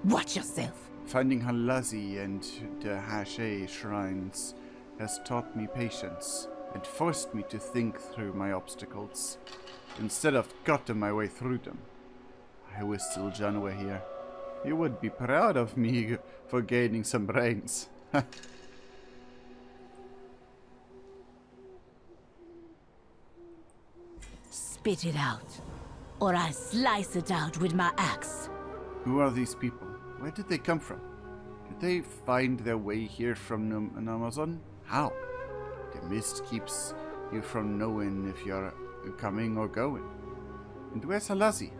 Watch yourself. Finding Halazi and the Hashe shrines has taught me patience and forced me to think through my obstacles instead of cutting my way through them. I wish ZulJan were here. He would be proud of me for gaining some brains. Spit it out, or I slice it out with my axe. Who are these people? Where did they come from? Did they find their way here from an Amazon? How? The mist keeps you from knowing if you're coming or going. And where's Halazi?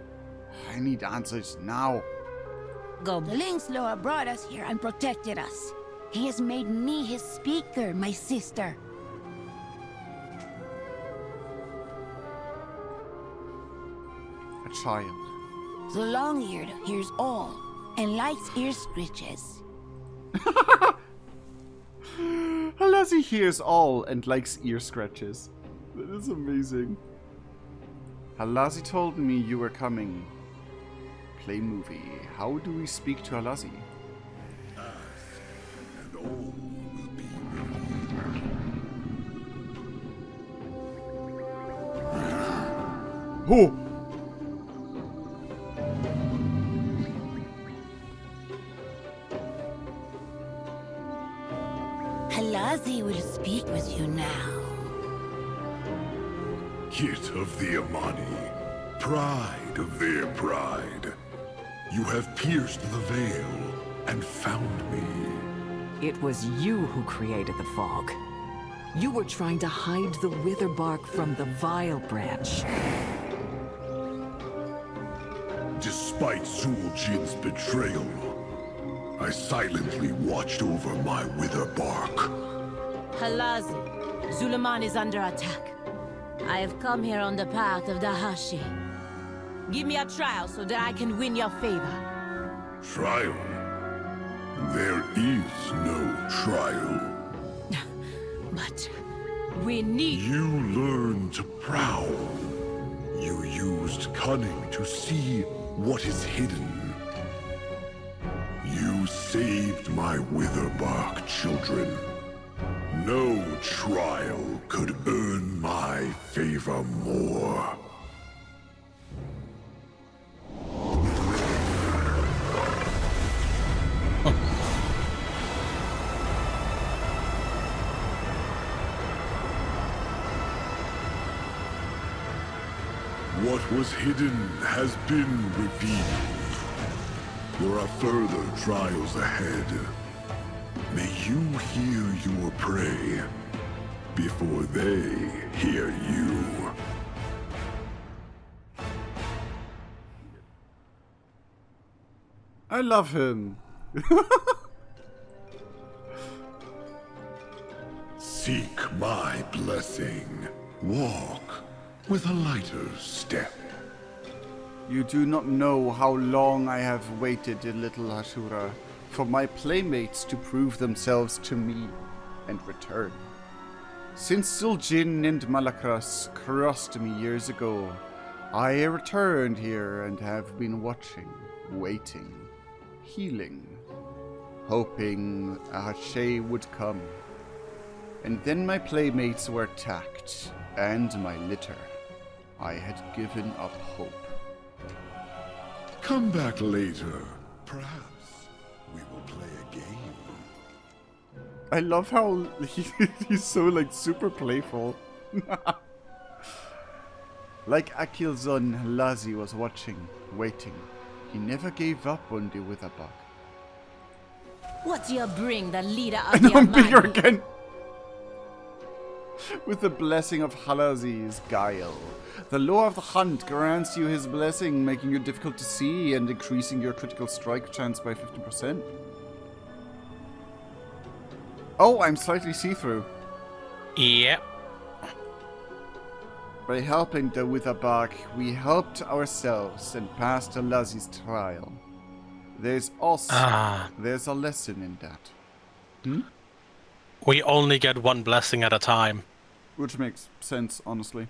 I need answers now. Go. The Linkslayer brought us here and protected us. He has made me his speaker, my sister. A child. The long-eared hears all and likes ear scritches. Halazi hears all and likes ear scratches. That is amazing. Halazi told me you were coming. Play movie. How do we speak to Halazi? Ask, and all will be revealed. Oh! Halazi will speak with you now. Kit of the Amani, pride of their pride. You have pierced the veil and found me. It was you who created the fog. You were trying to hide the wither bark from the vile branch. Despite ZulJin's betrayal, I silently watched over my wither bark. Halazi, Zul'Aman is under attack. I have come here on the path of the Hashi. Give me a trial so that I can win your favor. Trial? There is no trial. But we need... You learned to prowl. You used cunning to see what is hidden. You saved my witherbark children. No trial could earn my favor more. What was hidden has been revealed. There are further trials ahead. May you hear your prey before they hear you. I love him. Seek my blessing. Walk with a lighter step. You do not know how long I have waited, little Ashura, for my playmates to prove themselves to me and return. Since ZulJin and Malakras crossed me years ago, I returned here and have been watching, waiting, healing, hoping Hashe would come. And then my playmates were attacked, and my litter. I had given up hope. Come back later. Perhaps we will play a game. I love how he's so like super playful. Like Akilzon, Halazi was watching, waiting. He never gave up on the Witherbuck. What do you bring the leader of And the I'm bigger Amani? again. With the blessing of Halazi's guile. The law of the hunt grants you his blessing, making you difficult to see and increasing your critical strike chance by 50%. Oh, I'm slightly see-through. Yep. By helping the Witherbark, we helped ourselves and passed Halazi's trial. There's a lesson in that. Hmm? We only get one blessing at a time. Which makes sense, honestly.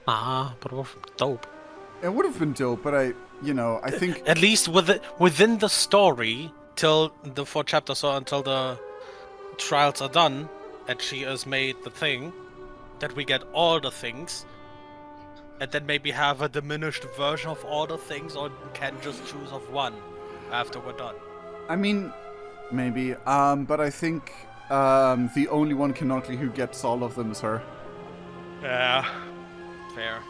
But it was dope. It would have been dope, but I think... At least within the story, till the 4 chapters or until the trials are done, and she has made the thing, that we get all the things, and then maybe have a diminished version of all the things, or can just choose of one after we're done. I mean, maybe, but I think the only one canonically who gets all of them is her. Yeah, fair.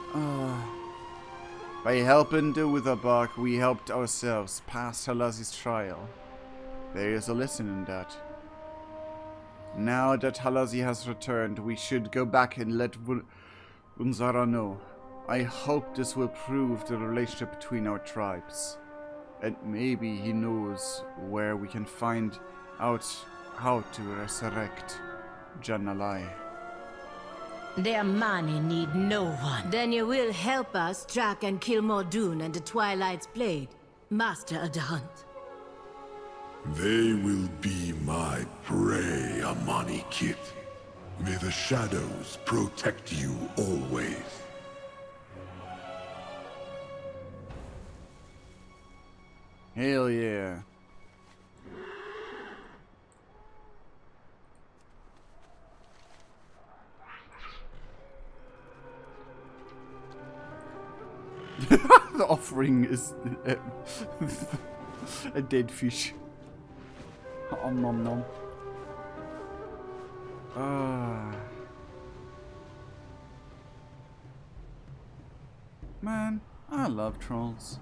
By helping the Witherbark, we helped ourselves pass Halazi's trial. There is a lesson in that. Now that Halazi has returned, we should go back and let Zul'Jarra know. I hope this will prove the relationship between our tribes. And maybe he knows where we can find out how to resurrect Jan'alai. The Amani need no one. Then you will help us track and kill Mor'duun and the Twilight's Blade, master of the hunt. They will be my prey, Amani Kit. May the shadows protect you always. Hell yeah. The offering is a dead fish. Nom nom. Man, I love trolls.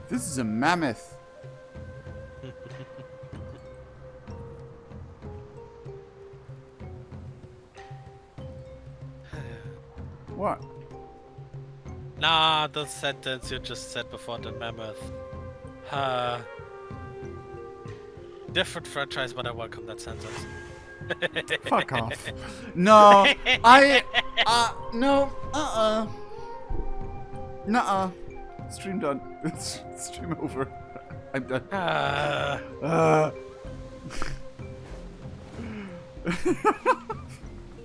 This is a mammoth. What? Nah, the sentence you just said before the mammoth. Different franchise, but I welcome that sentence. Fuck off. No, no, nuh-uh. Stream done. Stream over. I'm done.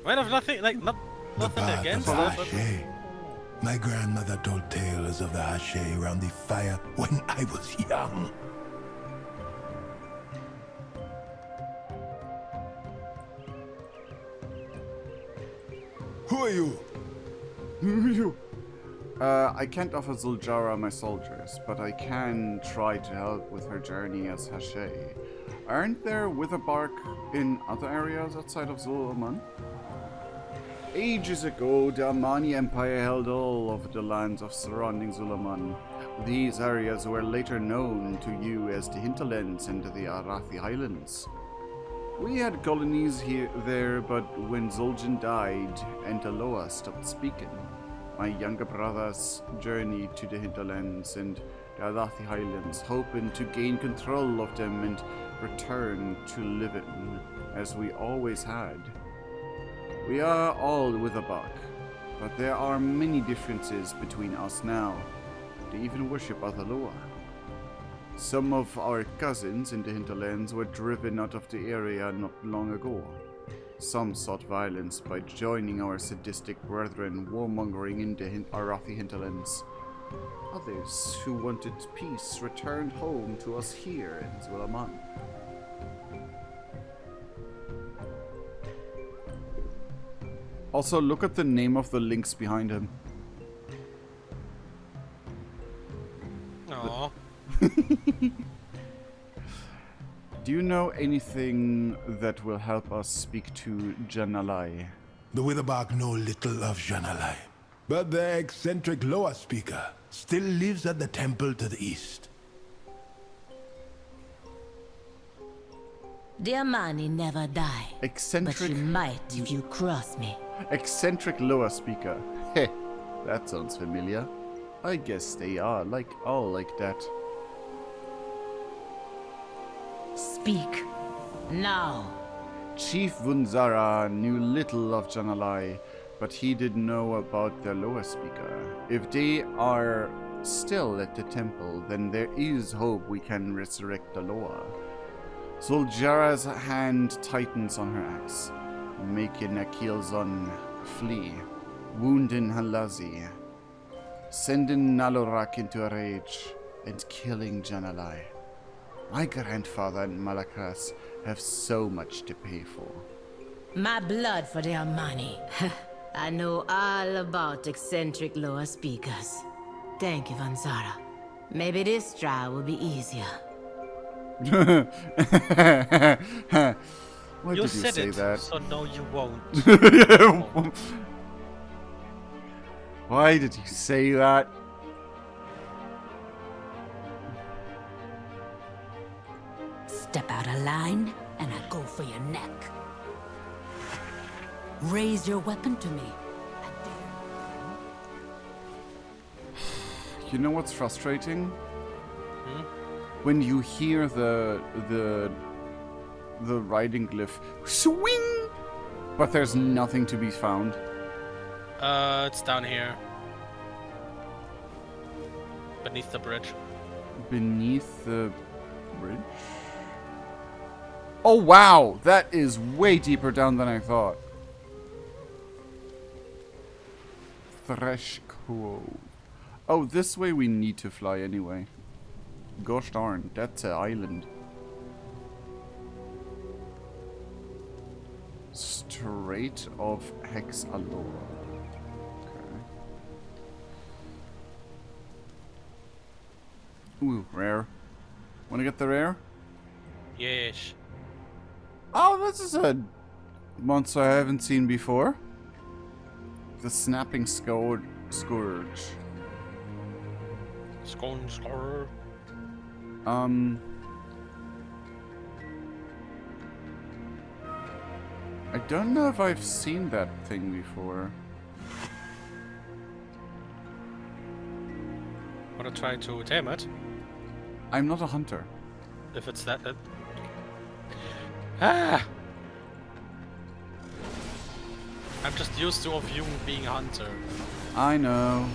Might have nothing, like, nothing against it, but... My grandmother told tales of the Hache around the fire when I was young. Who are you? Who are you? I can't offer ZulJarra my soldiers, but I can try to help with her journey as Hache. Aren't there Witherbark in other areas outside of Zul'Aman? Ages ago, the Amani Empire held all of the lands of surrounding Zul'Aman. These areas were later known to you as the Hinterlands and the Arathi Highlands. We had colonies there, but when Zul'Jan died and Aloha stopped speaking, my younger brothers journeyed to the Hinterlands and the Arathi Highlands, hoping to gain control of them and return to living as we always had. We are all Witherbark, but there are many differences between us now. They even worship Aloha. Some of our cousins in the Hinterlands were driven out of the area not long ago. Some sought violence by joining our sadistic brethren warmongering in the Arathi Hinterlands. Others who wanted peace returned home to us here in Zul'Aman. Also, look at the name of the links behind him. Aww. Do you know anything that will help us speak to Jan'alai? The Witherbark know little of Jan'alai, but the eccentric Loa speaker still lives at the temple to the east. The Amani never die. But Eccentric. she might if you cross me. Eccentric Loa speaker. Heh, that sounds familiar. I guess they are all like that. Speak. Now. Chief Vunzara knew little of Janalai, but he did know about the Loa speaker. If they are still at the temple, then there is hope we can resurrect the Loa. ZulJarra's hand tightens on her axe, making Akilzon flee, wounding Halazi, sending Nalorak into a rage, and killing Janalai. My grandfather and Malakras have so much to pay for. My blood for the Amani. I know all about eccentric Loa speakers. Thank you, Vanzara. Maybe this trial will be easier. Why did you say that? So no, you won't. Why did you say that? Step out of line, and I go for your neck. Raise your weapon to me. You know what's frustrating? When you hear the writing glyph swing, but there's nothing to be found. It's down here. Beneath the bridge. Beneath the bridge? Oh wow, that is way deeper down than I thought. Thresh Cove. Oh, this way we need to fly anyway. Gosh darn, that's an island. Strait of Hexalora. Okay. Ooh, rare. Wanna get the rare? Yes. Oh, this is a monster I haven't seen before. The Snapping Scourge. Scourge. I don't know if I've seen that thing before. Wanna try to tame it? I'm not a hunter. If it's that... Ah! I'm just used to of you being a hunter. I know.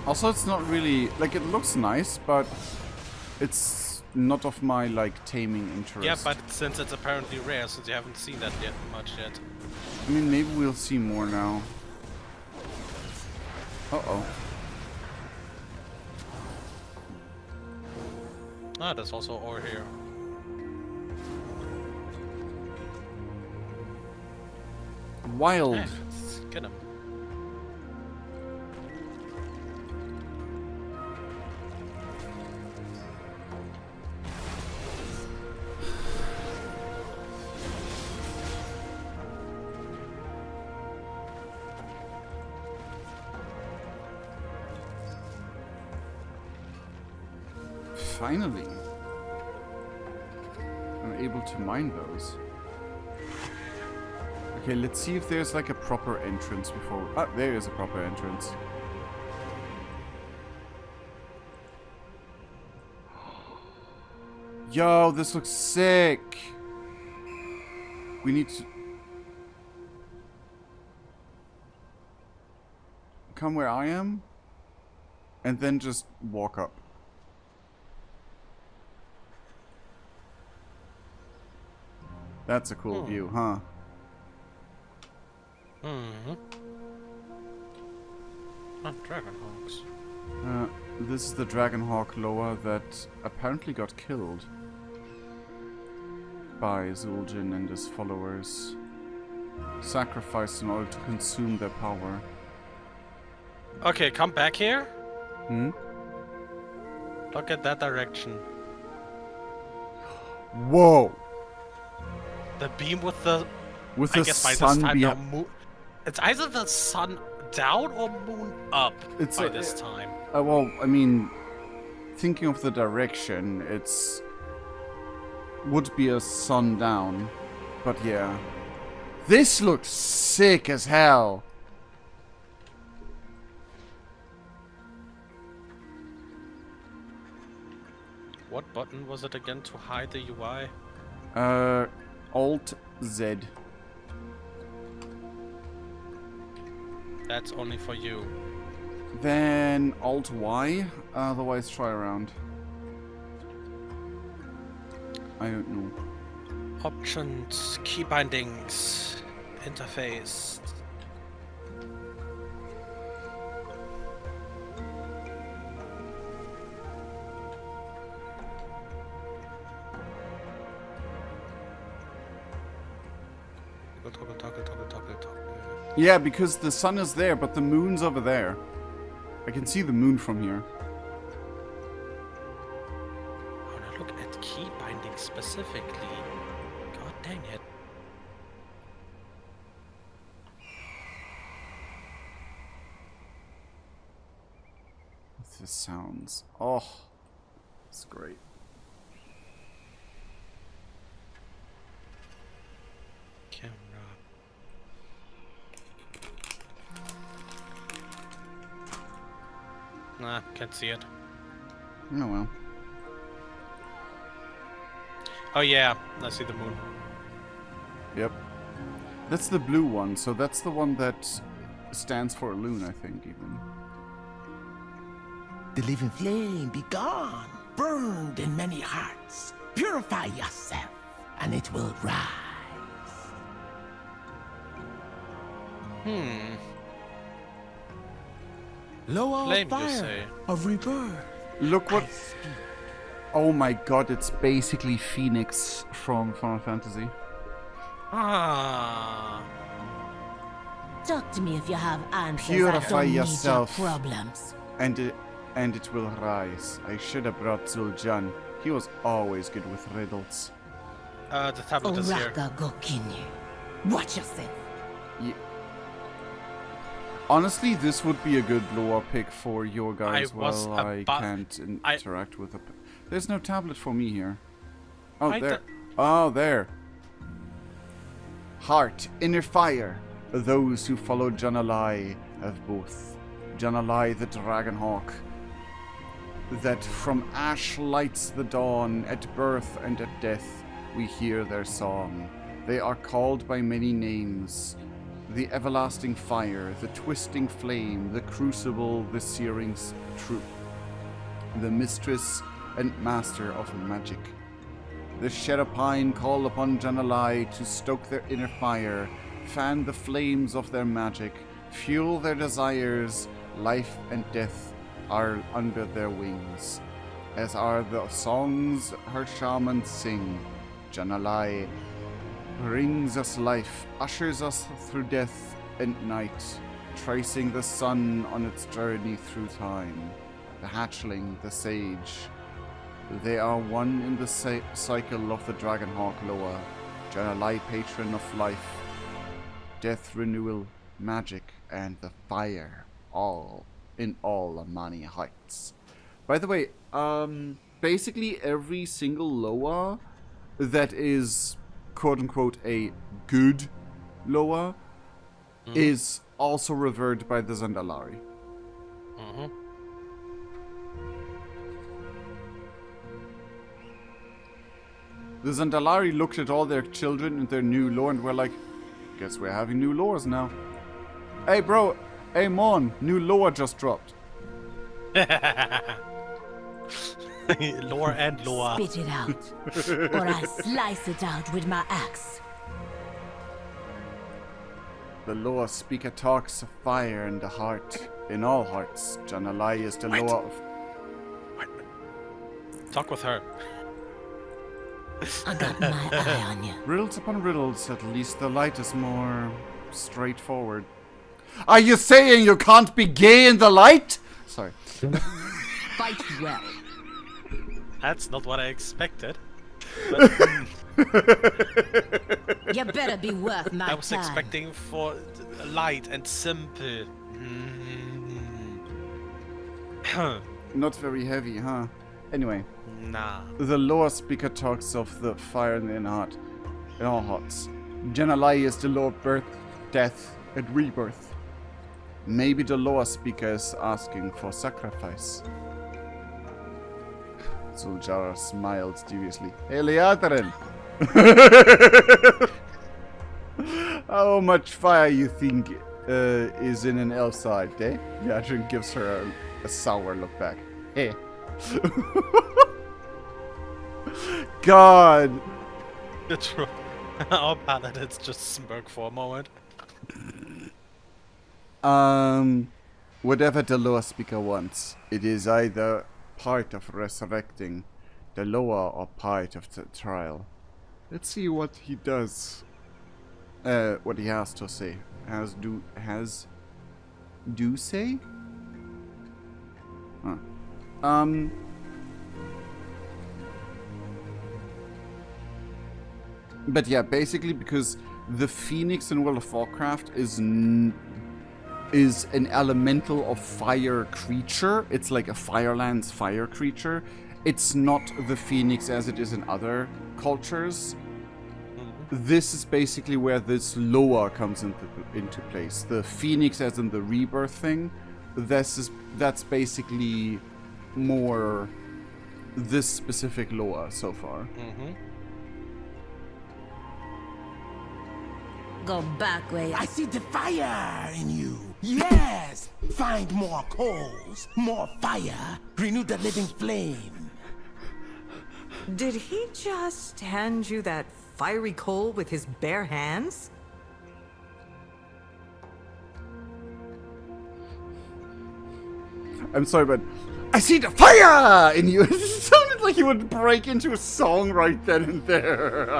Also, it's not really... Like, it looks nice, but it's not of my, like, taming interest. Yeah, but since it's apparently rare, since you haven't seen that yet much yet. I mean, maybe we'll see more now. Uh-oh. Ah, there's also ore here. Wild. Hey, let's get him. Finally. I'm able to mine those. Okay, let's see if there's like a proper entrance before... Ah, there is a proper entrance. Yo, this looks sick! We need to... come where I am? And then just walk up. That's a cool view, huh? Mm-hmm. Oh, Dragonhawks. This is the Dragonhawk Loa that apparently got killed by Zul'Jan and his followers. Sacrificed in order to consume their power. Okay, come back here. Hmm? Look at that direction. Whoa! The beam with the... With I the guess by sun this time behind... it's either the sun down or moon up It's by this time. Well, I mean... thinking of the direction, it's would be a sundown, but yeah, this looks sick as hell. What button was it again to hide the UI? Alt Z. That's only for you. Then Alt Y. Otherwise, try around. I don't know. Options, key bindings, interface. Toggle. Yeah, because the sun is there, but the moon's over there. I can see the moon from here. Oh, now look at key binding specifically. God dang it. This sounds... Oh, it's great. Camera. Nah, can't see it. Oh well. Oh yeah, I see the moon. Yep. That's the blue one, so that's the one that stands for a loon, I think, even. The living flame be gone, burned in many hearts. Purify yourself, and it will rise. Lower Flame, you fire say? of rebirth. Look what... Oh my god, it's basically Phoenix from Final Fantasy. Ah. Talk to me if you have answers. Purify I don't yourself. need your problems. And it will rise. I should have brought Zul'Jan. He was always good with riddles. The tablet is here. Oraka Gokinu. Watch yourself. Yeah. Honestly, this would be a good lore pick for your guys. Well, I can't interact with a... There's no tablet for me here. Oh, there. Oh, there. Heart, inner fire. Those who follow Jan'alai have both. Jan'alai the Dragonhawk, that from ash lights the dawn, at birth and at death we hear their song. They are called by many names. The everlasting fire, the twisting flame, the crucible, the searing truth, the mistress and master of magic. The Sherapine call upon Jan'alai to stoke their inner fire, fan the flames of their magic, fuel their desires. Life and death are under their wings, as are the songs her shamans sing. Jan'alai brings us life, ushers us through death and night, tracing the sun on its journey through time. The hatchling, the sage, they are one in the cycle of the Dragonhawk Loa. Jan'alai, patron of life, death, renewal, magic, and the fire, all in all Amani Heights. By the way, basically every single Loa that is quote-unquote a good Loa is also revered by the Zandalari. The Zandalari looked at all their children and their new lore and were like, guess we're having new lores now. Hey bro, hey Mon, new lore just dropped. Lore and lore. Spit it out, or I slice it out with my axe. The lore speaker talks of fire in the heart. In all hearts, Jan'alai is the lore of... Talk with her. I got my eye on you. Riddles upon riddles, at least the light is more straightforward. Are you saying you can't be gay in the light? Sorry. Fight well. That's not what I expected. You better be worth my time. I was expecting for light and simple. Not very heavy, huh? Anyway. Nah. The lower speaker talks of the fire in our hearts. Janalai is the Lord birth, death, and rebirth. Maybe the lower speaker is asking for sacrifice. ZulJarra smiles deviously. Hey, Liadrin! How much fire you think is in an elf's eye, eh? Liadrin gives her a sour look back. Hey. God! It's true. Our paladins just smirk for a moment. Whatever the lower speaker wants, it is either part of resurrecting the lower or part of the trial. Let's see what he does. What he has to say. Do say? Huh. But yeah, basically because the Phoenix in World of Warcraft is an elemental of fire creature. It's like a Firelands fire creature. It's not the Phoenix as it is in other cultures. This is basically where this lower comes into place. The Phoenix as in the rebirth thing. That's basically more this specific lower so far. Go back where I see the fire in you. Yes! Find more coals, more fire, renew the living flame. Did he just hand you that fiery coal with his bare hands? I'm sorry, but I see the fire in you. It sounded like he would break into a song right then and there.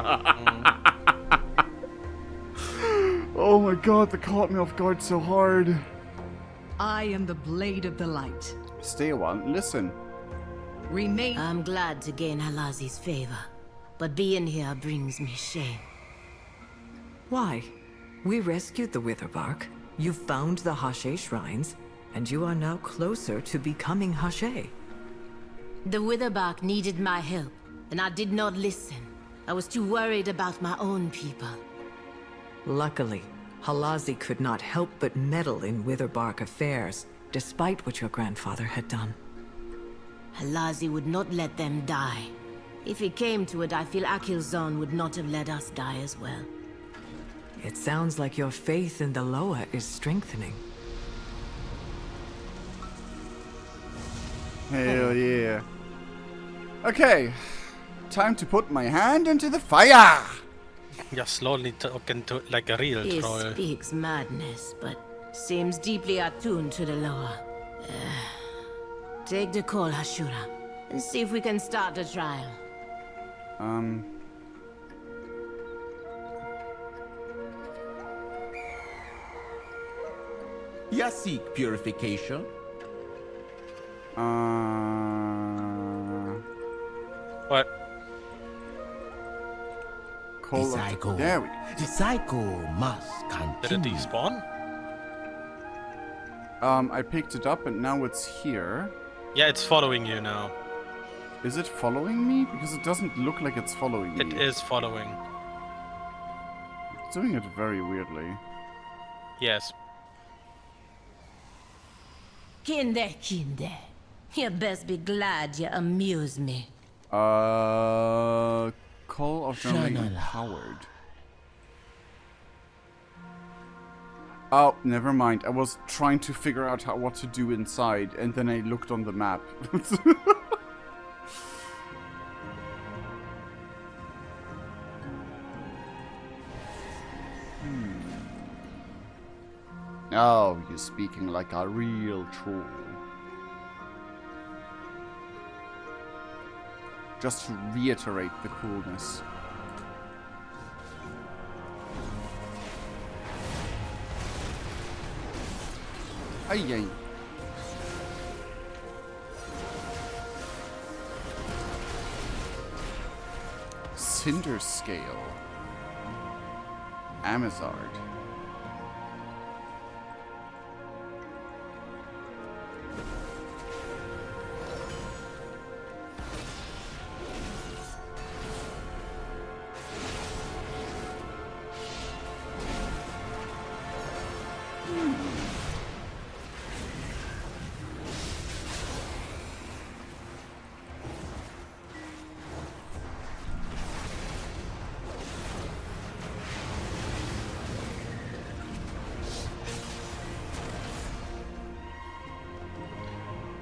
Oh my god, that caught me off guard so hard. I am the blade of the light. Stay a while, listen. Remain. I'm glad to gain Halazi's favor, but being here brings me shame. Why? We rescued the Witherbark. You found the Hashe shrines, and you are now closer to becoming Hashe. The Witherbark needed my help, and I did not listen. I was too worried about my own people. Luckily, Halazi could not help but meddle in Witherbark affairs, despite what your grandfather had done. Halazi would not let them die. If it came to it, I feel Akilzon would not have let us die as well. It sounds like your faith in the Loa is strengthening. Hell yeah. Okay, time to put my hand into the fire! You're slowly talking to like a real He troll. speaks madness, but seems deeply attuned to the Loa. Take the call, Hashura, and see if we can start the trial. You seek purification? What? The cycle. There we go. The cycle must continue. Did it despawn? I picked it up and now it's here. Yeah, it's following you now. Is it following me? Because it doesn't look like it's following me. It is following. It's doing it very weirdly. Yes. Kinde. You best be glad you amuse me. Call of Journaling Empowered. Oh, never mind. I was trying to figure out what to do inside, and then I looked on the map. Oh, you're speaking like a real troll. Just to reiterate the coolness. Ay. Cinder Scale. Amazard.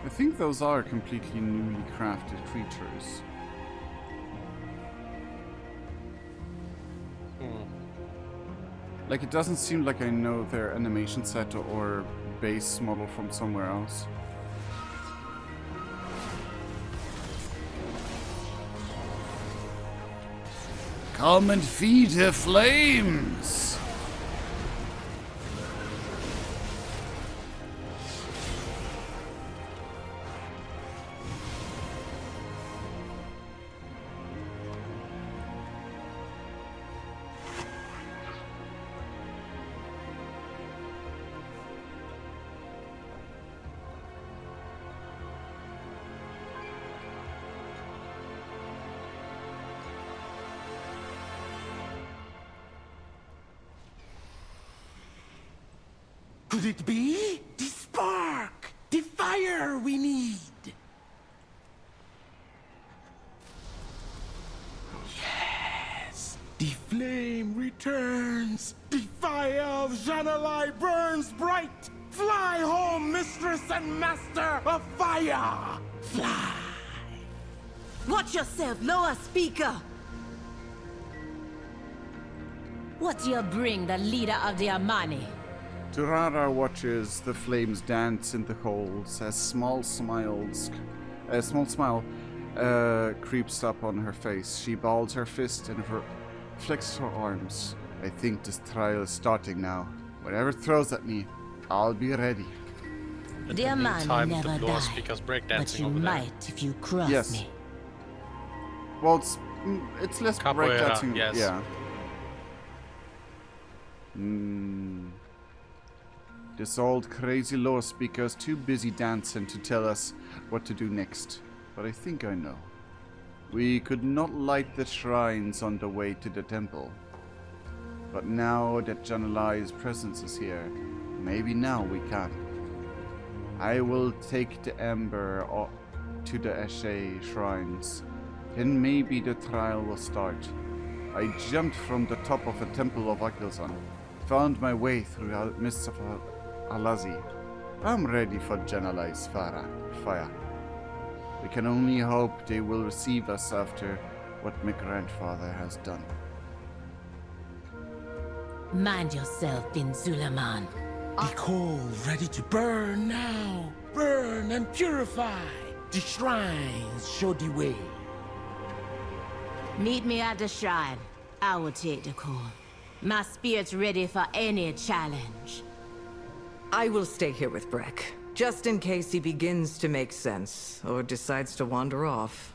I think those are completely newly crafted creatures. Like, it doesn't seem like I know their animation set or base model from somewhere else. Come and feed her flames! Could it be? The spark! The fire we need! Yes! The flame returns! The fire of Janalai burns bright! Fly home, mistress and master of fire! Fly! Watch yourself, lower speaker! What do you bring the leader of the Amani? ZulJarra watches the flames dance in the coals as a small smile creeps up on her face. She balls her fist and flicks her arms. I think this trial is starting now. Whatever throws at me, I'll be ready. The Amani never die, but you might if you cross me. Well, it's less breakdancing. Yes. Yeah. This old crazy law speaker is too busy dancing to tell us what to do next. But I think I know. We could not light the shrines on the way to the temple. But now that Janalai's presence is here, maybe now we can. I will take the ember to the Eshe shrines. Then maybe the trial will start. I jumped from the top of the temple of Akilzan, found my way through the mists of Alazi. I'm ready for Janalai's fire. We can only hope they will receive us after what my grandfather has done. Mind yourself, Bin Zul'Aman. The coal ready to burn now. Burn and purify. The shrines show the way. Meet me at the shrine. I will take the call. My spirit's ready for any challenge. I will stay here with Breck, just in case he begins to make sense, or decides to wander off.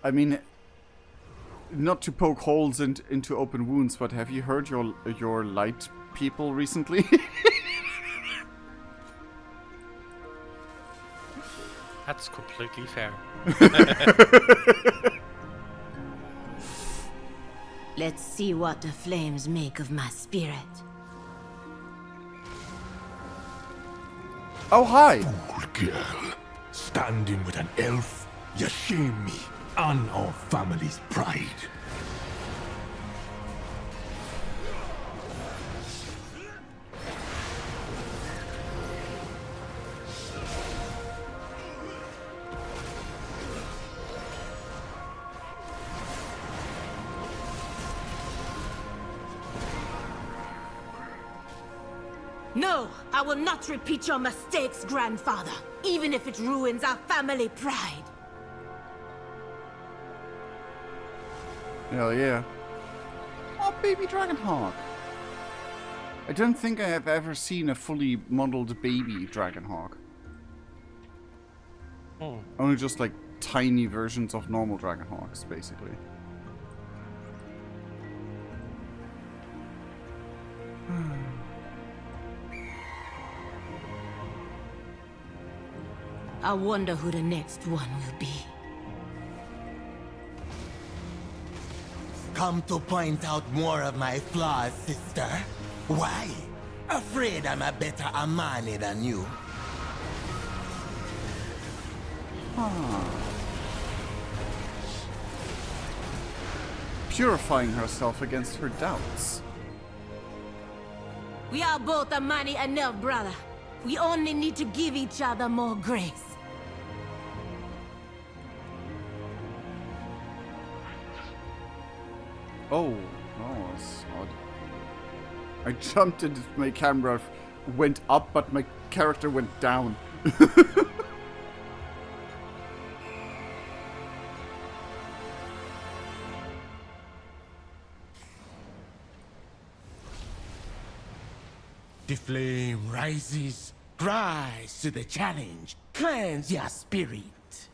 I mean, not to poke holes into open wounds, but have you heard your light people recently? That's completely fair. Let's see what the flames make of my spirit. Oh, hi! Fool girl. Standing with an elf, you shame me and our family's pride. No, I will not repeat your mistakes, grandfather, even if it ruins our family pride. Hell yeah. Oh, baby Dragonhawk. I don't think I have ever seen a fully modeled baby Dragonhawk. Only just like tiny versions of normal Dragonhawks, basically. I wonder who the next one will be. Come to point out more of my flaws, sister? Why? Afraid I'm a better Amani than you? purifying herself against her doubts. We are both Amani enough, brother. We only need to give each other more grace. Oh, that's odd. I jumped into my camera, went up, but my character went down. The flame rises. Rise to the challenge. Cleanse your spirit.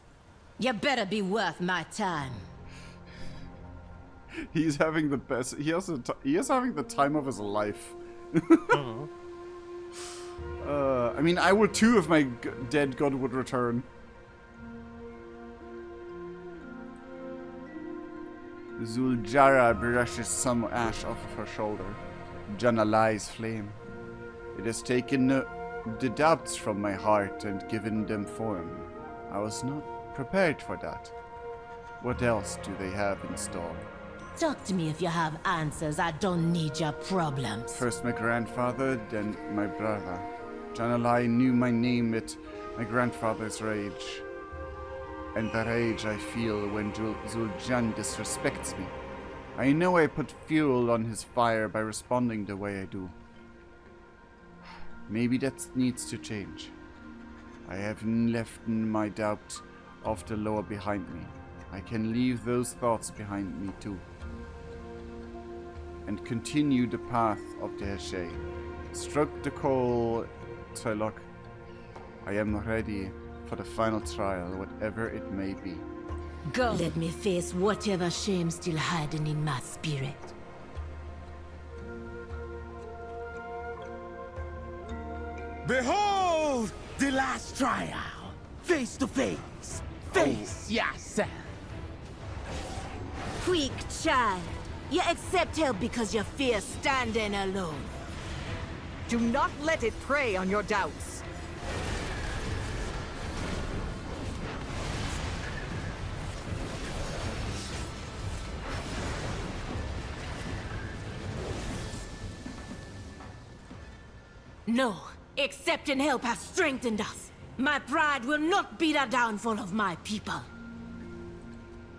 You better be worth my time. He's having the best. He is having the time of his life. I mean, I would too if my dead god would return. ZulJarra brushes some ash off of her shoulder. Janalai's flame. It has taken the doubts from my heart and given them form. I was not prepared for that. What else do they have in store? Talk to me if you have answers. I don't need your problems. First my grandfather, then my brother. Janalai knew my name at my grandfather's rage. And the rage I feel when Zul'Jan disrespects me. I know I put fuel on his fire by responding the way I do. Maybe that needs to change. I have left my doubt of the law behind me. I can leave those thoughts behind me too. And continue the path of the Heshe. Struck the call, Trilok. I am ready for the final trial, whatever it may be. Go. Let me face whatever shame still hiding in my spirit. Behold the last trial. Face to face. Face yourself. Weak child. You accept help because you fear standing alone. Do not let it prey on your doubts. No. Accepting help has strengthened us. My pride will not be the downfall of my people.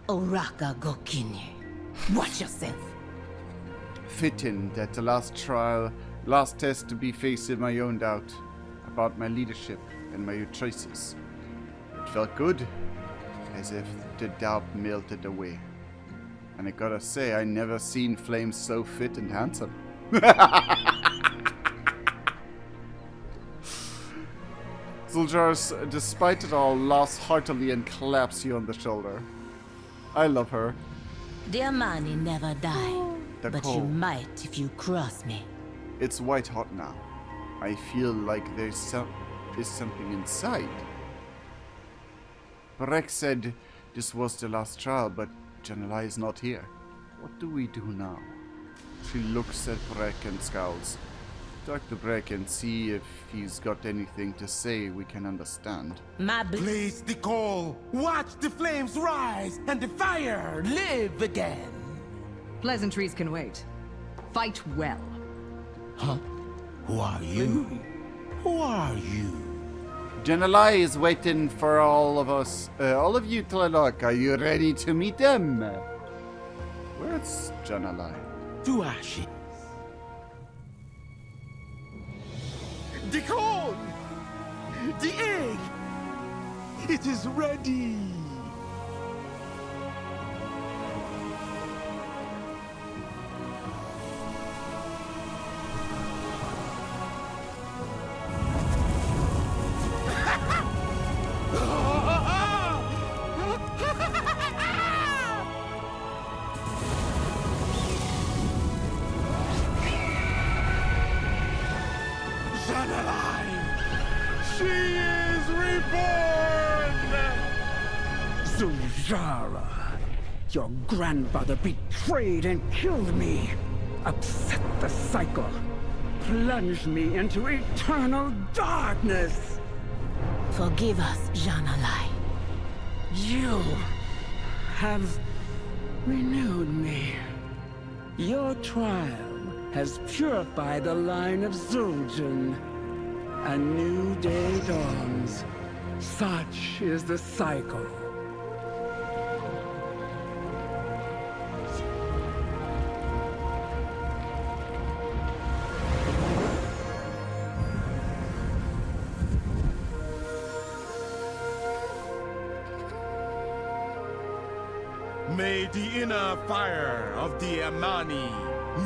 Oraka Gokini. Watch yourself. Fitting that the last test to be facing my own doubt about my leadership and my choices. It felt good, as if the doubt melted away. And I gotta say, I never seen Flame so fit and handsome. ZulJarra, despite it all, laughs heartily and claps you on the shoulder. I love her. The Amani never die, but cold. you might if you cross me. It's white hot now. I feel like there's something inside. Brek said this was the last trial, but Janalai is not here. What do we do now? She looks at Brek and scowls. Talk to Brek and see if he's got anything to say we can understand. Place the call. Watch the flames rise and the fire live again. Pleasantries can wait. Fight well. Huh? Who are you? Who are you? Janalai is waiting for all of us. All of you, Tlalok, are you ready to meet them? Where's Janalai? To ashes. The corn! The egg! It is ready! She is reborn! ZulJarra, your grandfather betrayed and killed me, upset the cycle, plunged me into eternal darkness. Forgive us, Janalai. You have renewed me. Your trial has purified the line of Zul'Jan. A new day dawns. Such is the cycle. May the inner fire of the Amani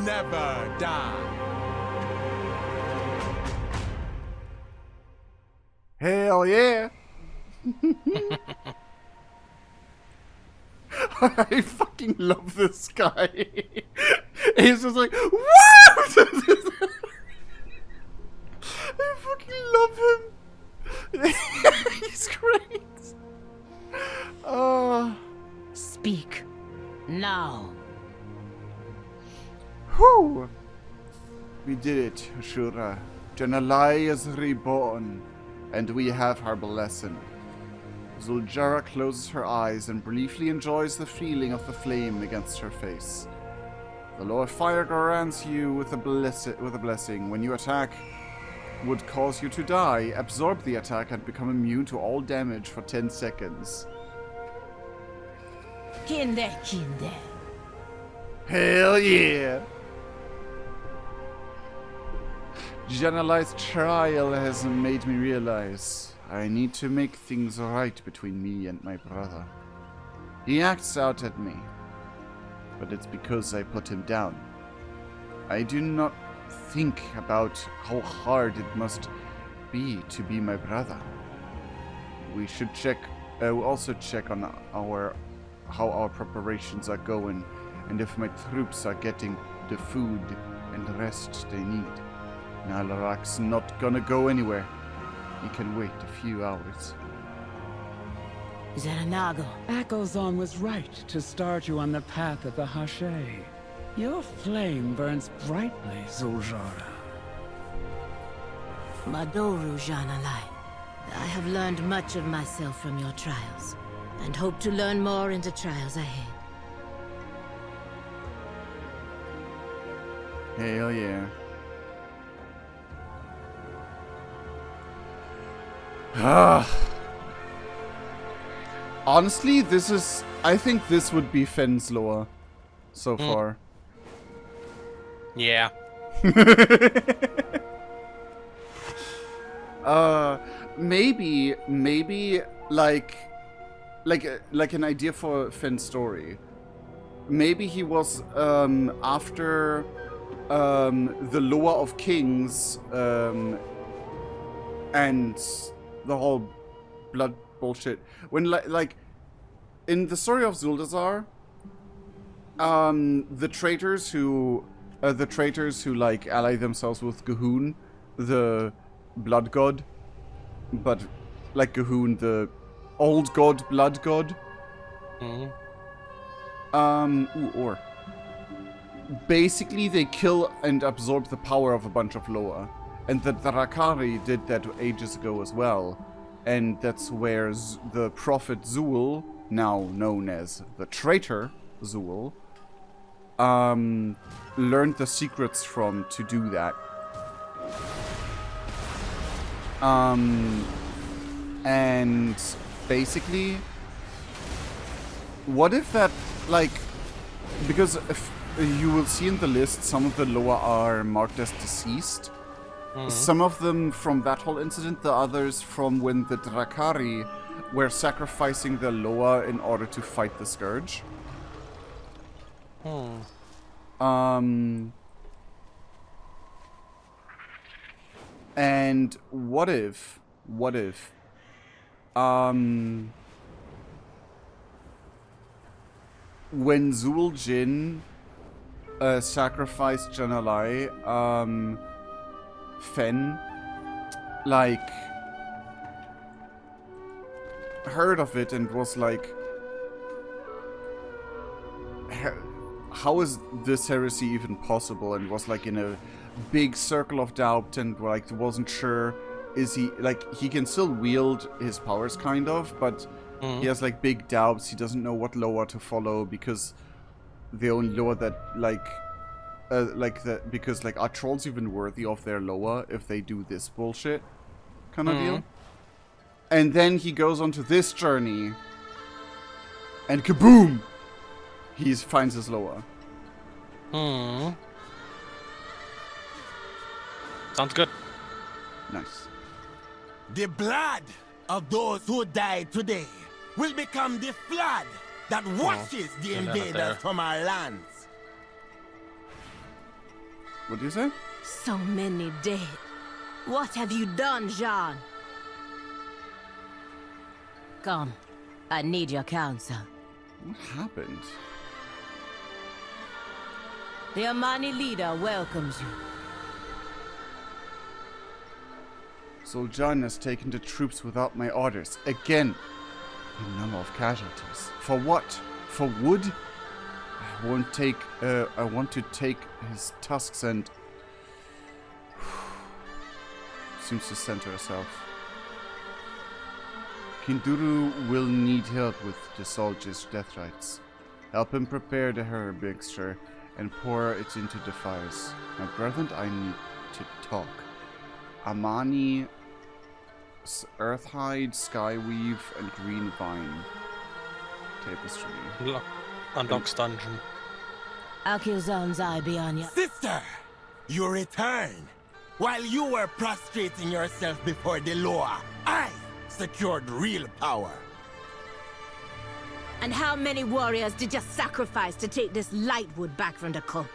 never die. Hell yeah! I fucking love this guy. He's just like, what? I fucking love him. He's great. Speak. Now. Whew. We did it, Shura. Janalai is reborn, and we have her blessing. ZulJarra closes her eyes and briefly enjoys the feeling of the flame against her face. The Lord Fire grants you with a blessing. When you attack would cause you to die, absorb the attack and become immune to all damage for 10 seconds. Kinde. Hell yeah! Janalai's trial has made me realize I need to make things right between me and my brother. He acts out at me, but it's because I put him down. I do not think about how hard it must be to be my brother. We should also check on how our preparations are going, and if my troops are getting the food and rest they need. Nalarak's not gonna go anywhere. He can wait a few hours. Zaranago. Akelzon was right to start you on the path of the Hashay. Your flame burns brightly, ZulJarra. Madoru Janalai. I have learned much of myself from your trials, and hope to learn more in the trials ahead. Hell yeah. Honestly, I think this would be Fenn's lore so far. Yeah. Maybe like an idea for Fenn's story. Maybe he was after the lore of kings and the whole blood bullshit. When like in the story of Zuldazar, the traitors who like ally themselves with Gahun, the blood god, but like Gahun, the old god, blood god. Basically, they kill and absorb the power of a bunch of Loa. And the Drakari did that ages ago as well. And that's where the prophet Zul, now known as the traitor Zul, learned the secrets from to do that. And basically, what if that, like, because if you will see in the list some of the Loa are marked as deceased. Some of them from that whole incident, the others from when the Drakari were sacrificing the Loa in order to fight the Scourge. And what if when Zul'Jin sacrificed Janalai, Fen, like, heard of it and was like, how is this heresy even possible? And was like in a big circle of doubt and like wasn't sure, is he, like, he can still wield his powers kind of, but he has like big doubts. He doesn't know what Loa to follow because the only Loa that like because like are trolls even worthy of their loa if they do this bullshit kind of deal? And then he goes on to this journey, and kaboom! He finds his loa. Sounds good. Nice. The blood of those who died today will become the flood that washes the invaders from our lands. What do you say? So many dead. What have you done, Jean? Come, I need your counsel. What happened? The Amani leader welcomes you. Zul'Jan has taken the troops without my orders. Again. A number of casualties. For what? For wood? I want to take his tusks and... Seems to center herself. Kinduru will need help with the soldiers' death rites. Help him prepare the herb mixture and pour it into the fires. My brother and I need to talk. Amani, Earthhide, Skyweave, and Green Vine. Tapestry. Unlocks dungeon. Akilzan's eye be on ya. Sister, you return. While you were prostrating yourself before the Loa, I secured real power. And how many warriors did you sacrifice to take this lightwood back from the cult?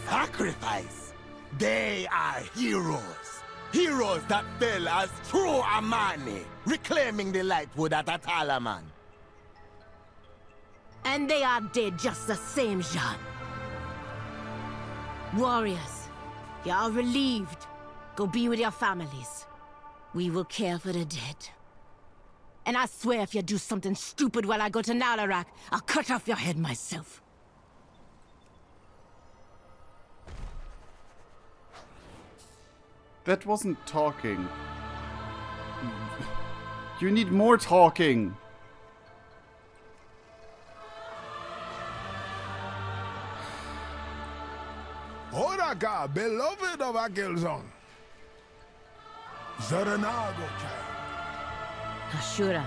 Sacrifice? They are heroes. Heroes that fell as true Amani, reclaiming the lightwood at Atalaman. And they are dead just the same, Jean. Warriors, you are relieved. Go be with your families. We will care for the dead. And I swear if you do something stupid while I go to Nalarak, I'll cut off your head myself. That wasn't talking. You need more talking. Oraka, beloved of Akilzon. Zaranago, child. Ashura.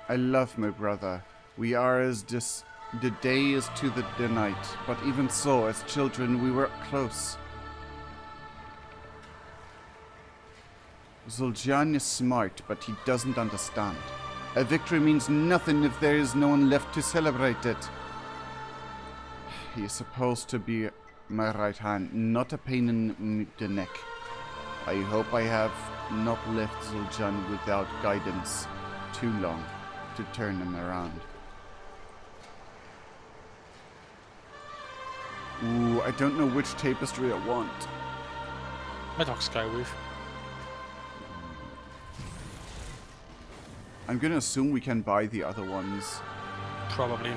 I love my brother. We are as the day is to the night, but even so, as children, we were close. Zul'Jan is smart, but he doesn't understand. A victory means nothing if there is no one left to celebrate it. He is supposed to be my right hand, not a pain in the neck. I hope I have not left Zul'Jan without guidance too long to turn him around. Ooh, I don't know which tapestry I want. My dog Skyweave. I'm gonna assume we can buy the other ones. Probably.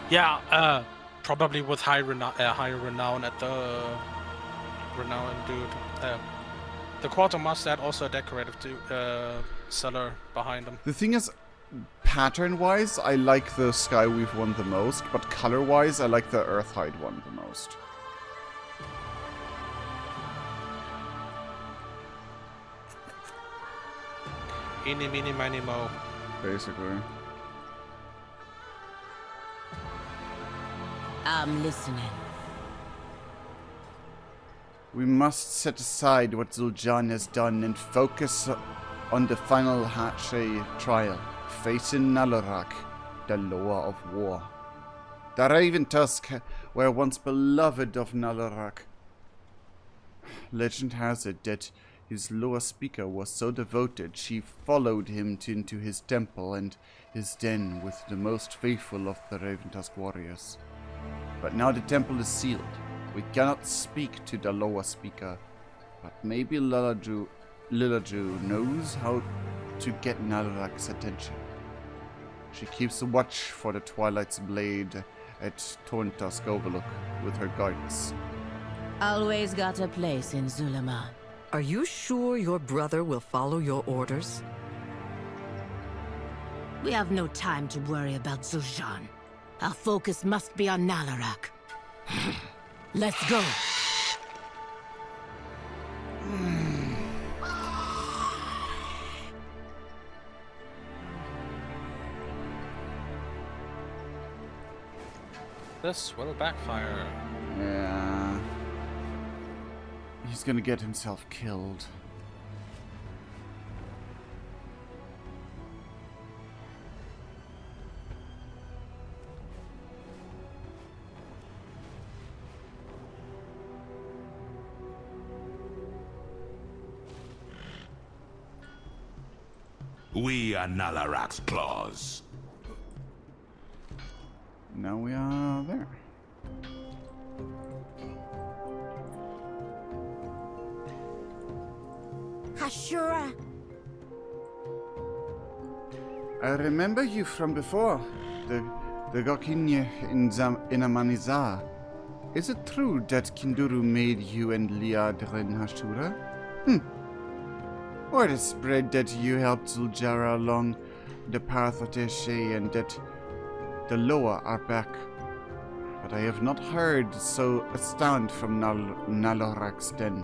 Yeah, probably with higher renown at the renowned dude. The quartermaster had also a decorative seller behind him. The thing is, pattern-wise, I like the Skyweave one the most, but color-wise, I like the Earthhide one the most. Eeny, meeny, miny, mo. Basically. I'm listening. We must set aside what Zul'Jan has done and focus on the final Hache trial, facing Nalarak, the Loa of War. The Raven Tusk were once beloved of Nalarak. Legend has it that his Loa speaker was so devoted she followed him into his temple and his den with the most faithful of the Raven Tusk warriors. But now the temple is sealed. We cannot speak to the Loa speaker, but maybe Lilaju knows how to get Nalarak's attention. She keeps a watch for the Twilight's Blade at Torntusk Overlook with her guards. Always got a place in Zul'Aman. Are you sure your brother will follow your orders? We have no time to worry about Zul'Jan. Our focus must be on Nalarak. Let's go. This will backfire. Yeah. He's gonna get himself killed. We are Nalarak's claws. Now we are there. Ashura. I remember you from before. The Gokinye in Amanizar. Is it true that Kinduru made you and Liadrin Hashura? Word is spread that you helped ZulJarra along the path of Deshe and that the Loa are back. But I have not heard so a stand from Nalorak's den.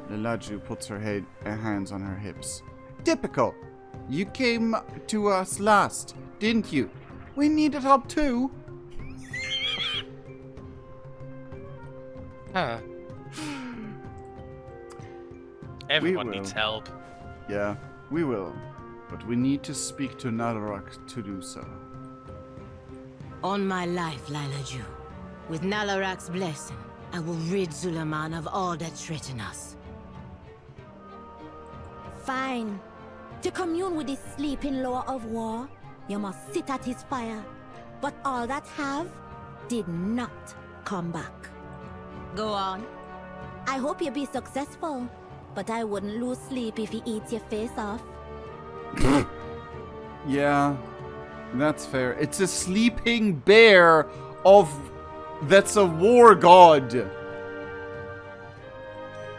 Lilaju puts her hands on her hips. Typical! You came to us last, didn't you? We needed help too. Huh. Everyone needs help. Yeah, we will. But we need to speak to Nalorak to do so. On my life, Lilaju. With Nalarak's blessing, I will rid Zul'Aman of all that threaten us. Fine. To commune with the sleeping Lord of War, you must sit at his fire. But all that have did not come back. Go on. I hope you be successful, but I wouldn't lose sleep if he eats your face off. Yeah, that's fair. It's a sleeping bear that's a war god.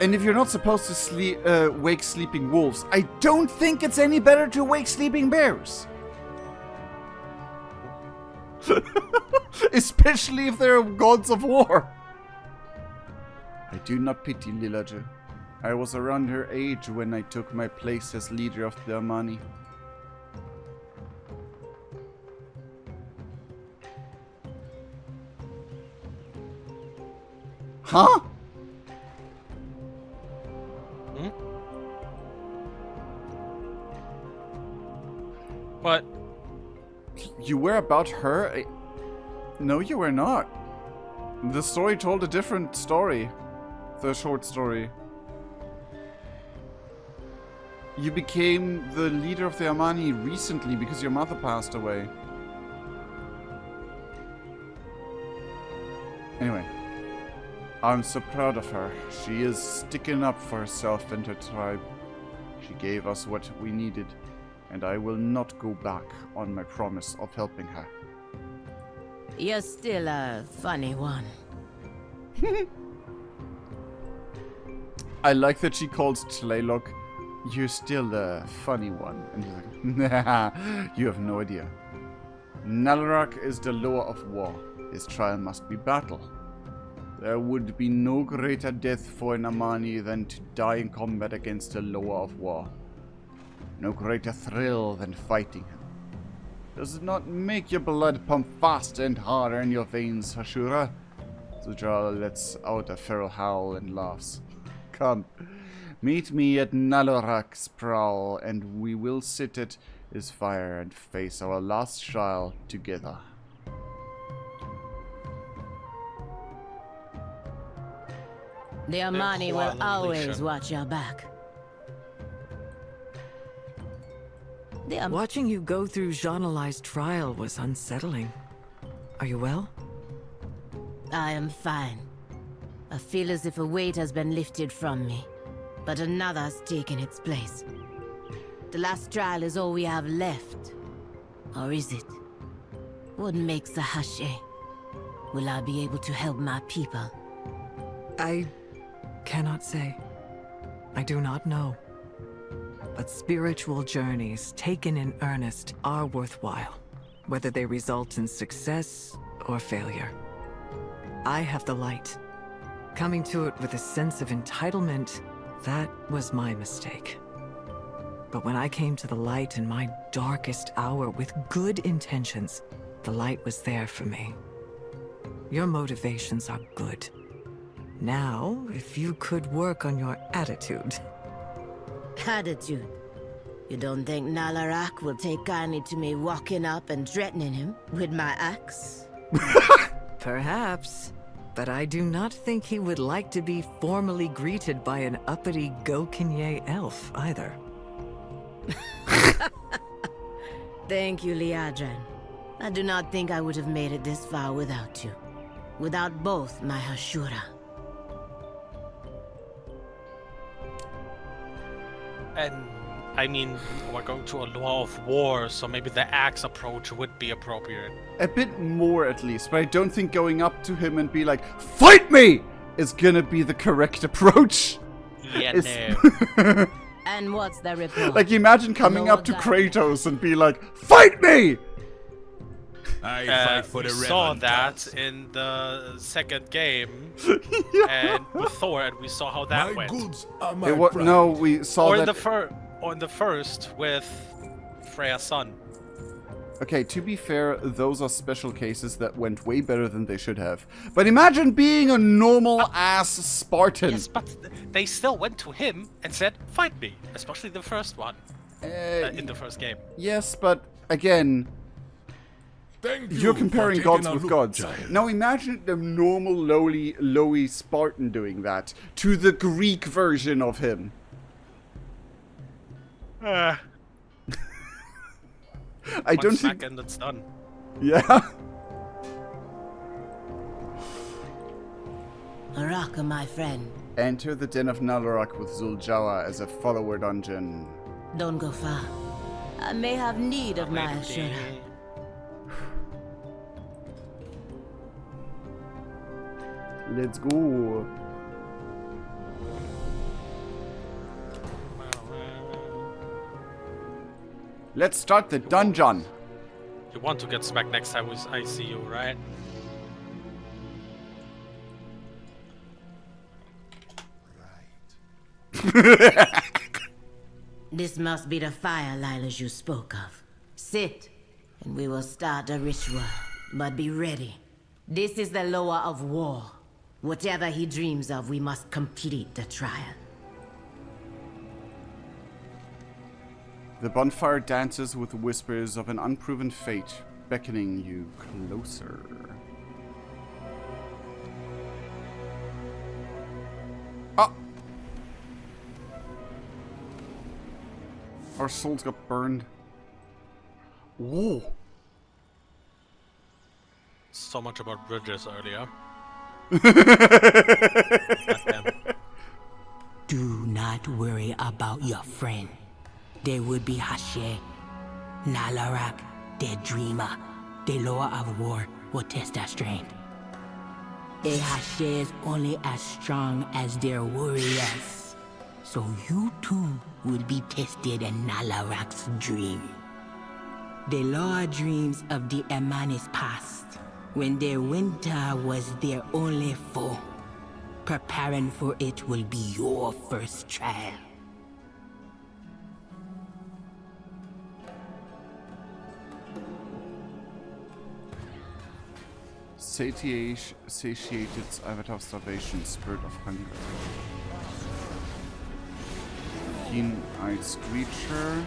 And if you're not supposed to wake sleeping wolves, I don't think it's any better to wake sleeping bears. Especially if they're gods of war. I do not pity Lilaju. I was around her age when I took my place as leader of the Amani. Huh? What? You were about her? No, you were not. The story told a different story. The short story. You became the leader of the Amani recently because your mother passed away. Anyway. I'm so proud of her. She is sticking up for herself and her tribe. She gave us what we needed, and I will not go back on my promise of helping her. You're still a funny one. I like that she calls Tlaylock, "You're still a funny one." And he's like, "Nah, you have no idea. Nalarak is the law of war. His trial must be battle. There would be no greater death for an Amani than to die in combat against the law of war. No greater thrill than fighting him. Does it not make your blood pump faster and harder in your veins, Ashura?" ZulJarra lets out a feral howl and laughs. "Come, meet me at Nalarak's prowl, and we will sit at his fire and face our last trial together." The Amani will always watch your back. Watching you go through Jean-Eli's trial was unsettling. Are you well? I am fine. I feel as if a weight has been lifted from me, but another's taken its place. The last trial is all we have left. Or is it? What makes the Hashe? Will I be able to help my people? I cannot say. I do not know. But spiritual journeys taken in earnest are worthwhile. whether they result in success or failure. I have the light. Coming to it with a sense of entitlement, that was my mistake. But when I came to the light in my darkest hour with good intentions, the light was there for me. Your motivations are good. Now, if you could work on your attitude. Attitude? You don't think Nalarak will take kindly to me walking up and threatening him with my axe? Perhaps. But I do not think he would like to be formally greeted by an uppity Gokinye elf, either. Thank you, Liadran. I do not think I would have made it this far without you. Without both my Hashura. And, I mean, we're going to a law of war, so maybe the axe approach would be appropriate. A bit more, at least. But I don't think going up to him and be like, "Fight me!" is gonna be the correct approach. Yeah, no. And what's the report? Like, imagine coming up to Kratos and be like, "Fight me!" I fight for we the saw Revenant. that in the second game, and with Thor, and we saw how that went. No, we saw or that. in the first with Freya's son. Okay, to be fair, those are special cases that went way better than they should have. But imagine being a normal-ass Spartan. Yes, but they still went to him and said, "Fight me," especially the first one in the first game. Yes, but again, you're comparing gods with gods. Now imagine the normal, lowly Spartan doing that to the Greek version of him. I don't think. And it's done. Yeah. Araka, my friend. Enter the Den of Nalarak with ZulJarra as a follower dungeon. Don't go far. I may have need of my Hashura. Let's go. Let's start the dungeon. You want to get smacked next time I see you, right? This must be the fire Lilas you spoke of. Sit, and we will start the ritual. But be ready. This is the lower of war. Whatever he dreams of, we must complete the trial. The bonfire dances with whispers of an unproven fate, beckoning you closer. Ah! Our souls got burned. Whoa! So much about bridges earlier. Do not worry about your friend. There would be Hashe, Nalarak, their dreamer. The lower of war will test their strength. A Hashe is only as strong as their warriors. So you too will be tested in Nalarak's dream. The lower dreams of the Emanis past, when their winter was their only foe. Preparing for it will be your first trial. Satiated avatar starvation, spirit of hunger. Keen-eyed screecher.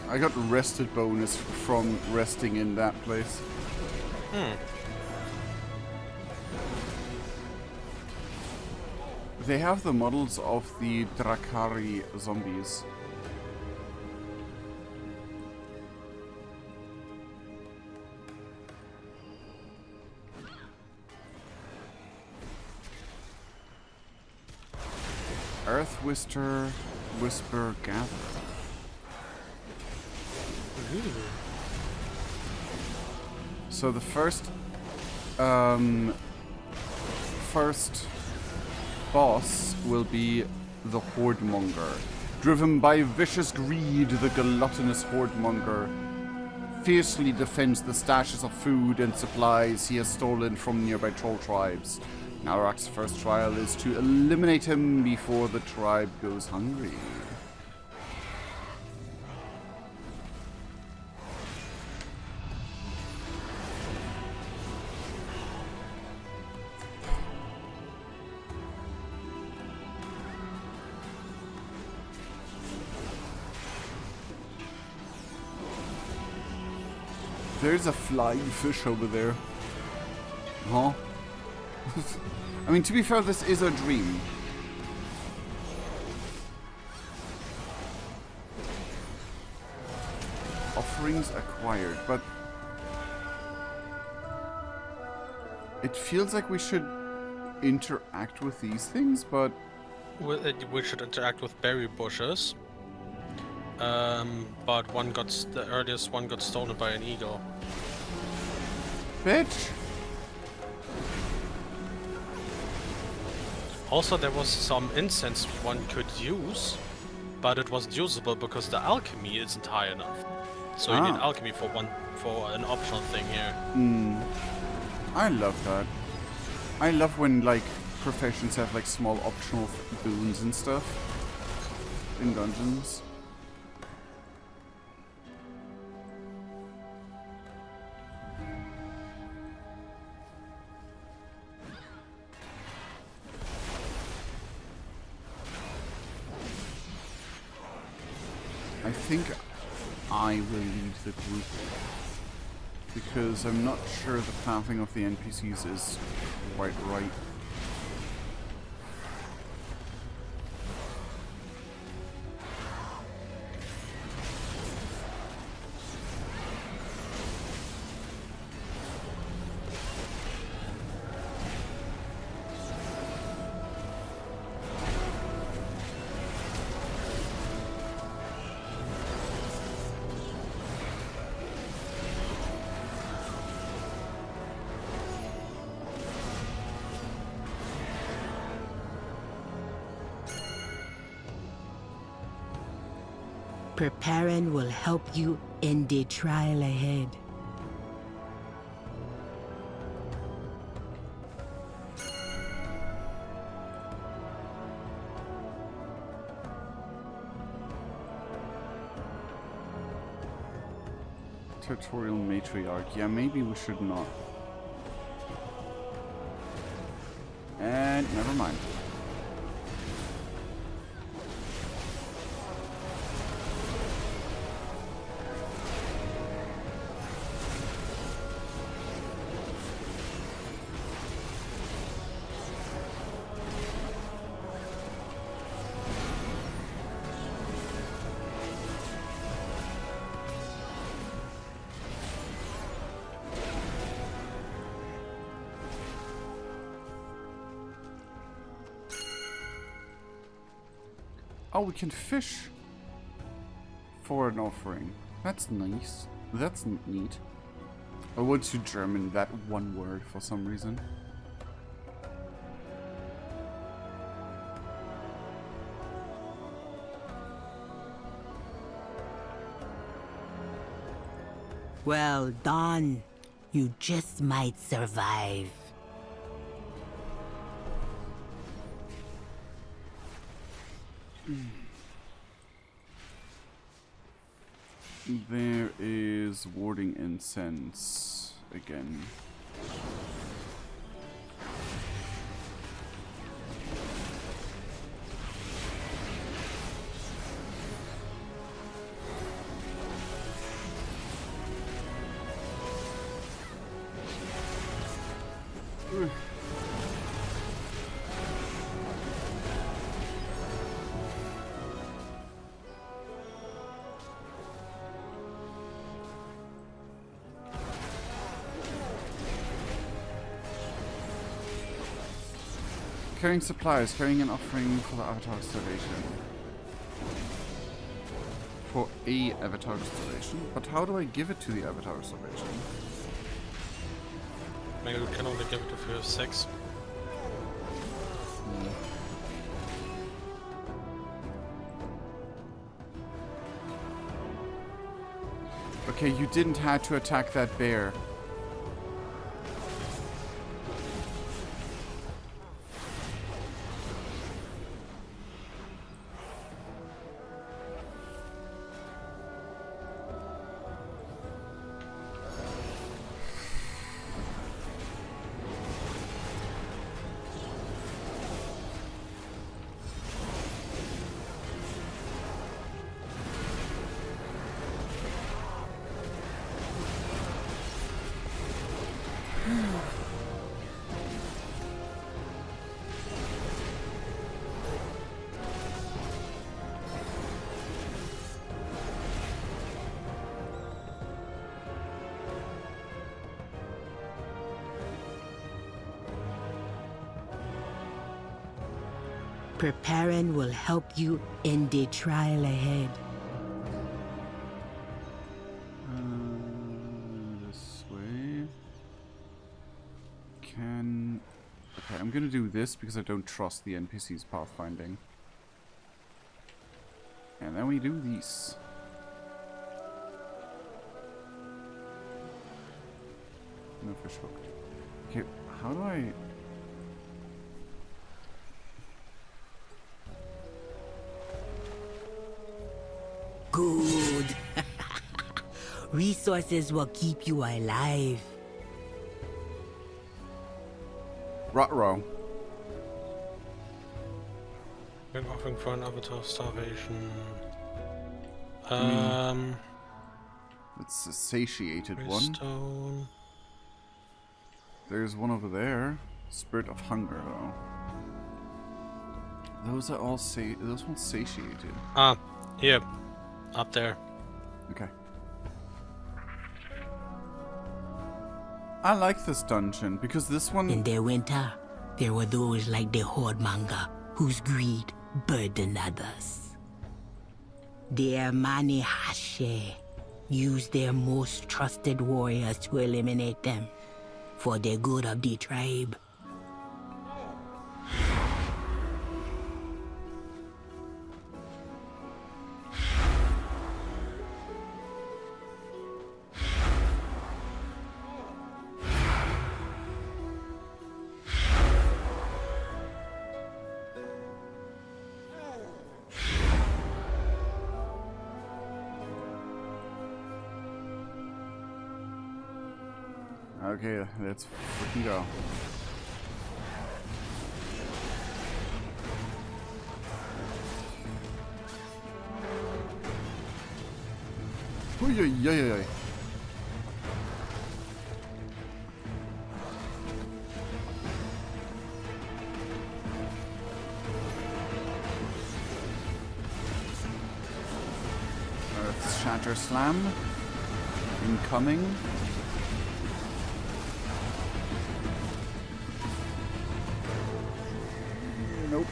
I got rested bonus from resting in that place. They have the models of the Drakari zombies. Earth Whisper Gather. So the first first boss will be the Hordemonger. Driven by vicious greed, the gluttonous Hordemonger fiercely defends the stashes of food and supplies he has stolen from nearby troll tribes. Narak's first trial is to eliminate him before the tribe goes hungry. There's a flying fish over there. Huh? I mean, to be fair, this is a dream. Offerings acquired, but it feels like we should interact with these things, but We should interact with berry bushes. But the earliest one got stolen by an eagle. Bitch! Also, there was some incense one could use, but it wasn't usable because the alchemy isn't high enough. So you need alchemy for an optional thing here. I love that. I love when, like, professions have, like, small optional boons and stuff in dungeons. I think I will lead the group because I'm not sure the pathing of the NPCs is quite right. Preparing will help you in the trial ahead. Tutorial matriarch. Yeah, maybe we should not. And never mind. Oh, we can fish for an offering. That's nice. That's neat. I want to German that one word for some reason. Well done. You just might survive. There is warding incense again. Carrying supplies, carrying an offering for the Avatar installation. For a Avatar installation? But how do I give it to the Avatar installation? Maybe we can only give it if we have 6. Okay, you didn't have to attack that bear. Preparing will help you in the trial ahead. This way. Okay, I'm gonna do this because I don't trust the NPC's pathfinding. And then we do these. No fish hooked. Okay, how do I... Good. Resources will keep you alive. Ruh-roh. Been offering for an avatar starvation. It's a satiated one. Stone. There's one over there. Spirit of hunger, though. Those are all those ones satiated. Ah, here. Up there. Okay. I like this dungeon because this one... In the winter, there were those like the Hordmonger whose greed burdened others. The Amani Hashe used their most trusted warriors to eliminate them for the good of the tribe. Okay, let's freaking go. Oy. Earth Shatter Slam. Incoming. Nope.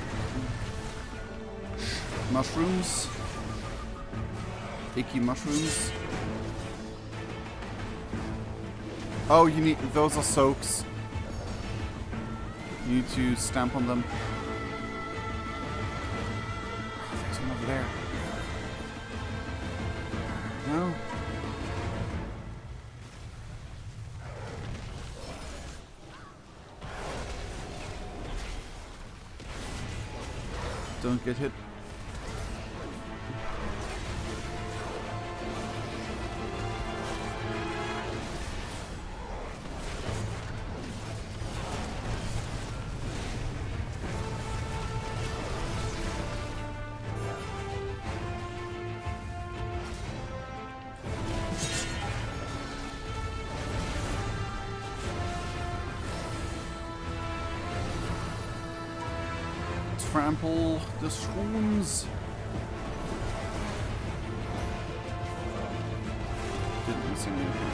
Mushrooms. Icky mushrooms. Oh, you need... those are soaks. You need to stamp on them. Oh, there's one over there. No? Don't get hit. Trample the shrooms. Didn't miss anything.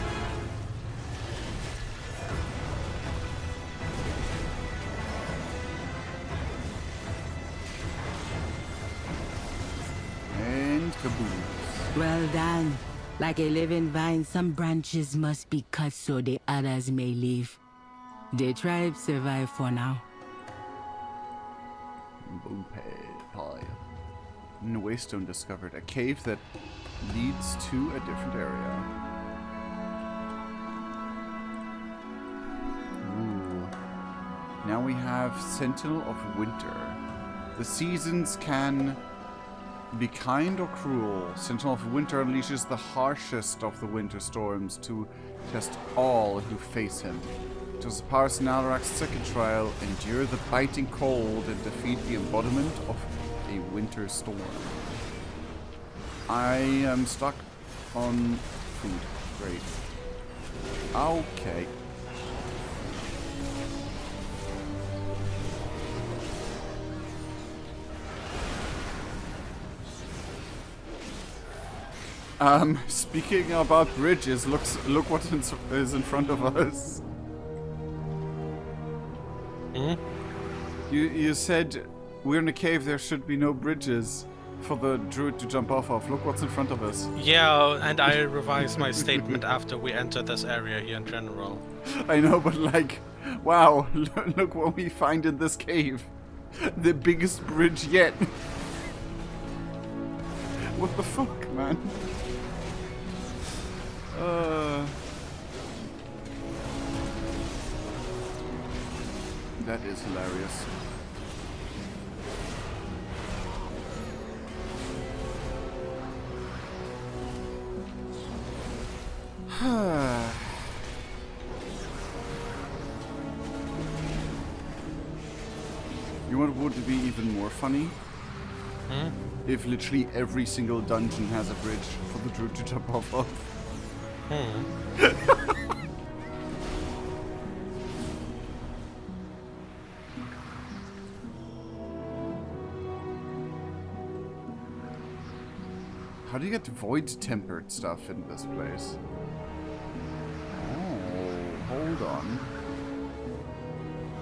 And kaboom. Well done. Like a living vine, some branches must be cut so the others may live. The tribe survive for now. Pie. No waystone discovered. A cave that leads to a different area. Now we have Sentinel of Winter. The seasons can be kind or cruel. Sentinel of Winter unleashes the harshest of the winter storms to test all who face him. It was Paris Nalarak's second trial, endure the biting cold and defeat the embodiment of a winter storm. I am stuck on food. Great. Okay. Speaking about bridges, look what is in front of us. You said we're in a cave, there should be no bridges for the druid to jump off of. Look what's in front of us. Yeah, and I revised my statement after we entered this area here in general. I know, but like, wow, look what we find in this cave. The biggest bridge yet. What the fuck, man? That is hilarious. You know what would be even more funny? If literally every single dungeon has a bridge for the druid to jump off of. How do you get void-tempered stuff in this place? Oh, hold on.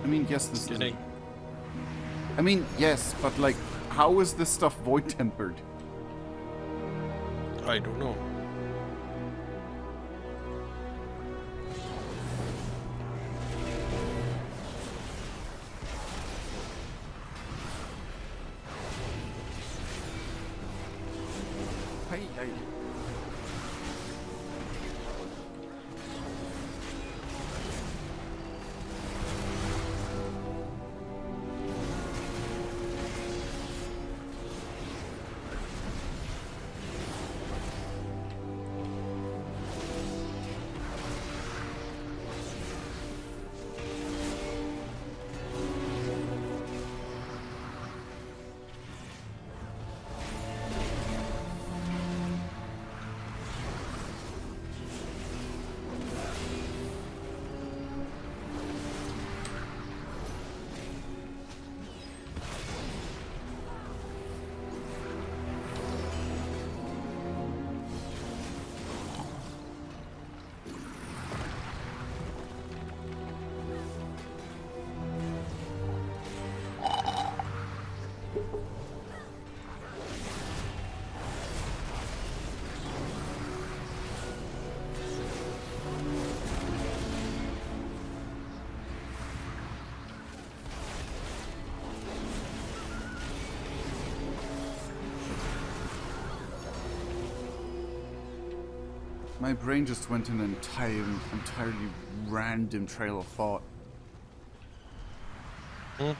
I mean, yes, this is... I mean, yes, but like, how is this stuff void-tempered? I don't know. Hey. My brain just went in an entirely random trail of thought. It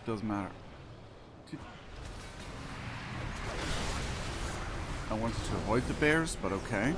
doesn't matter. I wanted to avoid the bears, but okay.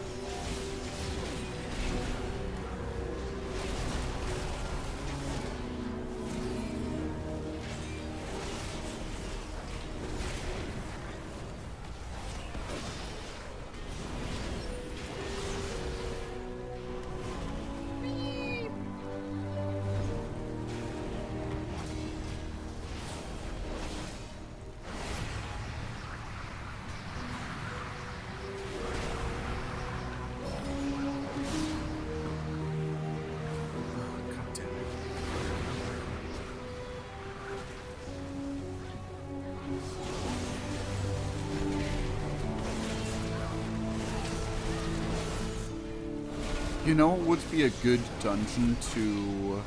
You know what would be a good dungeon to,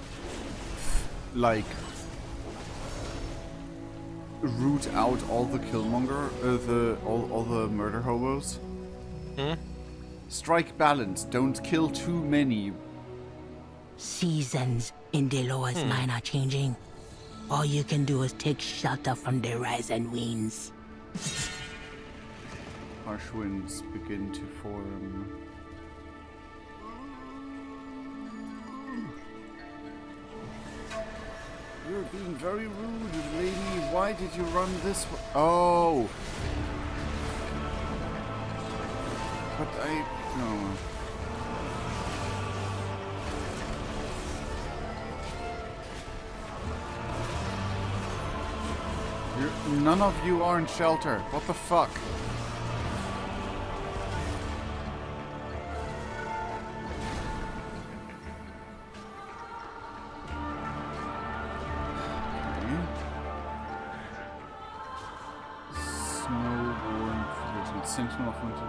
like, root out all the killmonger, all the murder hobos? Strike balance. Don't kill too many. Seasons in Deloa's mind are changing. All you can do is take shelter from the rising winds. Harsh winds begin to form. You're being very rude, lady. Why did you run this way? Oh! But no. None of you are in shelter. What the fuck? Snowborn Vision. Sentinel of Winter.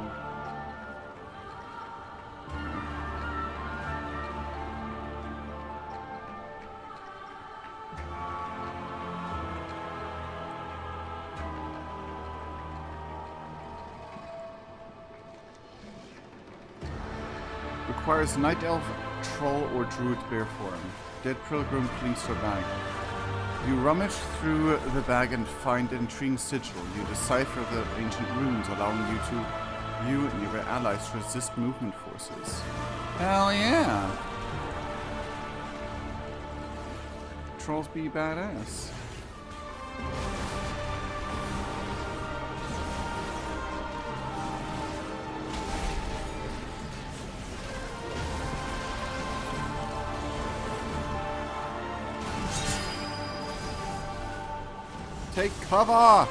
Requires Night Elf, Troll, or Druid bear form. Dead Pilgrim clings to a bag. You rummage through the bag and find an intriguing sigil. You decipher the ancient runes, allowing you and your allies to resist movement forces. Hell yeah! Trolls be badass. Take cover!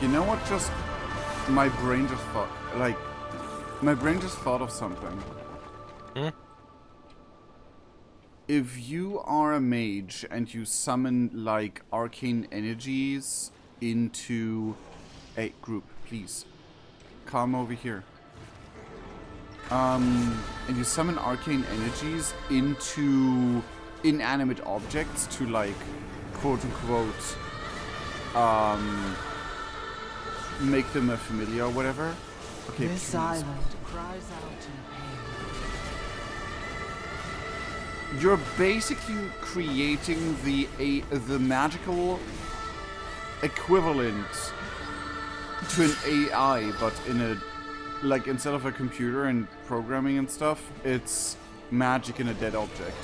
You know what my brain just thought, my brain just thought of something. If you are a mage and you summon, arcane energies into a group, please, come over here. And you summon arcane energies into inanimate objects to, quote-unquote, make them a familiar or whatever. Okay, this island cries out in pain. You're basically creating the magical equivalent to an AI, but in a instead of a computer and programming and stuff, it's magic in a dead object.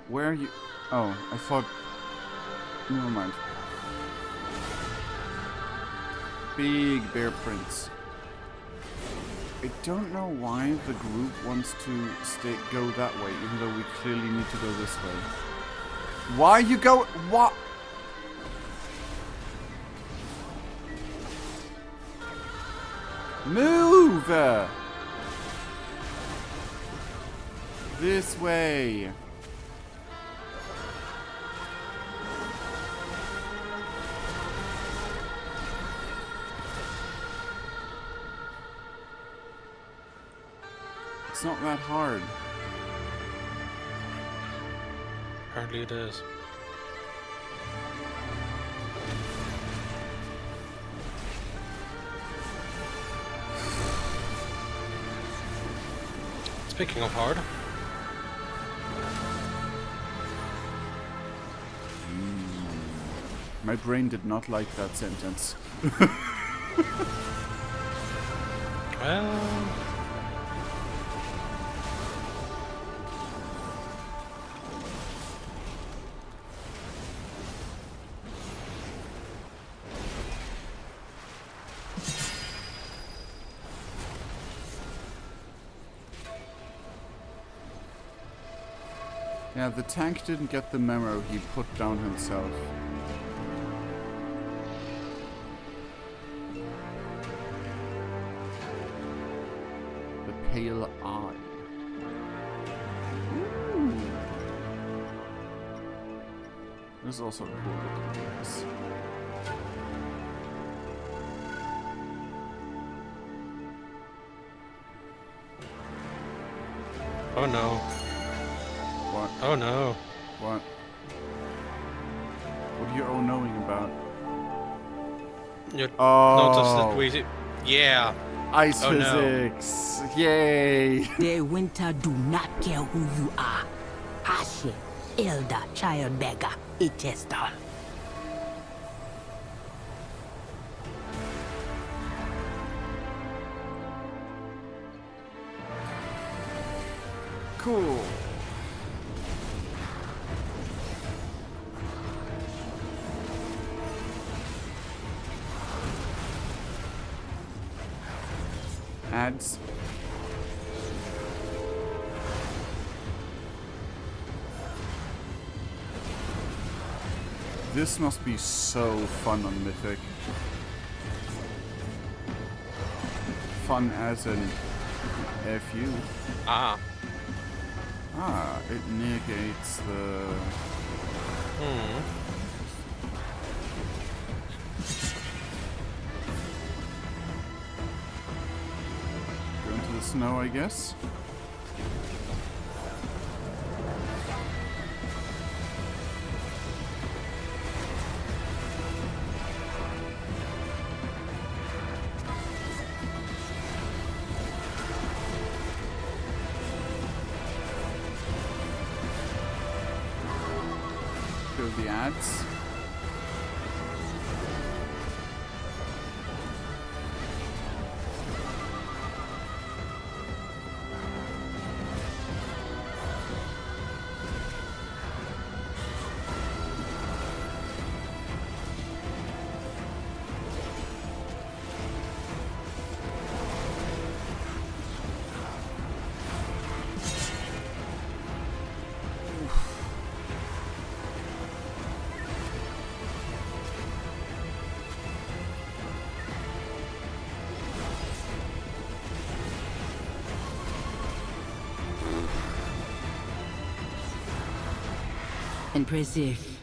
Where are you? Oh, I thought... Never mind. Big bear prints. I don't know why the group wants to go that way, even though we clearly need to go this way. Why you go... What? Move! This way. It's not that hard. Apparently it is. Speaking of hard. My brain did not like that sentence. Well... Yeah, the tank didn't get the memo he put down himself. The Pale Eye. Ooh. This is also a cool looking place. Oh no. What? Oh no. What? What are you all knowing about? You noticed that we... Yeah. Ice Oh, physics. No. Yay. The winter do not care who you are. Ashe, elder, child beggar, it is all. Cool. Ads. This must be so fun on Mythic. Fun as in FU. Ah. Ah, it negates the... Go into the snow, I guess. The ads. Impressive.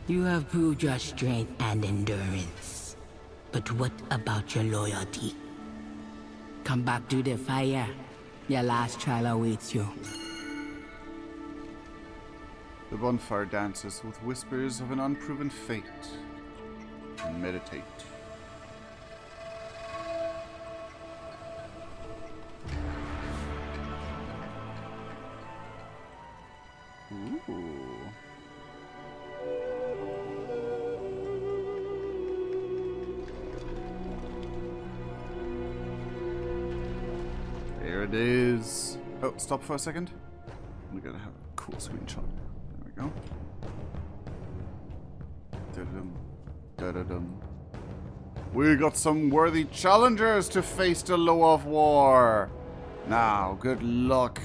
You have proved your strength and endurance. But what about your loyalty? Come back to the fire. Your last trial awaits you. The bonfire dances with whispers of an unproven fate. Meditate. Ooh. There it is. Oh, stop for a second. We gotta have a cool screenshot. There we go. Da-da-dum. Da-da-dum. We got some worthy challengers to face the law of war. Now, good luck.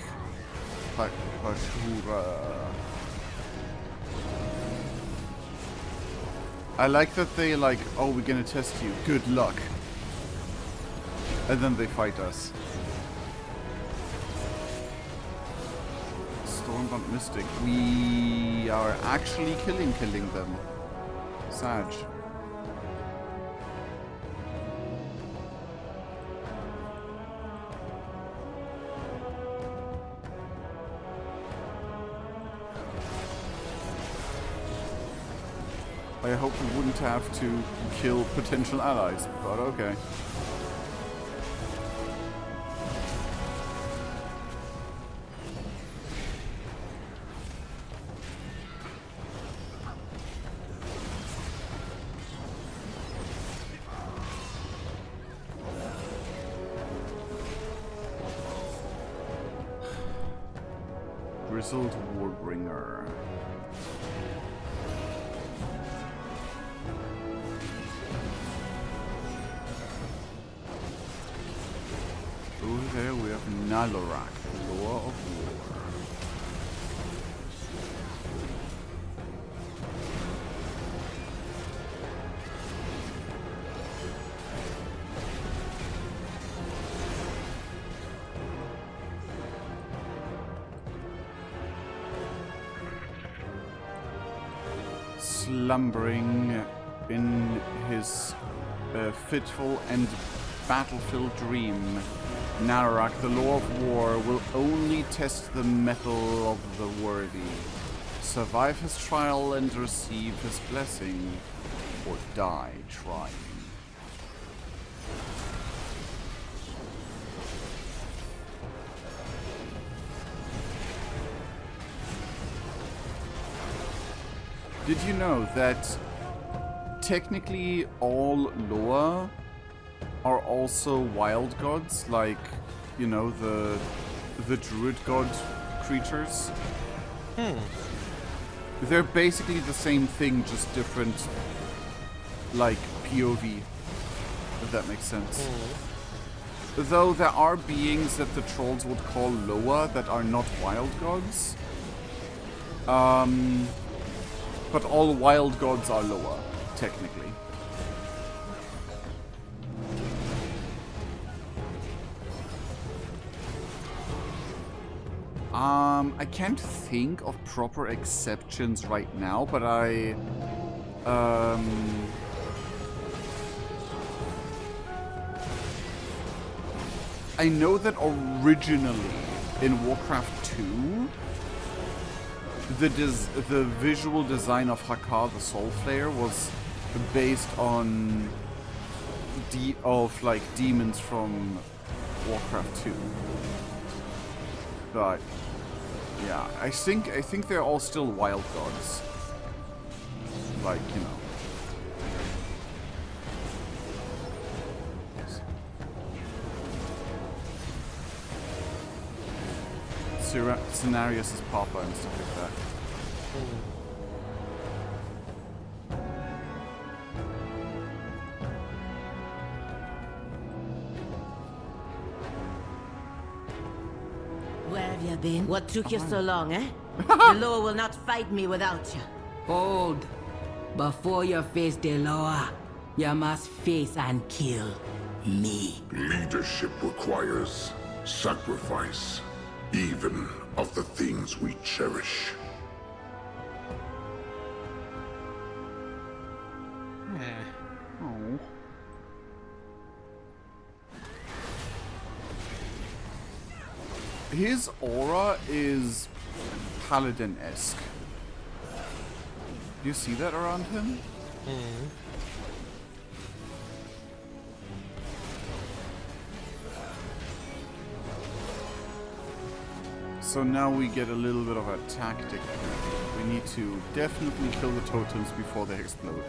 I like that they like, oh, we're gonna test you. Good luck. And then they fight us. Stormbound Mystic. We are actually killing them. Sag. I hope we wouldn't have to kill potential allies, but okay. Grizzled Warbringer. Over there we have Nalorak, the Law of War. slumbering in his fitful and battle-filled dream, Narak, the Lord of War, will only test the mettle of the worthy, survive his trial and receive his blessing, or die trying. Did you know that technically all Loa are also wild gods, like, you know, the druid god creatures? They're basically the same thing, just different, like, POV, if that makes sense. Though there are beings that the trolls would call Loa that are not wild gods. But all wild gods are Loa, technically. I can't think of proper exceptions right now, but I know that originally in Warcraft 2, the visual design of Hakar the Soulflayer was based on demons from Warcraft 2. But yeah, I think they're all still wild gods. Like, you know. Cenarius is Papa and stuff like that. Where have you been? What took you so long, eh? The Loa will not fight me without you. Hold. Before you face the Loa, you must face and kill me. Leadership requires sacrifice, even of the things we cherish. Oh. His aura is paladin-esque. Do you see that around him? So now we get a little bit of a tactic. We need to definitely kill the totems before they explode.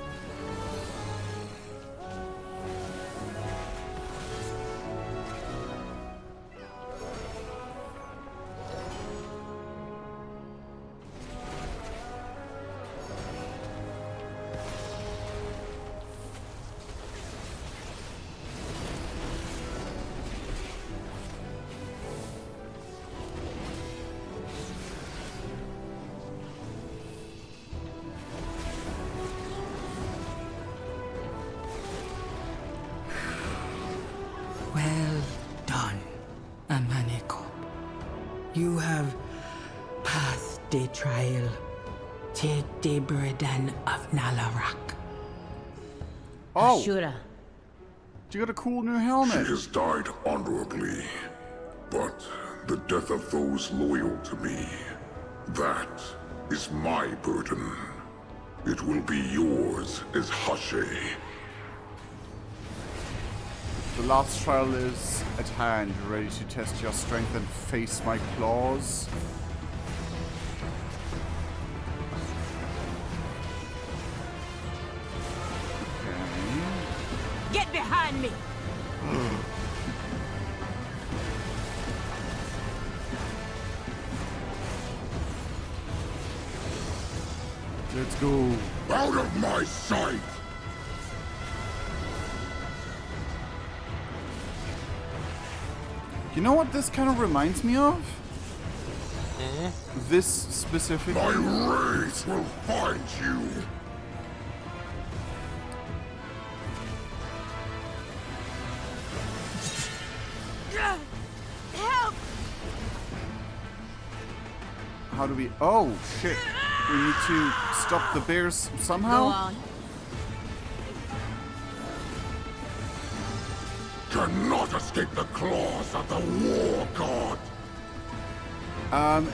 Well done, Amaneko. You have passed the trial. Take the burden of Nalarak. Oh! Ashura. You got a cool new helmet. She has died honorably, but the death of those loyal to me, that is my burden. It will be yours as Hashe. The last trial is at hand, ready to test your strength and face my claws. Get behind me! Let's go. Out of my sight! You know what this kind of reminds me of? This specifically. My wraith will find you! Help! How do we... Oh, shit. We need to stop the bears Go somehow. on. Cannot escape the claws of the war god.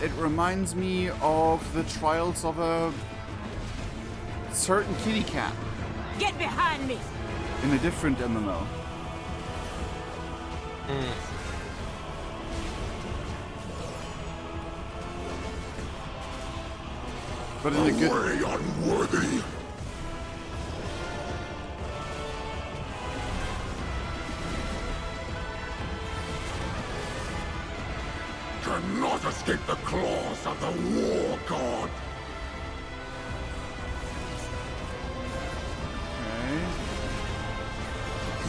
It reminds me of the trials of a certain kitty cat Get behind me! in a different MMO. But in a good. Way unworthy. Cannot escape the claws of the war god. Okay.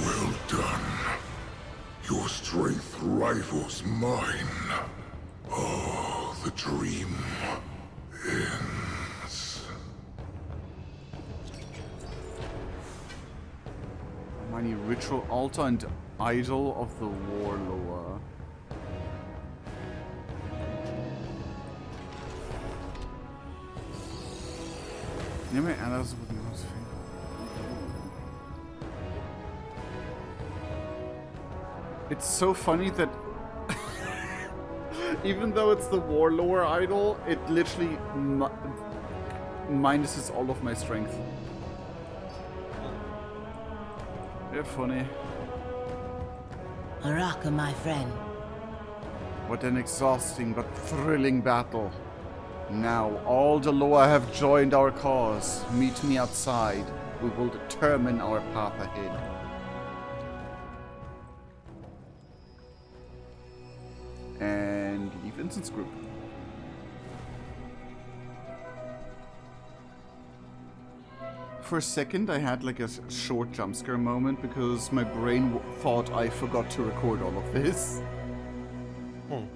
Well done. Your strength rivals mine. Oh, the dream ends. Many ritual altar and idol of the warlord. Nimm mir anders with most It's so funny that even though it's the warlord idol, it literally minuses all of my strength. They're funny. Raka, my friend. What an exhausting but thrilling battle. Now all the Loa have joined our cause. Meet me outside. We will determine our path ahead. And leave Vincent's group. For a second I had like a short jump scare moment because my brain thought I forgot to record all of this. Oh.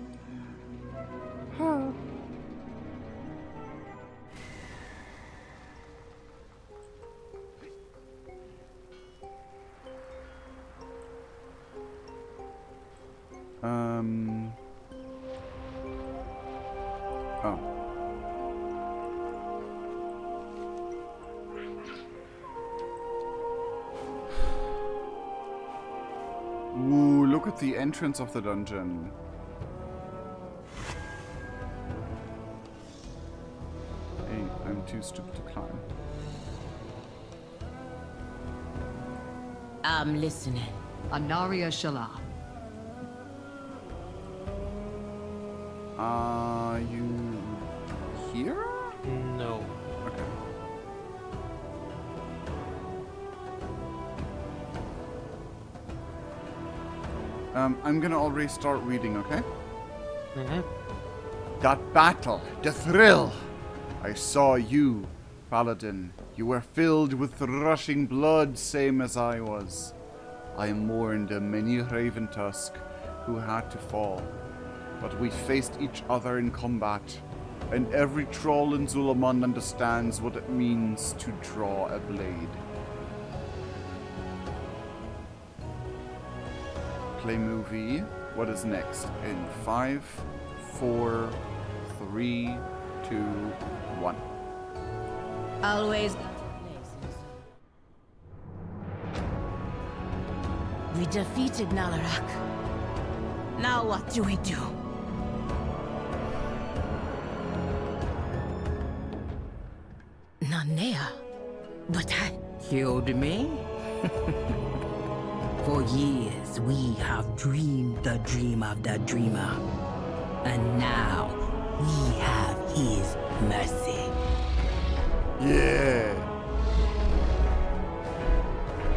Ooh, look at the entrance of the dungeon. Hey, I'm too stupid to climb. I'm listening. Anaria Shala. Are you here? No. Okay. I'm gonna already start reading, okay? That battle, the thrill! I saw you, Paladin. You were filled with rushing blood, same as I was. I mourned the many Raven Tusk who had to fall. But we faced each other in combat, and every troll in Zul'Aman understands what it means to draw a blade. Play movie. What is next? In 5, 4, 3, 2, 1. Always. We defeated Nalarak. Now what do we do? Nanea, but I... Killed me? For years, we have dreamed the dream of the dreamer. And now, we have his mercy. Yeah.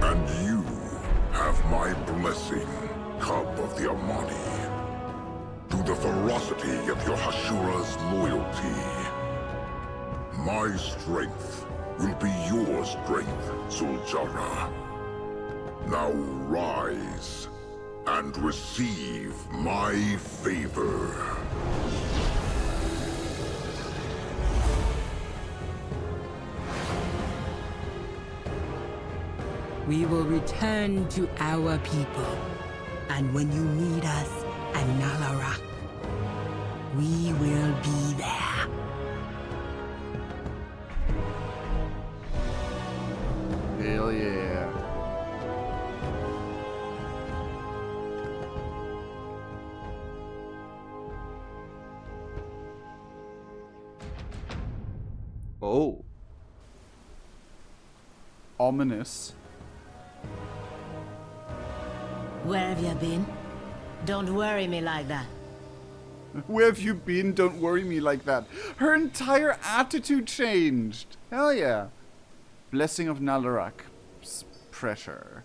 And you have my blessing, Cub of the Amani. Through the ferocity of your Hashura's loyalty, my strength will be your strength, ZulJarra. Now rise and receive my favor. We will return to our people. And when you need us at Nalarak, we will be there. Hell yeah. Oh. Ominous. Where have you been? Don't worry me like that. Where have you been? Don't worry me like that. Her entire attitude changed. Hell yeah. Blessing of Nalarak. Pressure.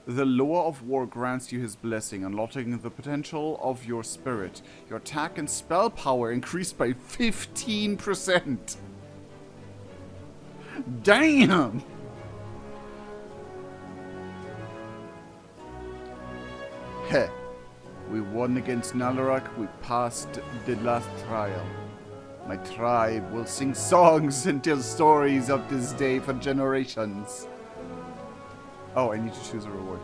The Lore of War grants you his blessing, unlocking the potential of your spirit. Your attack and spell power increased by 15%. Damn! Heh. We won against Nalarak, we passed the last trial. My tribe will sing songs and tell stories of this day for generations. Oh, I need to choose a reward.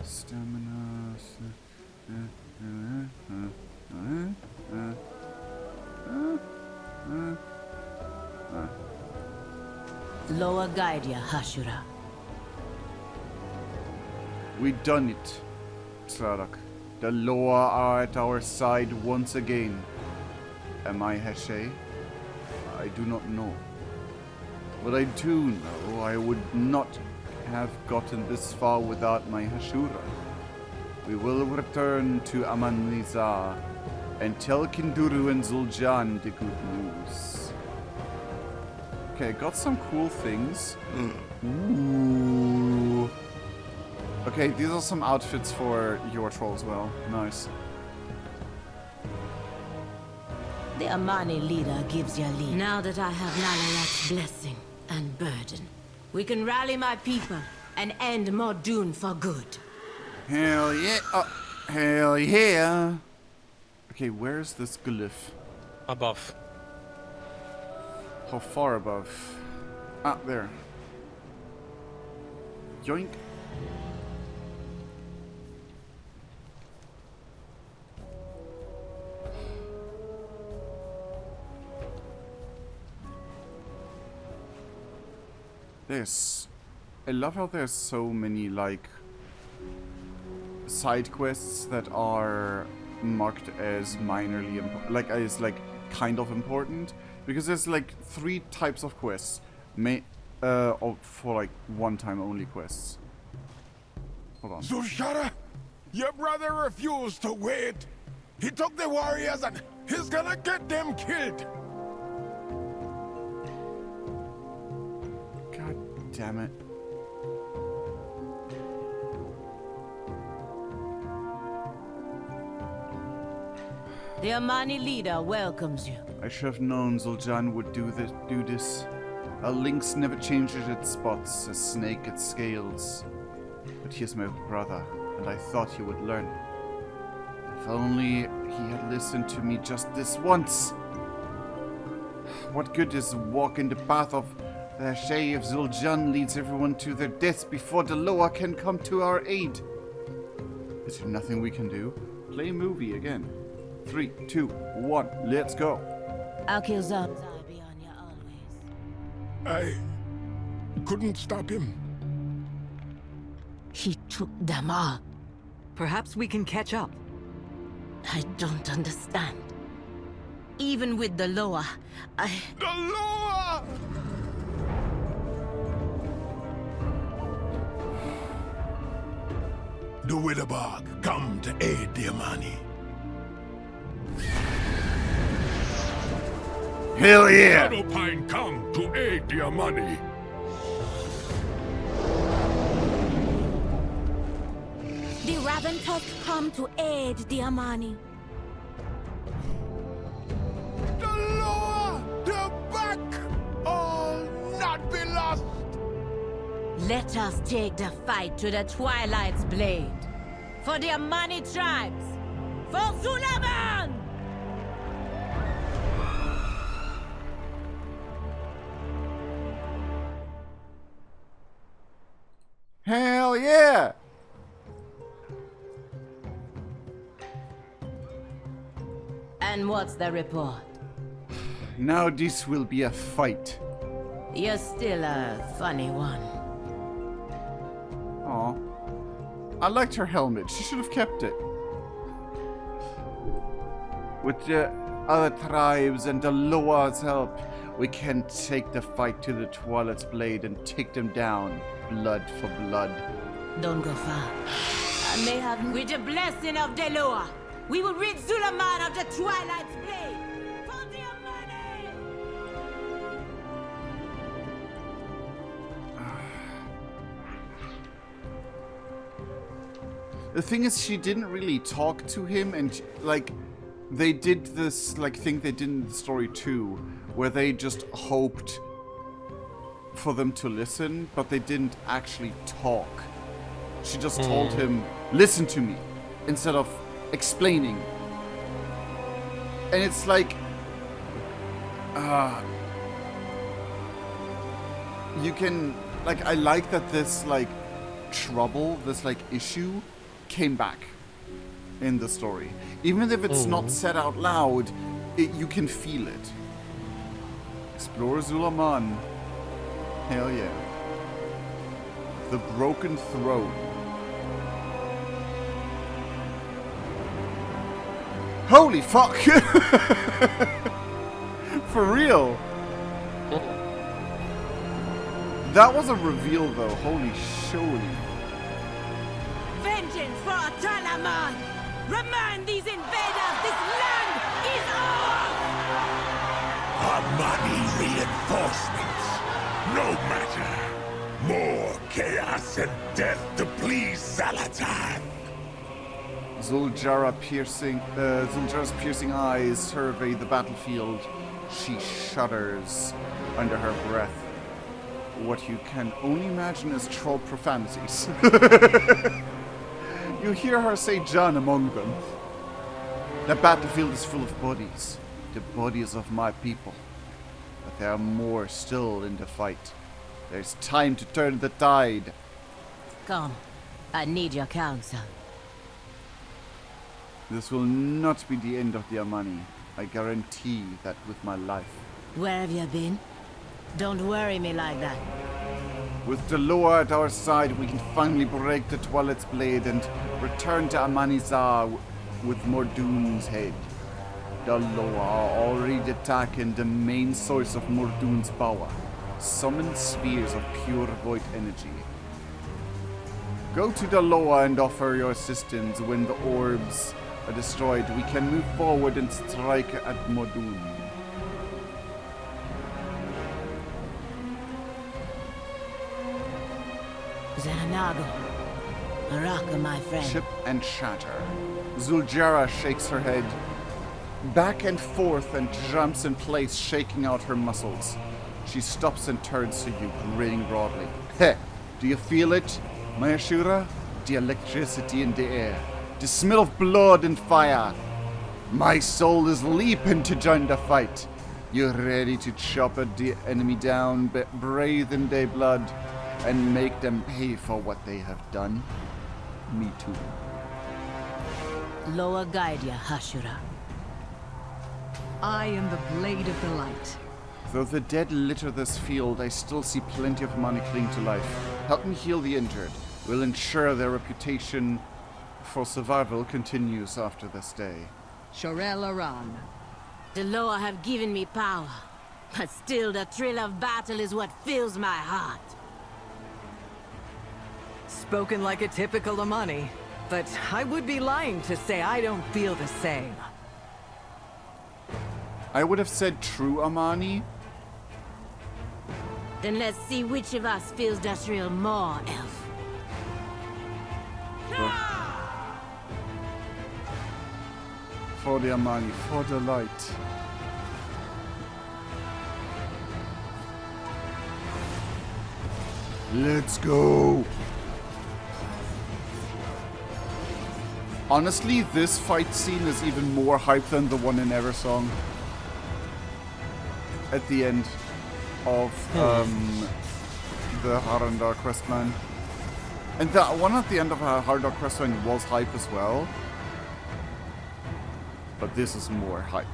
Stamina. Lower guide ya, Hashura. We done it, Sarak. The Loa are at our side once again. Am I Heshe? I do not know. But I do know I would not have gotten this far without my Hashura. We will return to Amanizar and tell Kinduru and ZulJan the good news. Okay, got some cool things. Ooh. Okay, these are some outfits for your troll as well. Nice. The Amani leader gives you lead. Now that I have Nalarak's blessing and burden, we can rally my people and end Mor'duun for good. Hell yeah. Hell yeah. Okay, where's this glyph? Above. How far above? Ah, there. Yoink. I love how there's so many, like, side quests that are marked as minorly important, like, as, like, kind of important, because there's, like, 3 types of quests, for, like, one-time only quests. Hold on. ZulJarra, your brother refused to wait. He took the warriors and he's gonna get them killed. Damn it. The Amani leader welcomes you. I should have known ZulJan would do this. A lynx never changes its spots, a snake its scales. But he is my brother, and I thought he would learn. If only he had listened to me just this once. What good is walking the path of the Shade if ZulJan leads everyone to their deaths before the Loa can come to our aid? Is there nothing we can do? Play movie again. 3, 2, 1, let's go. I'll kill Zab be on you always. I couldn't stop him. He took them all. Perhaps we can catch up. I don't understand. Even with the Loa, The Loa! The Widowbog come to aid the Amani. Hell yeah! Shadowpine come to aid the Amani. The Raventusk come to aid the Amani. The Let us take the fight to the Twilight's blade. For the Amani tribes! For Zul'Aman! Hell yeah! And what's the report? Now this will be a fight. You're still a funny one. Aw. I liked her helmet. She should have kept it. With the other tribes and the Loa's help, we can take the fight to the Twilight's blade and take them down, blood for blood. Don't go far. I may have... With the blessing of the Loa, we will rid Zul'Aman of the Twilight's blade! For the money! The thing is, she didn't really talk to him, and like, they did this like thing they did in the story too, where they just hoped for them to listen, but they didn't actually talk. She just told him, listen to me, instead of explaining. And it's like, you can, like, I like that this, like, trouble, this, like, issue came back in the story. Even if it's not said out loud, you can feel it. Explore Zul'Aman. Hell yeah. The Broken Throne. Holy fuck! For real! That was a reveal though, holy showy. Vengeance for Zul'Aman! Remind these invaders this land is ours! Amani reinforcements. No matter. More chaos and death to please Zalatan. Zul'Jarra's piercing eyes survey the battlefield. She shudders under her breath. What you can only imagine is troll profanities. You hear her say John among them. The battlefield is full of bodies. The bodies of my people. But there are more still in the fight. There's time to turn the tide. Come, I need your counsel. This will not be the end of the Amani. I guarantee that with my life. Where have you been? Don't worry me like that. With the Loa at our side, we can finally break the Twilight's blade and return to Amanizar with Mor'duun's head. The Loa are already attacking the main source of Mor'duun's power. Summon spheres of pure void energy. Go to the Loa and offer your assistance. When the orbs are destroyed, we can move forward and strike at Mor'duun. Xananago, Araka, my friend. Chip and chatter. ZulJarra shakes her head back and forth and jumps in place, shaking out her muscles. She stops and turns to you, grinning broadly. Heh, do you feel it, my Ashura? The electricity in the air. The smell of blood and fire. My soul is leaping to join the fight. You ready to chop the enemy down, bathe in their blood, and make them pay for what they have done? Me too. Loa guide ya, Ashura. I am the blade of the light. Though the dead litter this field, I still see plenty of money cling to life. Help me heal the injured. We'll ensure their reputation for survival continues after this day. Shorel Aran. The Loa have given me power, but still the thrill of battle is what fills my heart. Spoken like a typical Amani, but I would be lying to say I don't feel the same. I would have said true Amani. Then let's see which of us feels that thrill more, Elf. For the Amani, for the light. Let's go. Honestly, this fight scene is even more hype than the one in Eversong. At the end of the Harandar questline. And the one at the end of Harandar questline was hype as well. But this is more hype.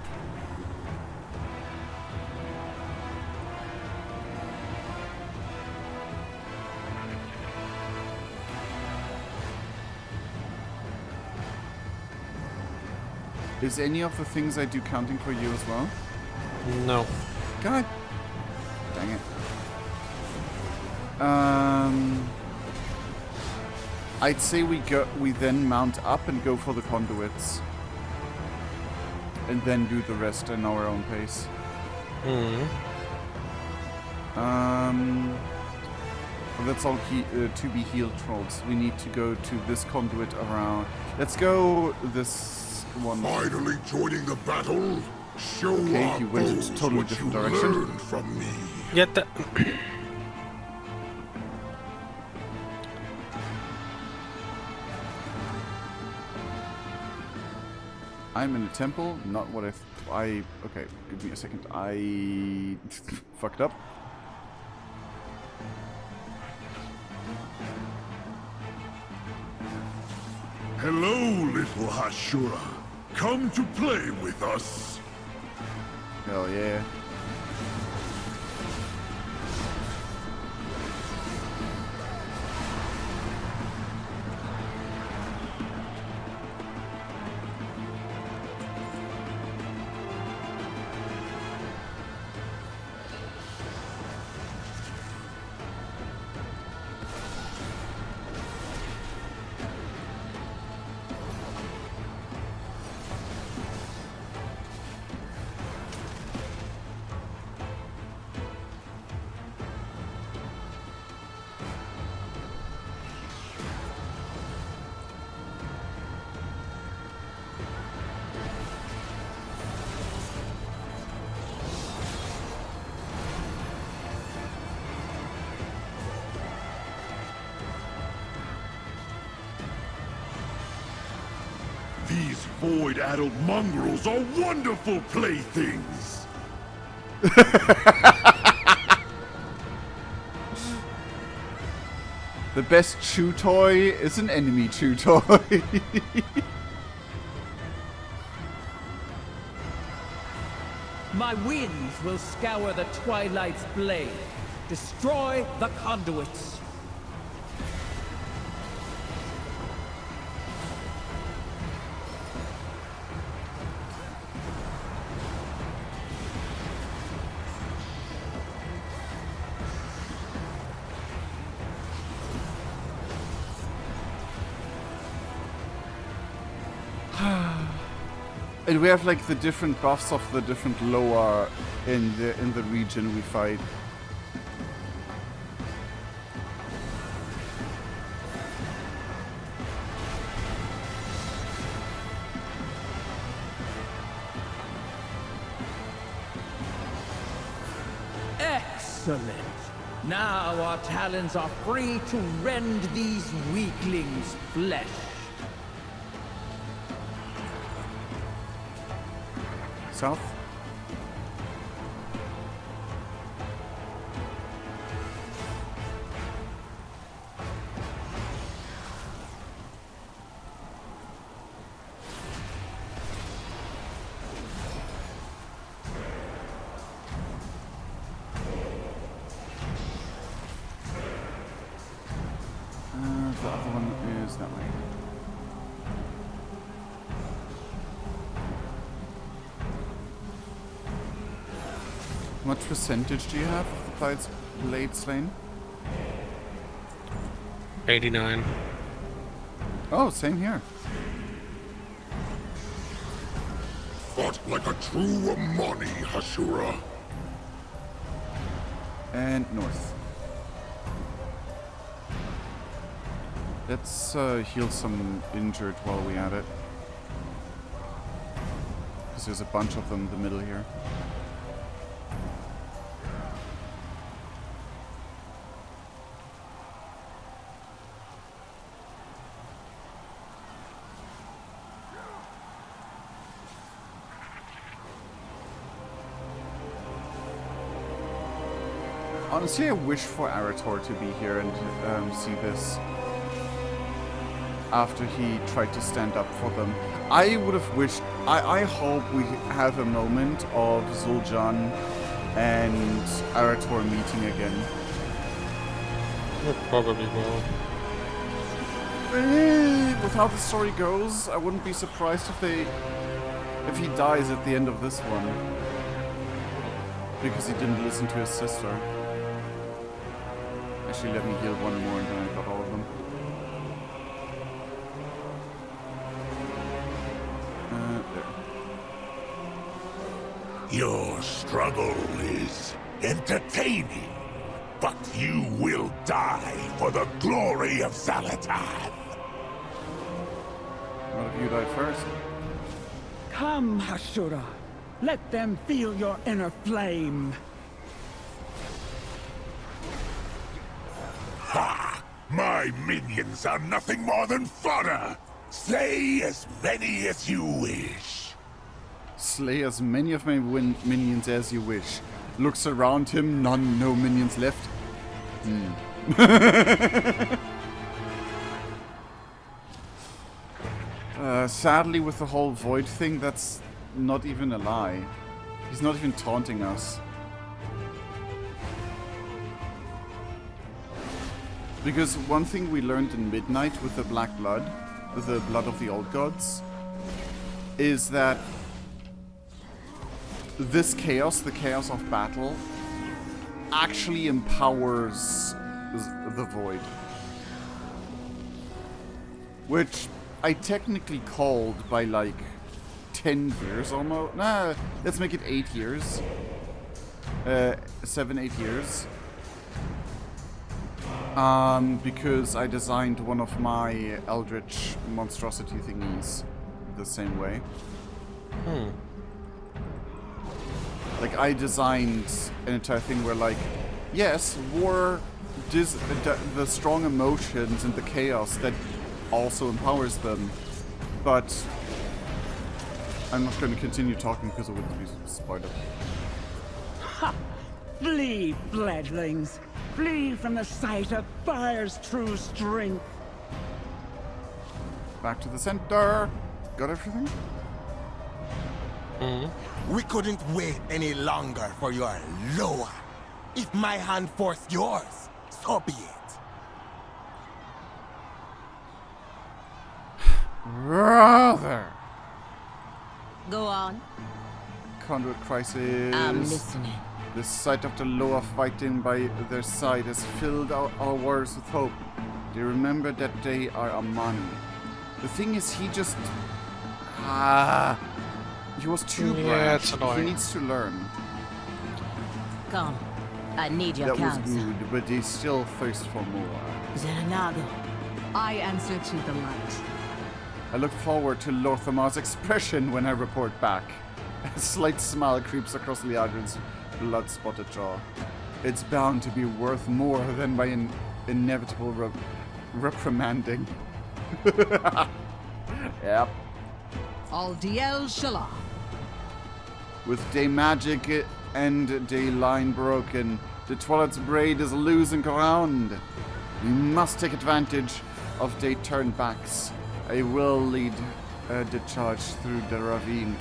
Is any of the things I do counting for you as well? No. God. Dang it. I'd say we then mount up and go for the conduits. And then do the rest in our own pace. Well, that's all to be healed trolls. We need to go to this conduit around. Let's go this one. Finally joining the battle? Show okay, he went in a totally different direction. From me. Yeah, I'm in a temple, not what I okay, give me a second. I fucked up. Hello, little Hashura. Come to play with us. Hell yeah. These void-addled mongrels are wonderful playthings! The best chew toy is an enemy chew toy. My winds will scour the twilight's blade. Destroy the conduits. And we have like the different buffs of the different lower in the region we fight. Excellent. Now our talons are free to rend these weaklings' flesh. South. The other one is that way. How much percentage do you have of the blade slain? 89. Oh, same here. Fought like a true Amani, Hashura. And north. Let's heal some injured while we at it. Because there's a bunch of them in the middle here. Honestly, I wish for Arator to be here and see this. After he tried to stand up for them. I would have wished... I hope we have a moment of Zul'Jan and Arator meeting again. It probably will. With how the story goes, I wouldn't be surprised if he dies at the end of this one. Because he didn't listen to his sister. Actually, let me heal one more and then I got all of them. There. Your struggle is entertaining, but you will die for the glory of Zalatath. What if you die first? Come, Hashura. Let them feel your inner flame. Ha! My minions are nothing more than fodder! Slay as many as you wish. Slay as many of my minions as you wish. Looks around him, no minions left. Sadly, with the whole Void thing, that's not even a lie. He's not even taunting us. Because one thing we learned in Midnight with the Black Blood, with the blood of the old gods, is that this chaos, the chaos of battle, actually empowers the Void. Which I technically called by like 10 years almost. Nah, let's make it 8 years. 7, 8 years. Because I designed one of my Eldritch monstrosity thingies the same way. Like, I designed an entire thing where, like, yes, war, the strong emotions and the chaos that also empowers them, but I'm not going to continue talking because it would be spoiled. Ha! Flee, fledglings! Flee from the sight of fire's true strength! Back to the center! Got everything? We couldn't wait any longer for your lower. If my hand forced yours, so be it. Brother! Go on. Conduit crisis. I'm listening. The sight of the Loa fighting by their side has filled our warriors with hope. They remember that they are Amani. The thing is, he just... he was too brash. He needs to learn. Come. I need your That counsel. was good, but they still thirst for more. Zenanago. I answer to the light. I look forward to Lorthamar's expression when I report back. A slight smile creeps across Liadrin's blood-spotted jaw. It's bound to be worth more than my inevitable reprimanding. Yep. Al Diel Shalah. With day magic and day line broken, the Twilight's braid is losing ground. We must take advantage of day turnbacks. I will lead the charge through the ravine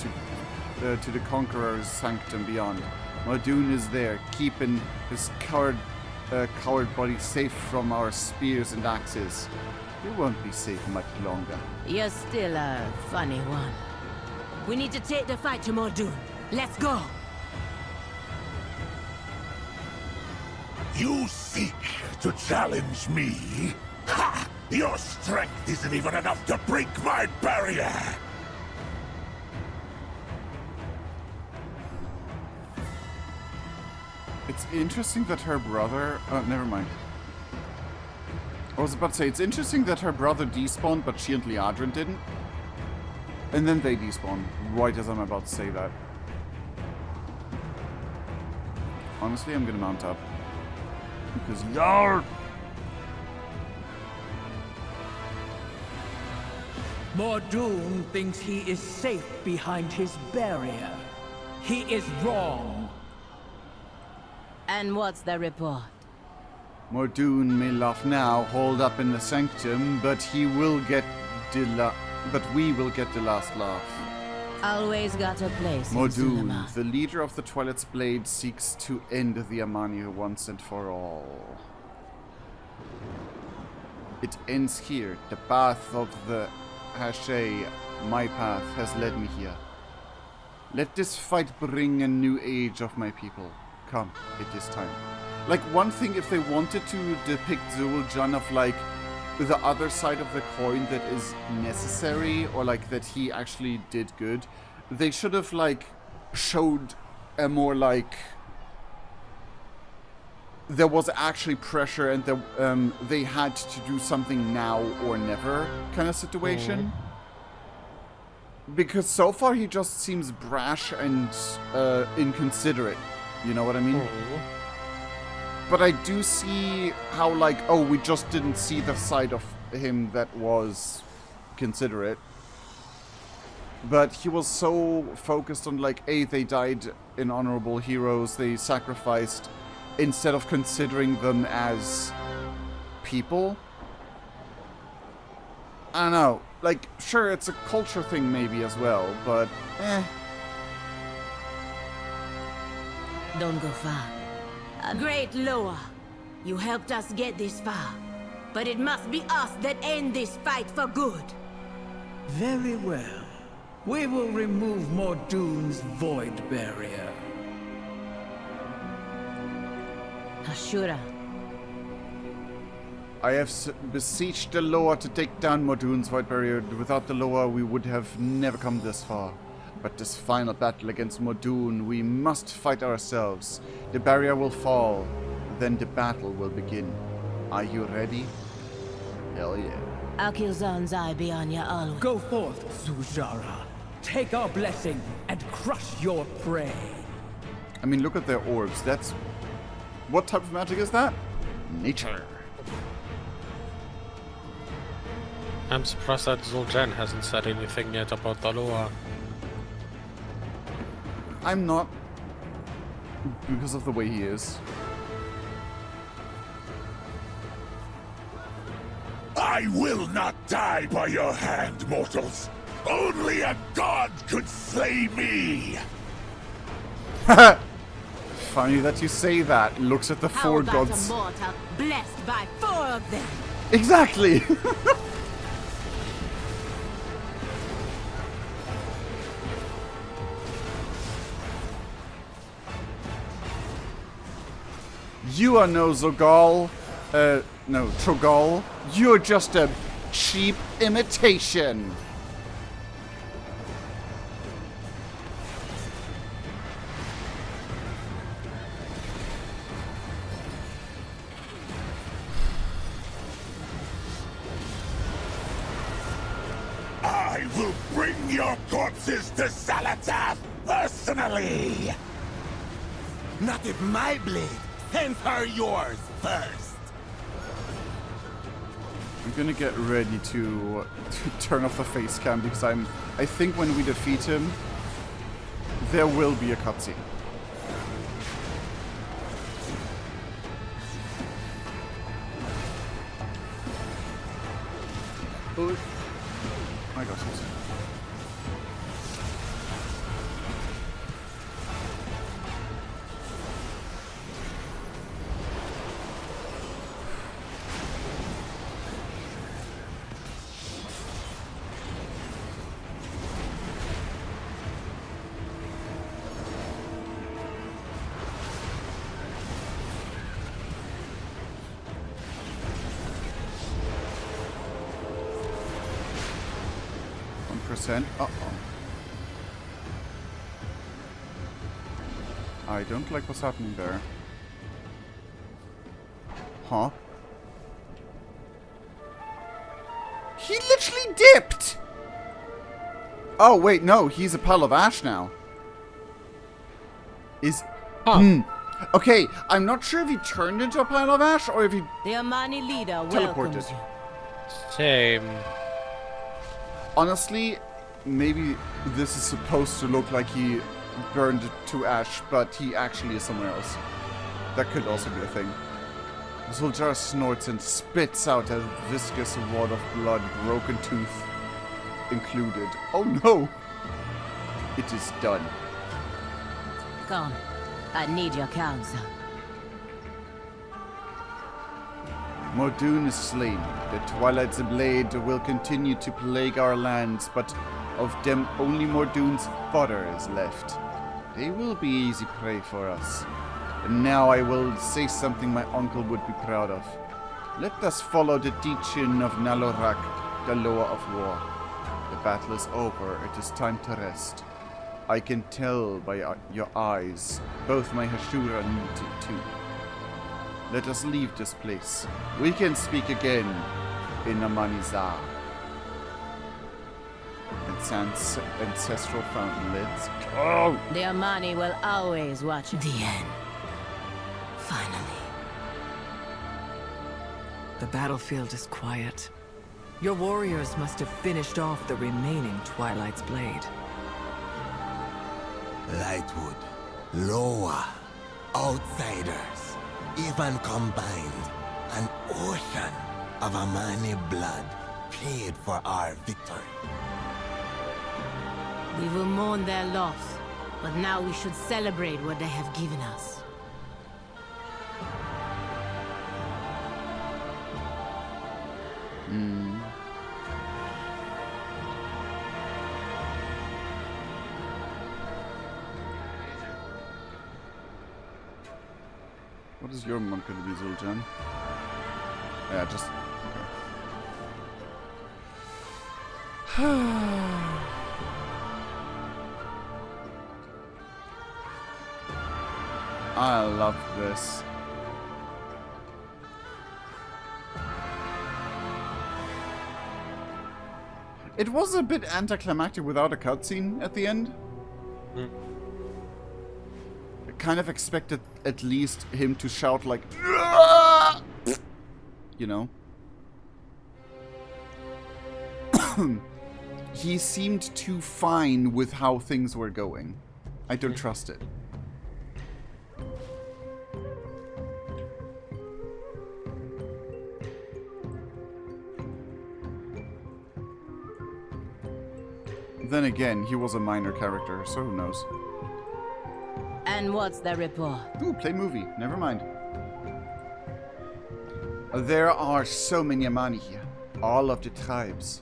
to the Conqueror's sanctum beyond. Mor'duun is there, keeping his coward body safe from our spears and axes. He won't be safe much longer. You're still a funny one. We need to take the fight to Mor'duun. Let's go! You seek to challenge me? Ha! Your strength isn't even enough to break my barrier! It's interesting that her brother... never mind. I was about to say, it's interesting that her brother despawned, but she and Liadrin didn't. And then they despawned, right as I'm about to say that. Honestly, I'm gonna mount up. Because YAR! Mor'duun thinks he is safe behind his barrier. He is wrong. And what's the report? Mor'duun may laugh now, holed up in the sanctum, but we will get the last laugh. Always got a place in Mor'duun, Zul'Aman. the leader of the Twilight's Blade, seeks to end the Amani once and for all. It ends here. The path of the Hashay, my path, has led me here. Let this fight bring a new age of my people. Come, it is time. Like, one thing, if they wanted to depict Zul'Jan of, like, the other side of the coin that is necessary, or, like, that he actually did good, they should have, like, showed a more, like, there was actually pressure and they had to do something now or never kind of situation. Because so far he just seems brash and inconsiderate. You know what I mean? But I do see how, like, oh, we just didn't see the side of him that was considerate. But he was so focused on, like, hey, they died in honorable heroes, they sacrificed, instead of considering them as people. I don't know. Like, sure, it's a culture thing maybe as well, but Don't go far. A great Loa, you helped us get this far. But it must be us that end this fight for good. Very well. We will remove Mor'duun's void barrier. Ashura. I have beseeched the Loa to take down Mor'duun's void barrier. Without the Loa, we would have never come this far. But this final battle against Mor'duun, we must fight ourselves. The barrier will fall, then the battle will begin. Are you ready? Hell yeah. Akilzan's eye be on ya always. Go forth, ZulJarra. Take our blessing and crush your prey. I mean, look at their orbs. That's... What type of magic is that? Nature. I'm surprised that Zul'Jan hasn't said anything yet about the Loa. I'm not. Because of the way he is. I will not die by your hand, mortals. Only a god could slay me. Funny that you say that. Looks at the How four about gods. a mortal blessed by 4 of them? Exactly! You are no Zogal. No, Trogal. You're just a cheap imitation. I will bring your corpses to Xal'atath personally. Not if my blade sends her yours first. I'm gonna get ready to turn off the face cam because I think when we defeat him, there will be a cutscene. Oh, I got it. Uh-oh. I don't like what's happening there. Huh? He literally dipped! Oh, wait, no, he's a pile of ash now. Okay, I'm not sure if he turned into a pile of ash or if he... The Amani leader teleported. welcomes you. Same. Honestly, maybe this is supposed to look like he burned to ash, but he actually is somewhere else. That could also be a thing. ZulJarra snorts and spits out a viscous wad of blood, broken tooth included. Oh no! It is done. Come. I need your counsel. Mor'duun is slain. The Twilight's blade will continue to plague our lands, but of them only Mor'duun's fodder is left. They will be easy prey for us. And now I will say something my uncle would be proud of. Let us follow the teaching of Nalorak, the law of war. The battle is over. It is time to rest. I can tell by your eyes. Both my Hashura need it too. Let us leave this place. We can speak again in Amanizar. Ancestral fountain. Let's go! The Amani will always watch the end. Finally. The battlefield is quiet. Your warriors must have finished off the remaining Twilight's blade. Lightwood, Loa, outsiders, even combined, an ocean of Amani blood paid for our victory. We will mourn their loss, but now we should celebrate what they have given us. What is your monk going to be, ZulJan? Yeah, just... Okay. I love this. It was a bit anticlimactic without a cutscene at the end. I kind of expected at least him to shout like, you know. He seemed too fine with how things were going. I don't trust it. Then again, he was a minor character, so who knows? And what's the report? Ooh, play movie. Never mind. There are so many Amani here. All of the tribes.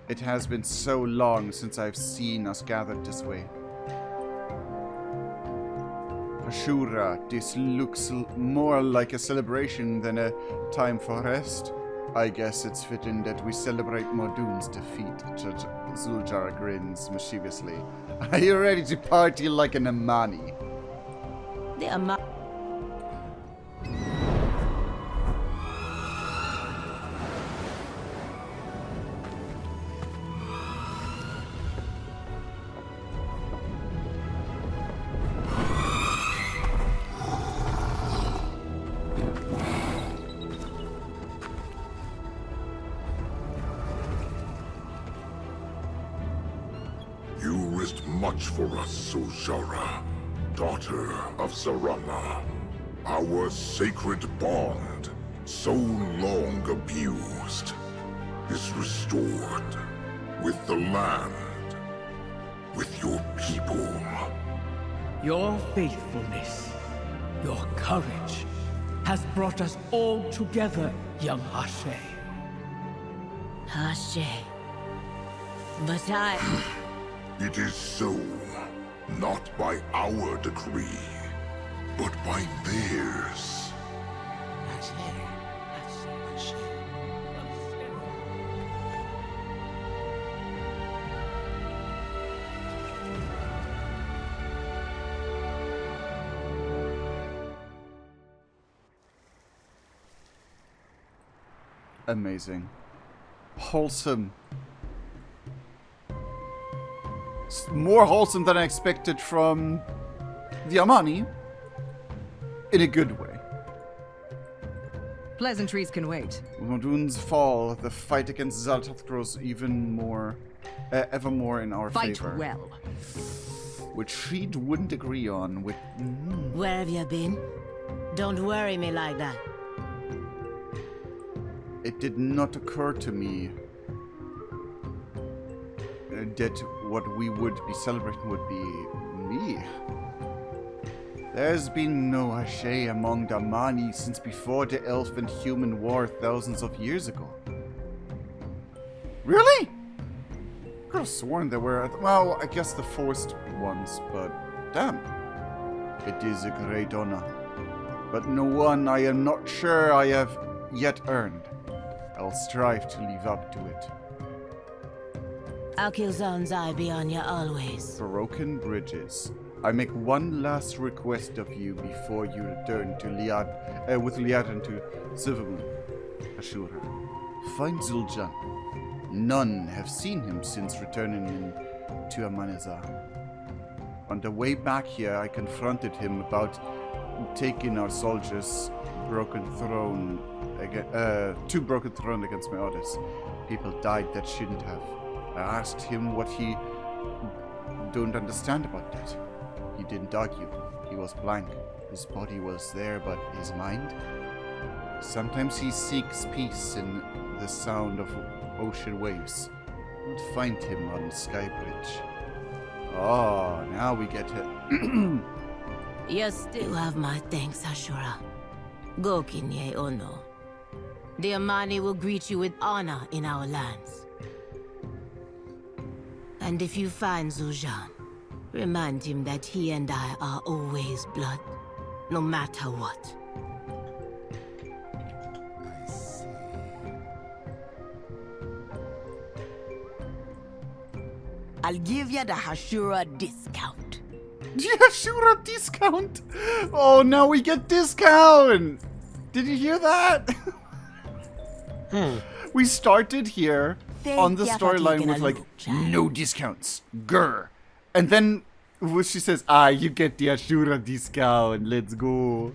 It has been so long since I've seen us gathered this way. Ashura, this looks more like a celebration than a time for rest. I guess it's fitting that we celebrate Mor'duun's defeat. ZulJarra grins mischievously. Are you ready to party like an Amani? The Amani. Much for us, ZulJarra, daughter of Zarama. Our sacred bond, so long abused, is restored with the land, with your people. Your faithfulness, your courage, has brought us all together, young Hashe. Hashe. But It is so, not by our decree, but by theirs. Amazing. Wholesome. More wholesome than I expected from the Amani, in a good way. Pleasantries can wait. With Mor'duun's fall, the fight against Xal'atath grows even more, ever more in our favor. Fight well. Which Sheed wouldn't agree on. With Where have you been? Don't worry me like that. It did not occur to me that what we would be celebrating would be me. There's been no Hashay among the Amani since before the elf and human war thousands of years ago. Really? I could have sworn there were, well, I guess the forced ones, but damn. It is a great honor, but no one I am not sure I have yet earned. I'll strive to live up to it. Akilzon's eye be on you always. Broken bridges. I make one last request of you before you return to with Liadran to Zul'Aman. Ashura. Find Zul'Jan. None have seen him since returning to Amanazar. On the way back here, I confronted him about taking our soldiers' broken throne to Broken Throne against my orders. People died that shouldn't have. I asked him what he don't understand about that. He didn't argue. He was blank. His body was there, but his mind? Sometimes he seeks peace in the sound of ocean waves. I'd find him on Skybridge. Oh, now we get it. You still have my thanks, Ashura. Go, Kinye Ono. The Amani will greet you with honor in our lands. And if you find Zul'Jan, remind him that he and I are always blood, no matter what. I see. I'll give you the Hashura discount. The Ashura discount? Oh, now we get discount! Did you hear that? We started here on the storyline with like, no discounts. Grr. And then she says, you get the Ashura discount. Let's go.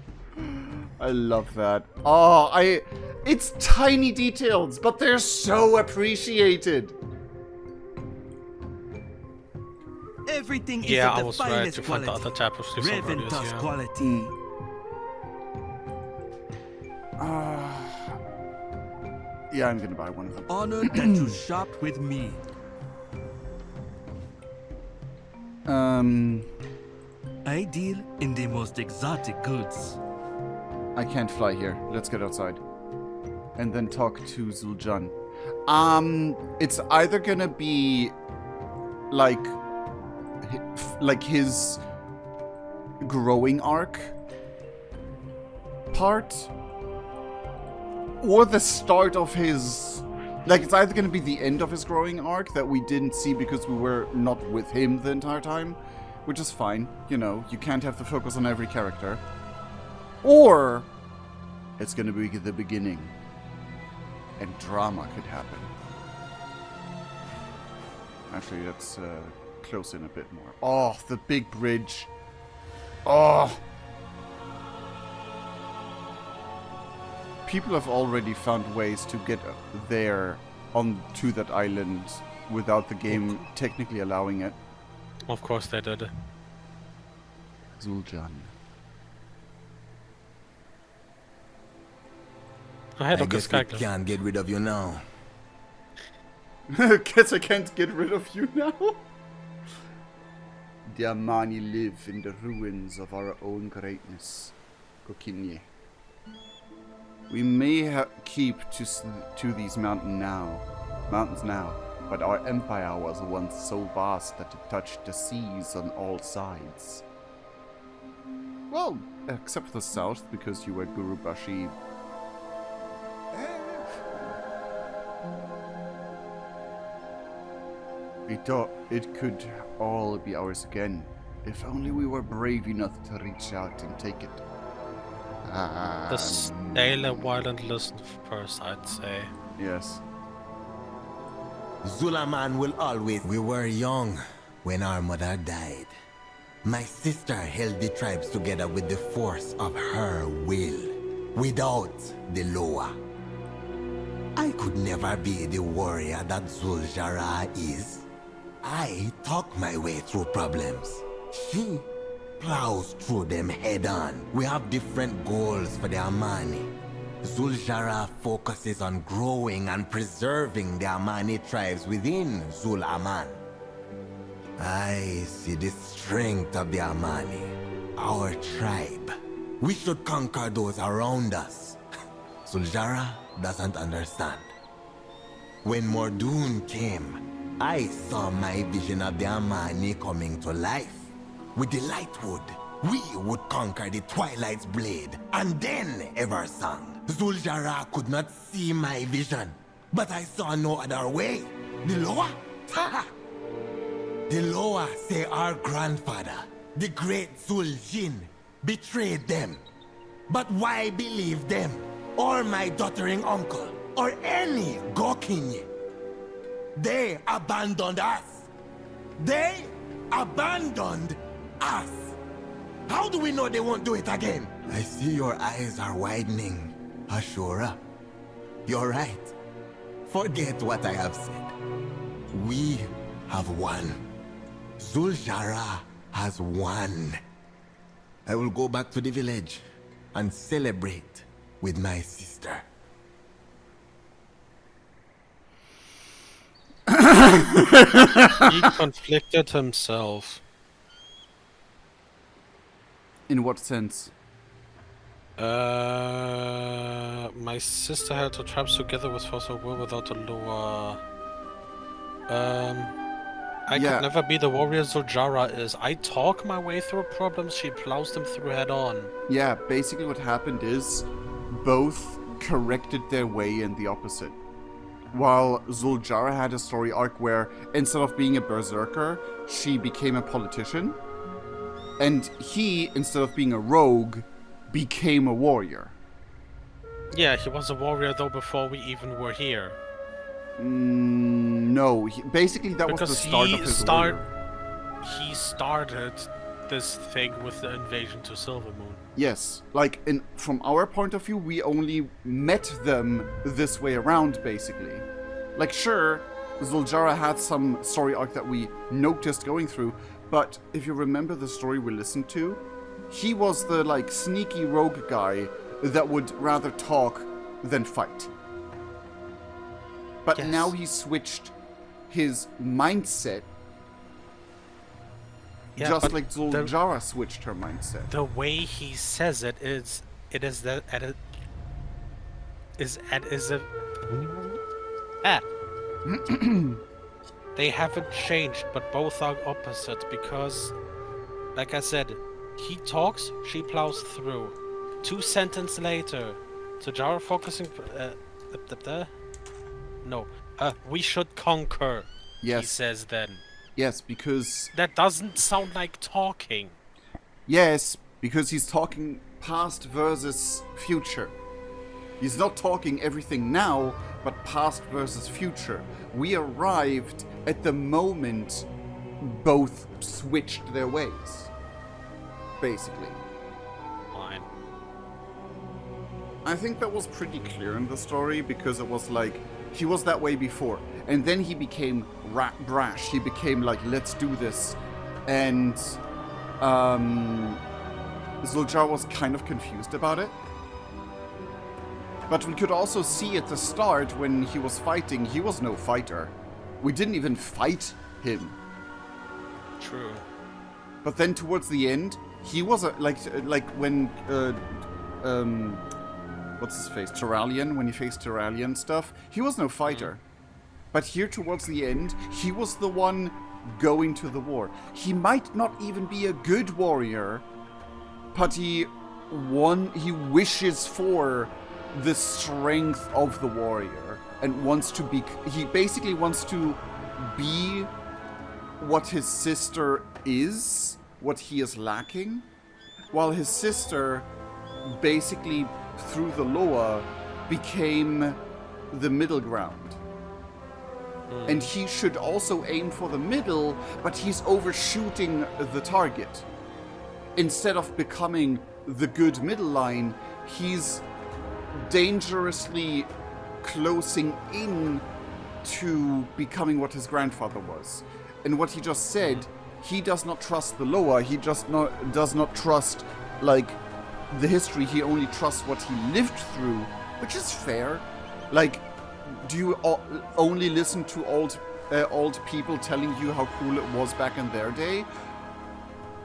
I love that. Oh, it's tiny details, but they're so appreciated. Everything is Yeah, of I the was ready finest to find the quality. other type of sleeves already, Reventus yeah. quality. Yeah, I'm gonna buy one of them. Honored that you shopped with me. I deal in the most exotic goods. I can't fly here. Let's get outside. And then talk to Zul'Jan. It's either gonna be like his growing arc part, or the start of his, like, it's either gonna be the end of his growing arc that we didn't see because we were not with him the entire time, which is fine, you know, you can't have the focus on every character, or it's gonna be the beginning and drama could happen. Actually, let's close in a bit more. Oh, the big bridge. Oh! People have already found ways to get there onto that island without the game technically allowing it. Of course they did. Zul'Jan. I guess we can't get rid of you now. Guess I can't get rid of you now? The Amani live in the ruins of our own greatness, Kokinye. We may keep to these mountains now, but our empire was once so vast that it touched the seas on all sides. Well, except the south, because you were Gurubashi. We thought it could all be ours again, if only we were brave enough to reach out and take it. Just stay a while and listen first, I'd say. Yes. Zul'Aman will always... We were young when our mother died. My sister held the tribes together with the force of her will, without the Loa. I could never be the warrior that ZulJarra is. I talk my way through problems. She plows through them head on. We have different goals for the Amani. ZulJarra focuses on growing and preserving the Amani tribes within Zul'Aman. I see the strength of the Amani, our tribe. We should conquer those around us. ZulJarra doesn't understand. When Mor'duun came, I saw my vision of the Amani coming to life. With the Lightwood, we would conquer the Twilight's blade, and then Eversong. ZulJarra could not see my vision, but I saw no other way. The Loa? The Loa say our grandfather, the great Zul'Jin, betrayed them. But why believe them, or my doddering uncle, or any Gokinye? They abandoned us. They abandoned us. How do we know they won't do it again? I see your eyes are widening, Ashura. You're right. Forget what I have said. We have won. ZulJarra has won. I will go back to the village and celebrate with my sister. He conflicted himself. In what sense? My sister held her tribes together with force of will without a Loa. I could never be the warrior ZulJarra is. I talk my way through problems, she plows them through head on. Yeah, basically what happened is both corrected their way in the opposite. While ZulJarra had a story arc where instead of being a berserker, she became a politician. And he, instead of being a rogue, became a warrior. Yeah, he was a warrior though before we even were here. No, basically that was the start of his warrior. He started this thing with the invasion to Silvermoon. Yes, like from our point of view, we only met them this way around, basically. Like, sure, ZulJarra had some story arc that we noticed going through, but if you remember the story we listened to, he was the, like, sneaky rogue guy that would rather talk than fight. But now he switched his mindset, just like ZulJarra switched her mindset. The way he says it is that they haven't changed, but both are opposite because, like I said, he talks, she plows through. 2 sentences later, ZulJarra focusing. We should conquer. Yes. He says then. Yes, because that doesn't sound like talking. Yes, because he's talking past versus future. He's not talking everything now, but past versus future. We arrived at the moment both switched their ways. Basically. Fine. I think that was pretty clear in the story because it was like, he was that way before. And then he became brash. He became like, let's do this. And ZulJarra was kind of confused about it. But we could also see at the start when he was fighting, he was no fighter. We didn't even fight him. True. But then towards the end, he was like when what's his face? Terralion, when he faced Terralion stuff, he was no fighter. But here towards the end, he was the one going to the war. He might not even be a good warrior, but he wishes for the strength of the warrior and wants to be, he basically wants to be what his sister is, what he is lacking, while his sister basically through the Loa became the middle ground. And he should also aim for the middle, but he's overshooting the target. Instead of becoming the good middle line, he's dangerously closing in to becoming what his grandfather was. And what he just said, he does not trust the Loa. He just does not trust, like, the history. He only trusts what he lived through, which is fair. Like, do you only listen to old people telling you how cool it was back in their day?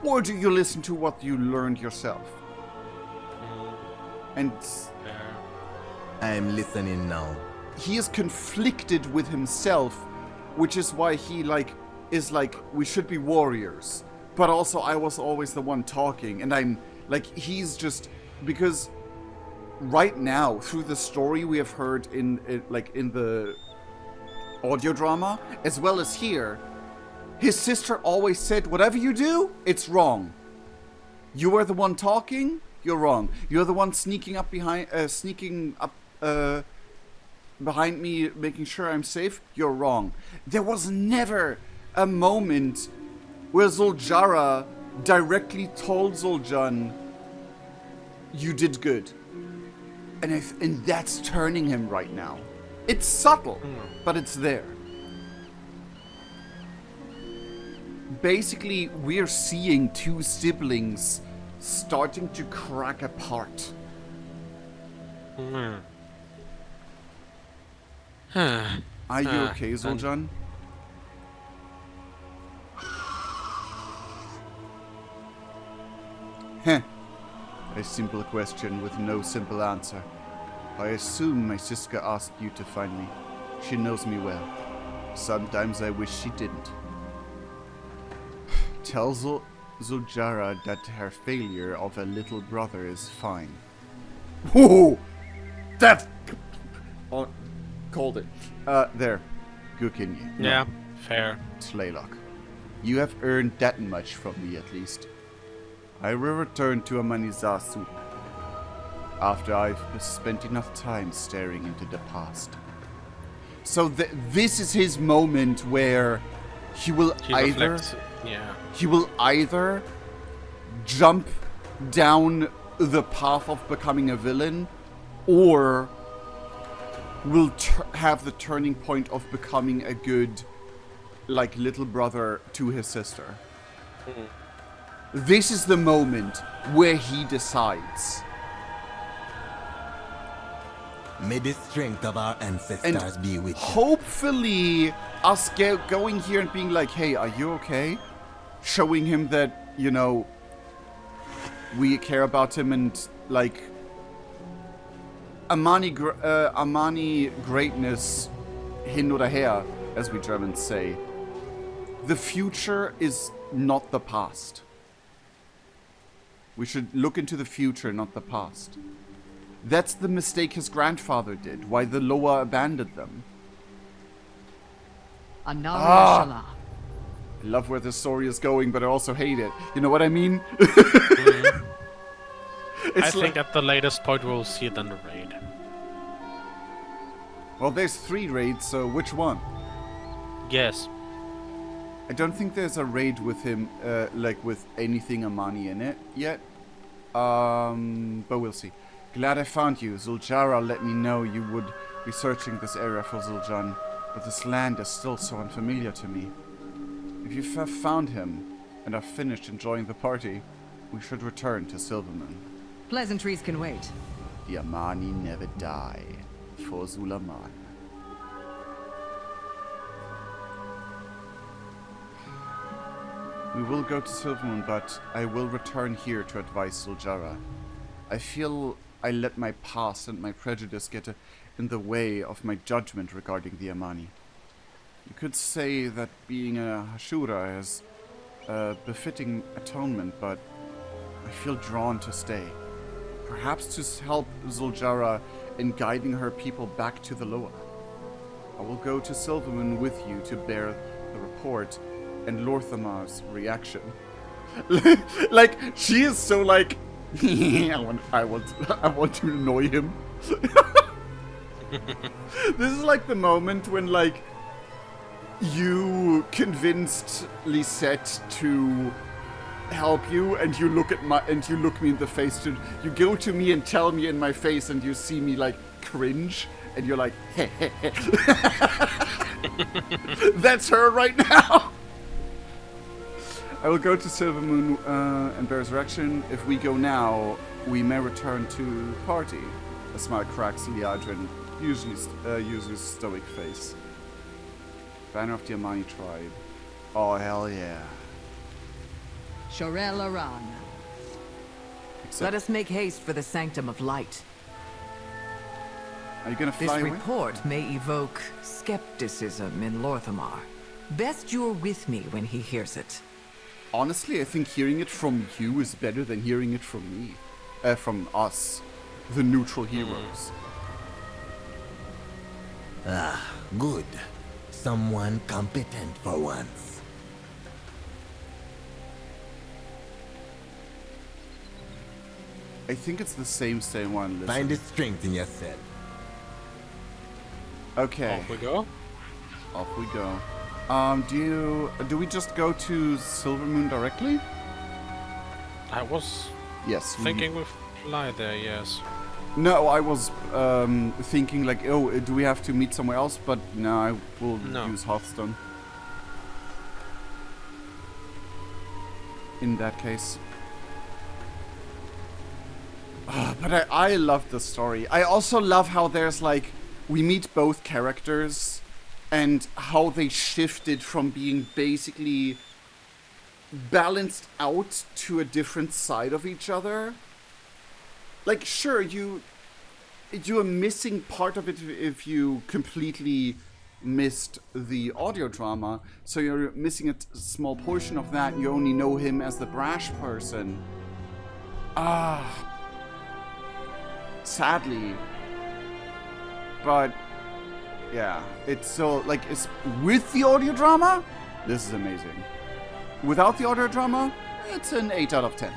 Or do you listen to what you learned yourself? And I'm listening now. He is conflicted with himself, which is why he is like, we should be warriors, but also I was always the one talking, and I'm like, he's just, because right now through the story we have heard in the audio drama as well as here, his sister always said, whatever you do, it's wrong. You are the one talking, you're wrong. You're the one sneaking up behind me, making sure I'm safe, you're wrong. There was never a moment where ZulJarra directly told Zul'Jan, you did good. And that's turning him right now. It's subtle, but it's there. Basically, we're seeing two siblings starting to crack apart. Are you okay, Zul'Jan? A simple question with no simple answer. I assume my sister asked you to find me. She knows me well. Sometimes I wish she didn't. Tell ZulJarra that her failure of a little brother is fine. Whoa! That... Oh, called it. There. Gukinyi. Yeah, fair. Slaylock. You have earned that much from me, at least. I will return to Amanizasu after I've spent enough time staring into the past. So this is his moment where he will he will either jump down the path of becoming a villain, or will have the turning point of becoming a good, like, little brother to his sister. This is the moment where he decides. May the strength of our ancestors be with you. Hopefully, us going here and being like, hey, are you okay? Showing him that, you know, we care about him, and, like, Amani greatness hin oder her, as we Germans say. The future is not the past. We should look into the future, not the past. That's the mistake his grandfather did, why the Loa abandoned them. I love where this story is going, but I also hate it. You know what I mean? I think at the latest point we'll see it in the raid. Well, there's 3 raids, so which one? Yes. I don't think there's a raid with him, like with anything Amani in it yet. But we'll see. Glad I found you. ZulJarra let me know you would be searching this area for Zul'Jan, but this land is still so unfamiliar to me. If you have found him and are finished enjoying the party, we should return to Silverman. Pleasantries can wait. The Amani never die. For Zul'Aman. We will go to Silverman, but I will return here to advise ZulJarra. I feel I let my past and my prejudice get in the way of my judgment regarding the Amani. You could say that being a Hashura is a befitting atonement, but I feel drawn to stay. Perhaps to help ZulJarra in guiding her people back to the Loa. I will go to Silverman with you to bear the report and Lorthamar's reaction. Like, she is so like, I want to annoy him. This is like the moment when, like, you convinced Lisette to help you, and you look me in the face. You go to me and tell me in my face, and you see me like cringe, and you're like, heh heh heh. That's her right now. I will go to Silvermoon and Bear's Resurrection. If we go now, we may return to party. A smile cracks Liadrin, usually uses stoic face. Banner of the Amani tribe. Oh, hell yeah. Shorel Aran. Let us make haste for the Sanctum of Light. Are you gonna fly This away? report may evoke skepticism in Lorthamar. Best you're with me when he hears it. Honestly, I think hearing it from you is better than hearing it from me. From us. The neutral heroes. Ah, good. Someone competent for once. I think it's the same one. Listen. Find the strength in yourself. Okay. Off we go. Off we go. Do we just go to Silvermoon directly? I was thinking we fly there, yes. No, I was thinking like, oh, do we have to meet somewhere else? But no, I will use Hearthstone. In that case. But I love the story. I also love how there's like, we meet both characters and how they shifted from being basically balanced out to a different side of each other. Like, sure, you are missing part of it if you completely missed the audio drama. So you're missing a small portion of that. You only know him as the brash person. Sadly. But, yeah. It's so, like, it's with the audio drama, this is amazing. Without the audio drama, it's an 8 out of 10.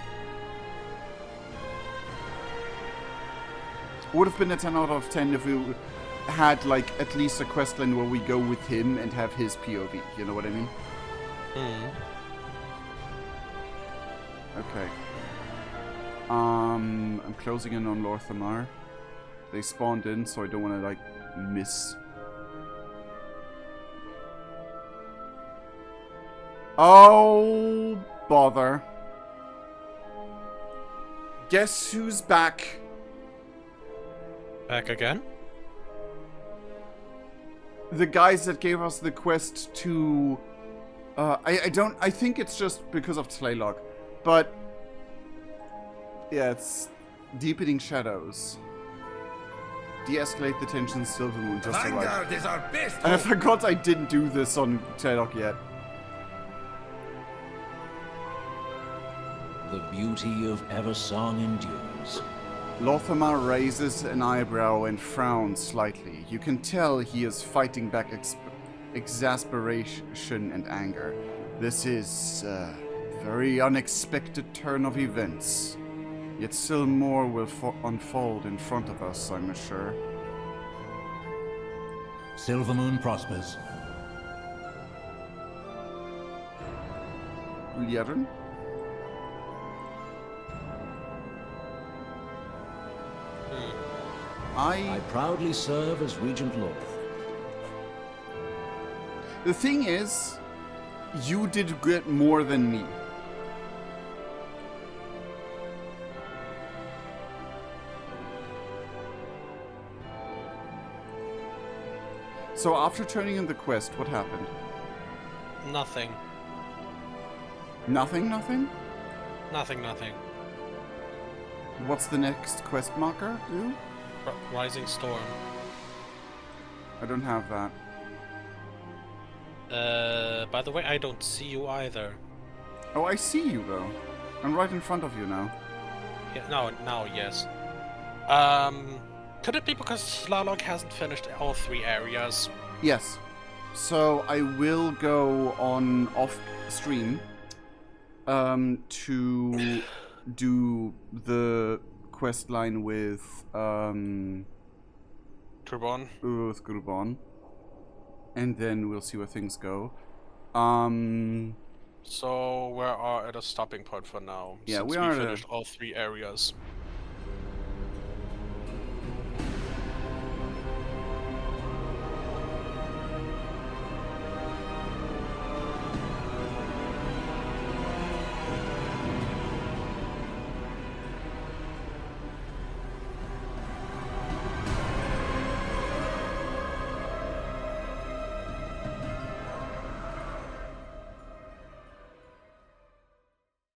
Would have been a 10 out of 10 if we had like at least a questline where we go with him and have his POV. You know what I mean? Okay. I'm closing in on Lorthamar. They spawned in, so I don't want to like miss. Oh, bother. Guess who's back? Back again? The guys that gave us the quest to... I think it's just because of Tlaylock. But... yeah, it's Deepening Shadows. De-escalate the tension, Silvermoon, just arrived. is our best And I forgot I didn't do this on Tlaylock yet. The beauty of Eversong endures. Lorthamar raises an eyebrow and frowns slightly. You can tell he is fighting back exasperation and anger. This is a very unexpected turn of events. Yet still more will unfold in front of us, I'm sure. Silvermoon prospers. Liadrin? I proudly serve as Regent Lorth. The thing is, you did get more than me. So after turning in the quest, what happened? Nothing. Nothing, nothing? Nothing, nothing. What's the next quest marker do? Rising Storm. I don't have that. By the way, I don't see you either. Oh, I see you though. I'm right in front of you now. Yeah, now, yes. Could it be because Slalog hasn't finished all 3 areas? Yes. So I will go on off stream to do the quest line with Grubon. With Grubon. And then we'll see where things go. So we are at a stopping point for now. Yeah, since we are finished all 3 areas.